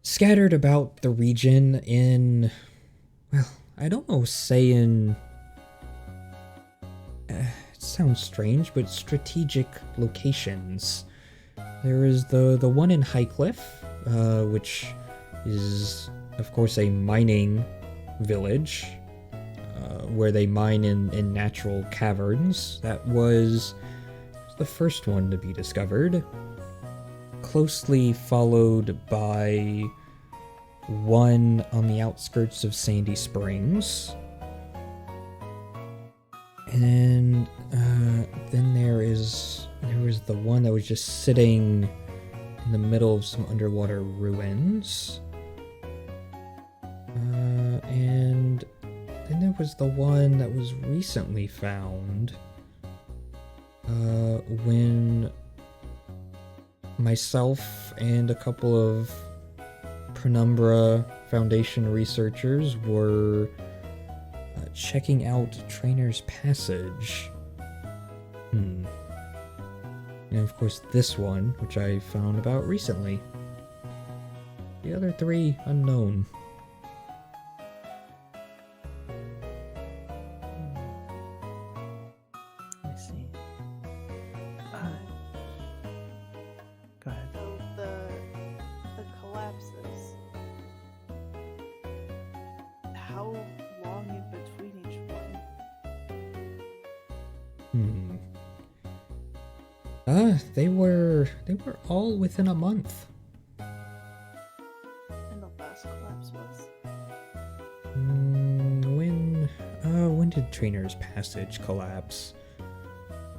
[SPEAKER 1] scattered about the region in, well, I don't know, say in, it sounds strange, but strategic locations. There is the one in Highcliff, which is, of course, a mining village, where they mine in natural caverns. That was the first one to be discovered. Closely followed by one on the outskirts of Sandy Springs. And then there was the one that was just sitting in the middle of some underwater ruins. And then there was the one that was recently found when myself and a couple of Penumbra Foundation researchers were checking out Trainer's Passage. And of course this one, which I found about recently. The other 3, unknown.
[SPEAKER 3] I see. Go ahead.
[SPEAKER 2] So the collapses. How long in between each one?
[SPEAKER 1] They were all within a month.
[SPEAKER 2] And the last collapse was?
[SPEAKER 1] When did Trainer's Passage collapse?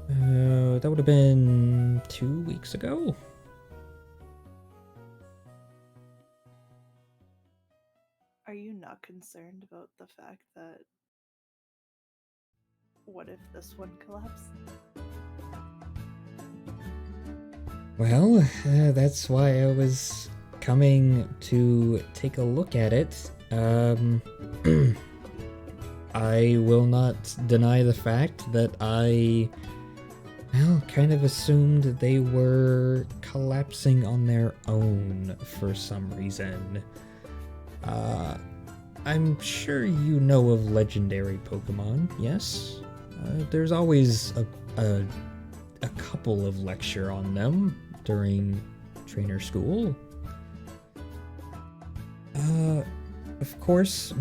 [SPEAKER 1] That would have been 2 weeks ago.
[SPEAKER 2] Are you not concerned about the fact that what if this one collapsed?
[SPEAKER 1] Well, that's why I was coming to take a look at it. I will not deny the fact that I, well, kind of assumed they were collapsing on their own for some reason. I'm sure you know of legendary Pokemon, yes? There's always a couple of lecture on them during trainer school. Of course,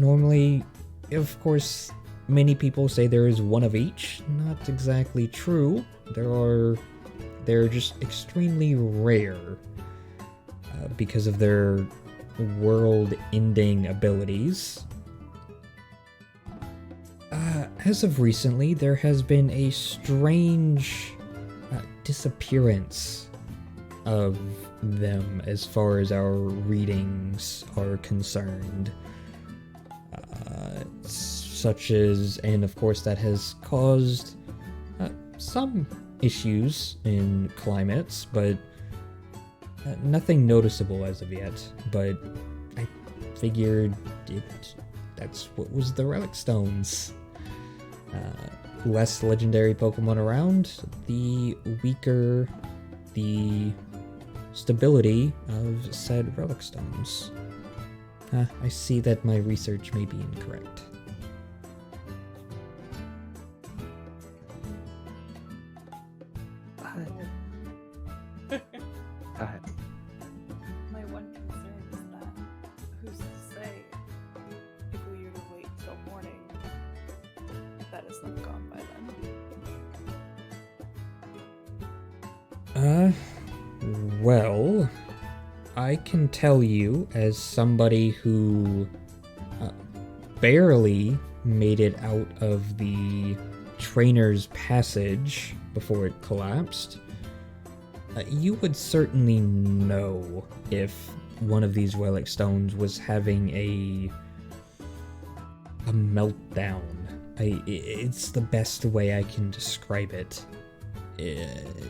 [SPEAKER 1] many people say there is one of each. Not exactly true. They're just extremely rare because of their world-ending abilities. As of recently, there has been a strange disappearance of them as far as our readings are concerned. Such as, and of course that has caused some issues in climates, but Nothing noticeable as of yet, but I figured that's what was the relic stones. Less legendary Pokemon around, the weaker the stability of said relic stones. I see that my research may be incorrect.
[SPEAKER 2] My one concern is that who's to say if we were to wait till morning that is not gone by then?
[SPEAKER 1] Well, I can tell you as somebody who barely made it out of the trainer's passage before it collapsed, you would certainly know if one of these relic stones was having a meltdown. It's the best way I can describe it.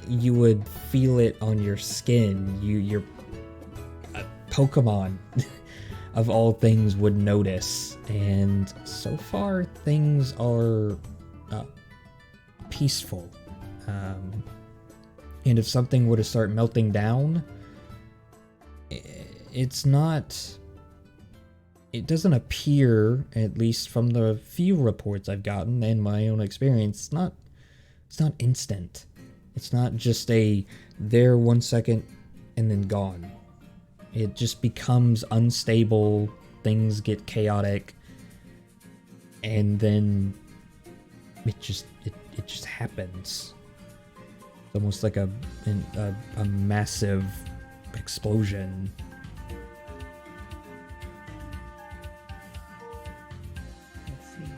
[SPEAKER 1] You would feel it on your skin. Your Pokemon, of all things, would notice. And so far, things are peaceful. And if something were to start melting down, it's not... It doesn't appear, at least from the few reports I've gotten and my own experience, it's not instant. It's not just there 1 second and then gone. It just becomes unstable, things get chaotic, and then it just happens. It's almost like a massive explosion.
[SPEAKER 3] Let's see.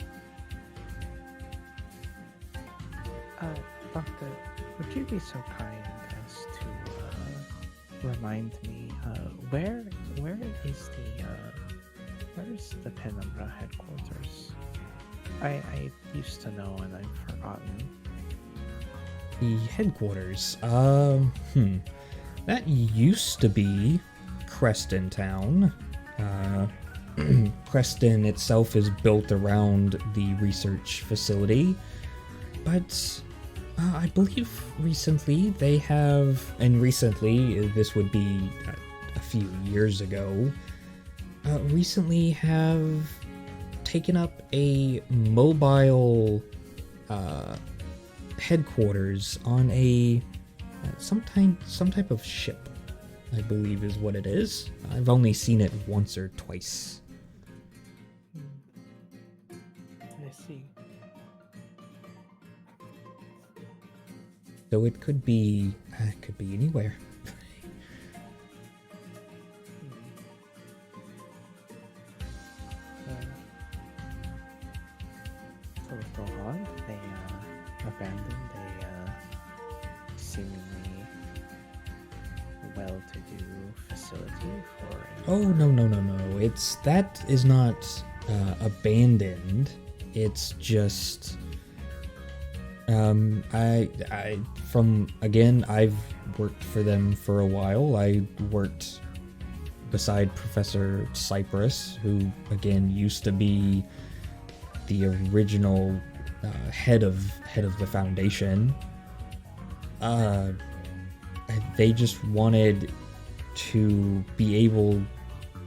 [SPEAKER 3] Doctor, would you be so kind as to remind me where is the Penumbra headquarters? I used to know and I've forgotten.
[SPEAKER 1] The headquarters. That used to be Creston Town. Creston itself is built around the research facility, but I believe recently they have, and recently, this would be a few years ago, recently have taken up a mobile headquarters on some type of ship, I believe is what it is. I've only seen it once or twice.
[SPEAKER 3] I see.
[SPEAKER 1] So it could be anywhere.
[SPEAKER 3] So go on. They abandoned a seemingly well-to-do facility for.
[SPEAKER 1] Oh no. That is not abandoned. It's just I've worked for them for a while. I worked beside Professor Cypress, who again used to be the original head of the foundation. They just wanted to be able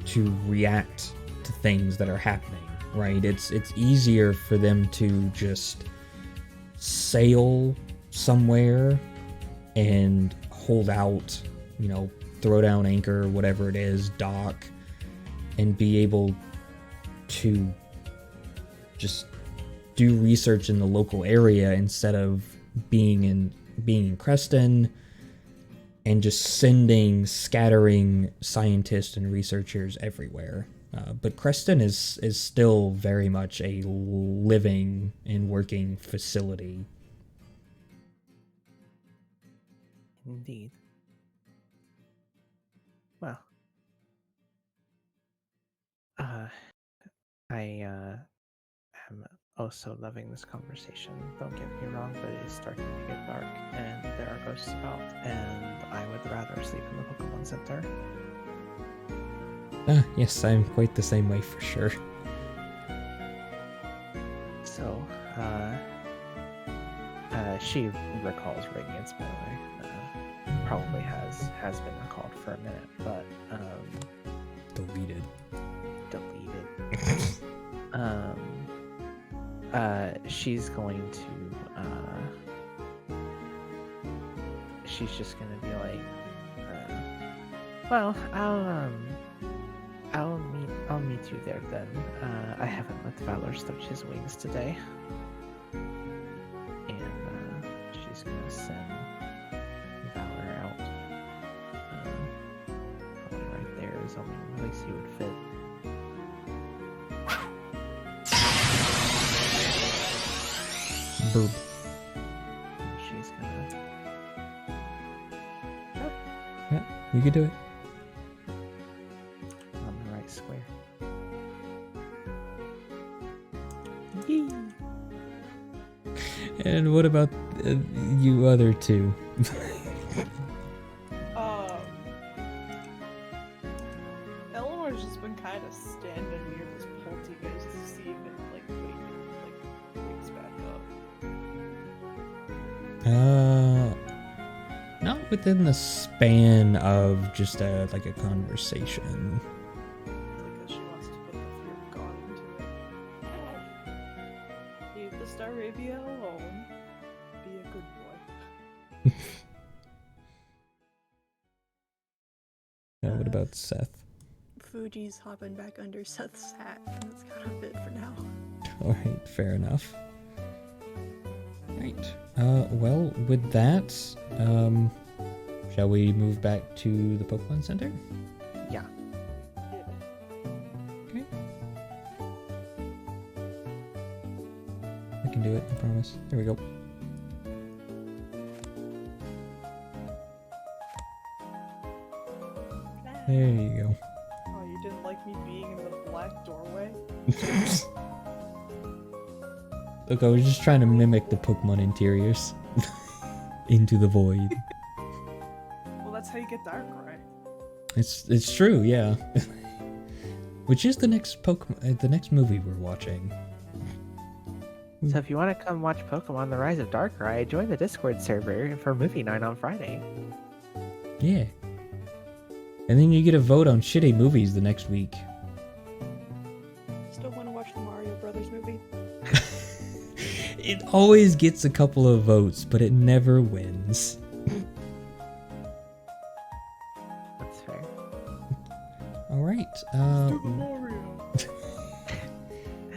[SPEAKER 1] to react to things that are happening, right? It's easier for them to just sail somewhere and hold out, throw down anchor, whatever it is, dock, and be able to just do research in the local area instead of being in Creston and just scattering scientists and researchers everywhere. But Creston is still very much a living and working facility.
[SPEAKER 3] Indeed. Well, I am also loving this conversation. Don't get me wrong, but it is starting to get dark, and there are ghosts about, and I would rather sleep in the Pokemon Center.
[SPEAKER 1] Yes, I'm quite the same way for sure.
[SPEAKER 3] So, she recalls Radiance, by the way. Probably has been recalled for a minute, but
[SPEAKER 1] Deleted.
[SPEAKER 3] She's going to she's just gonna be like, well, I'll meet you there then. I haven't let Valor stretch his wings today. And she's gonna send Valor out. Probably right there is the only place he would fit.
[SPEAKER 1] Burp.
[SPEAKER 3] She's gonna...
[SPEAKER 1] Yeah, you could do it.
[SPEAKER 3] on the right square.
[SPEAKER 1] And what about you other two?
[SPEAKER 2] Eleanor's just been kind of standing near this poltergeist to see if it wakes back up.
[SPEAKER 1] Not within the span of just a conversation.
[SPEAKER 2] Because she wants to put the fear of God into it. Leave the Staravia alone. Be a good boy.
[SPEAKER 1] What about Seth?
[SPEAKER 4] Fuji's hopping back under Seth's hat, and that's kind of it for now.
[SPEAKER 1] Alright, fair enough. Right. Well, with that, shall we move back to the Pokemon Center?
[SPEAKER 3] Yeah.
[SPEAKER 1] Okay. I can do it, I promise. There we go. There you go.
[SPEAKER 2] Oh, you didn't like me being in the black doorway?
[SPEAKER 1] Look, I was just trying to mimic the Pokemon interiors. Into the void.
[SPEAKER 2] Well, that's how you get Darkrai.
[SPEAKER 1] It's true, yeah. Which is the next Pokemon, the next movie we're watching.
[SPEAKER 3] So if you want to come watch Pokemon The Rise of Darkrai, join the Discord server for movie night on Friday.
[SPEAKER 1] Yeah. And then you get a vote on shitty movies the next week.
[SPEAKER 4] Still want to watch the Mario Brothers movie?
[SPEAKER 1] It always gets a couple of votes, but it never wins.
[SPEAKER 3] That's fair.
[SPEAKER 1] Alright,
[SPEAKER 2] Super Mario.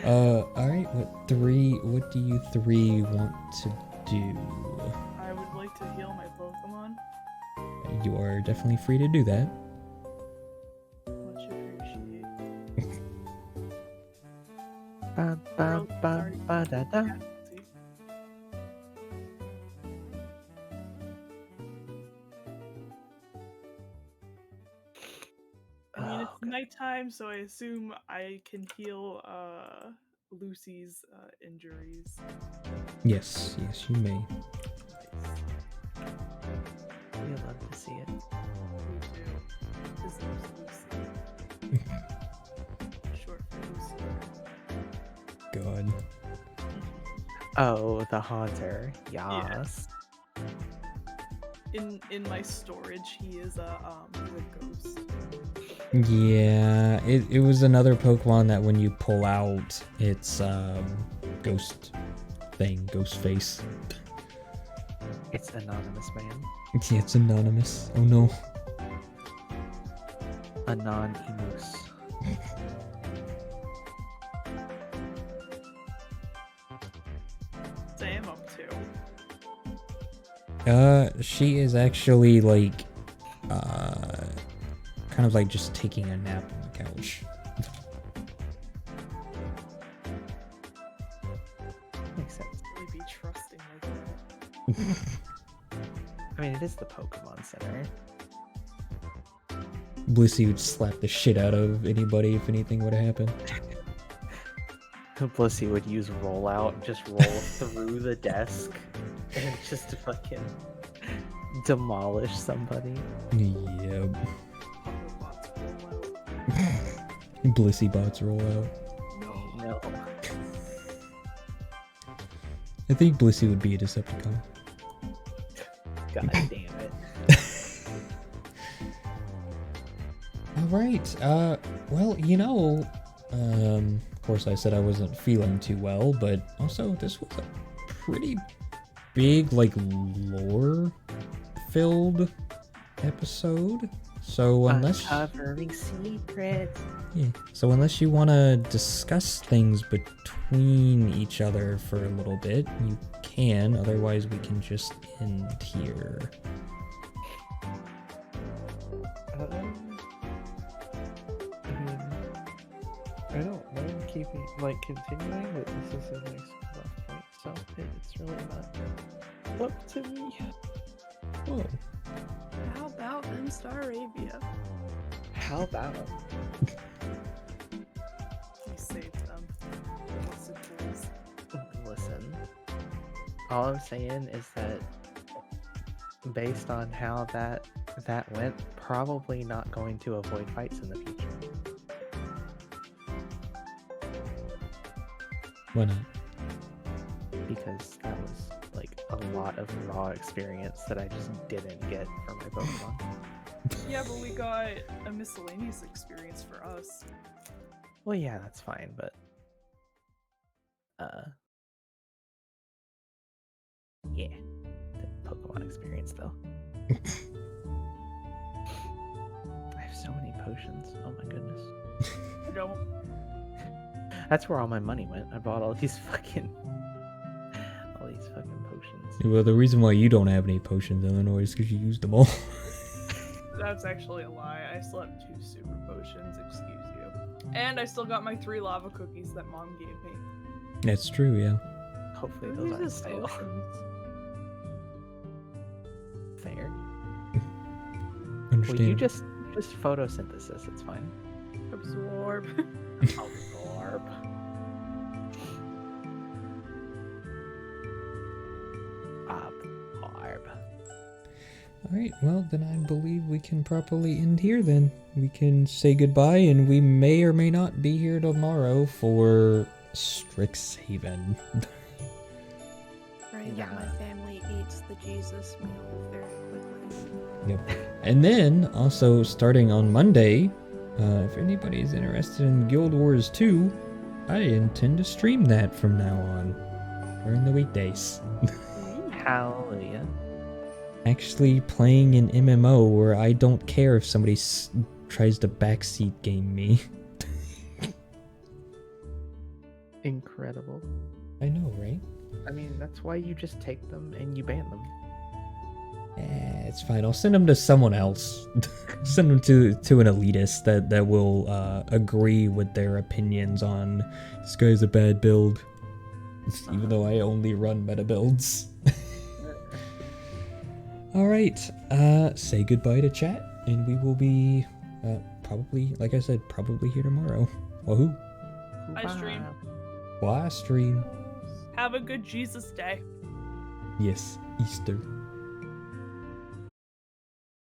[SPEAKER 1] alright, what do you three want to do?
[SPEAKER 2] I would like to heal my Pokemon.
[SPEAKER 1] You are definitely free to do that.
[SPEAKER 2] Much appreciate.
[SPEAKER 3] Ba, ba, ba, ba, da, da.
[SPEAKER 2] I mean, it's
[SPEAKER 3] Oh,
[SPEAKER 2] nighttime, so I assume I can heal Lucy's injuries.
[SPEAKER 1] Yes, you may.
[SPEAKER 2] Nice.
[SPEAKER 3] we'd love to see it.
[SPEAKER 2] Me too. His name's Lucy. Short for Lucy.
[SPEAKER 1] God.
[SPEAKER 3] Oh, the Haunter. Yes.
[SPEAKER 2] In my storage, he is a wood ghost.
[SPEAKER 1] Yeah, it was another Pokemon that when you pull out, it's ghost thing, ghost face.
[SPEAKER 3] It's Anonymous Man.
[SPEAKER 1] Yeah, it's anonymous. Oh no.
[SPEAKER 3] Anon-Emus.
[SPEAKER 2] Sam up to.
[SPEAKER 1] She is actually kind of just taking a nap on the couch.
[SPEAKER 3] Makes sense.
[SPEAKER 2] Really be trusting like that.
[SPEAKER 3] I mean, it is the Pokemon Center.
[SPEAKER 1] Blissey would slap the shit out of anybody if anything would have happened.
[SPEAKER 3] Blissey would use rollout, just roll through the desk and just fucking demolish somebody.
[SPEAKER 1] Yep.
[SPEAKER 2] Autobots roll out.
[SPEAKER 1] Blissey bots roll out.
[SPEAKER 3] No.
[SPEAKER 1] I think Blissey would be a Decepticon.
[SPEAKER 3] God damn it.
[SPEAKER 1] Alright, well, of course I said I wasn't feeling too well, but also this was a pretty big, lore-filled episode. So unless...
[SPEAKER 3] Uncovering secrets.
[SPEAKER 1] Yeah, so unless you want to discuss things between each other for a little bit, you can, otherwise we can just end here.
[SPEAKER 3] I don't mind continuing, but this is a nice rough point, so it's really not up to me.
[SPEAKER 1] Whoa.
[SPEAKER 4] How about them Star Arabia?
[SPEAKER 3] How about
[SPEAKER 2] We saved them. Messages.
[SPEAKER 3] Listen, all I'm saying is that based on how that went, probably not going to avoid fights in the future.
[SPEAKER 1] Why not?
[SPEAKER 3] Because that was a lot of raw experience that I just didn't get from my Pokemon.
[SPEAKER 2] Yeah, but we got a miscellaneous experience for us.
[SPEAKER 3] Well, yeah, that's fine, but yeah, the Pokemon experience though. I have so many potions. Oh my goodness.
[SPEAKER 2] I don't.
[SPEAKER 3] That's where all my money went. I bought all these fucking potions.
[SPEAKER 1] Well, the reason why you don't have any potions, Illinois, is because you used them all.
[SPEAKER 2] That's actually a lie. I still have 2 super potions, excuse you. And I still got my 3 lava cookies that mom gave me.
[SPEAKER 1] That's true, yeah.
[SPEAKER 3] Hopefully
[SPEAKER 4] Who
[SPEAKER 3] those aren't
[SPEAKER 4] uses
[SPEAKER 3] stale.
[SPEAKER 4] potions?
[SPEAKER 3] Fair.
[SPEAKER 1] Understand.
[SPEAKER 3] Well, you just photosynthesis. It's fine.
[SPEAKER 4] Absorb.
[SPEAKER 3] Absorb.
[SPEAKER 1] Alright, well, then I believe we can properly end here then. We can say goodbye, and we may or may not be here tomorrow for Strixhaven.
[SPEAKER 4] Right,
[SPEAKER 3] Yeah.
[SPEAKER 4] my family eats the Jesus meal very quickly.
[SPEAKER 1] Yep. And then, also, starting on Monday, if anybody is interested in Guild Wars 2, I intend to stream that from now on, during the weekdays.
[SPEAKER 3] Hallelujah.
[SPEAKER 1] Actually playing an MMO where I don't care if somebody tries to backseat game me.
[SPEAKER 3] Incredible.
[SPEAKER 1] I know, right?
[SPEAKER 3] I mean, that's why you just take them and you ban them.
[SPEAKER 1] It's fine. I'll send them to someone else. Send them to an elitist that will agree with their opinions on this guy's a bad build. Even though I only run meta builds. Alright, say goodbye to chat, and we will be probably, like I said, probably here tomorrow. Wahoo!
[SPEAKER 2] I stream.
[SPEAKER 1] Why stream?
[SPEAKER 2] Have a good Jesus day.
[SPEAKER 1] Yes, Easter.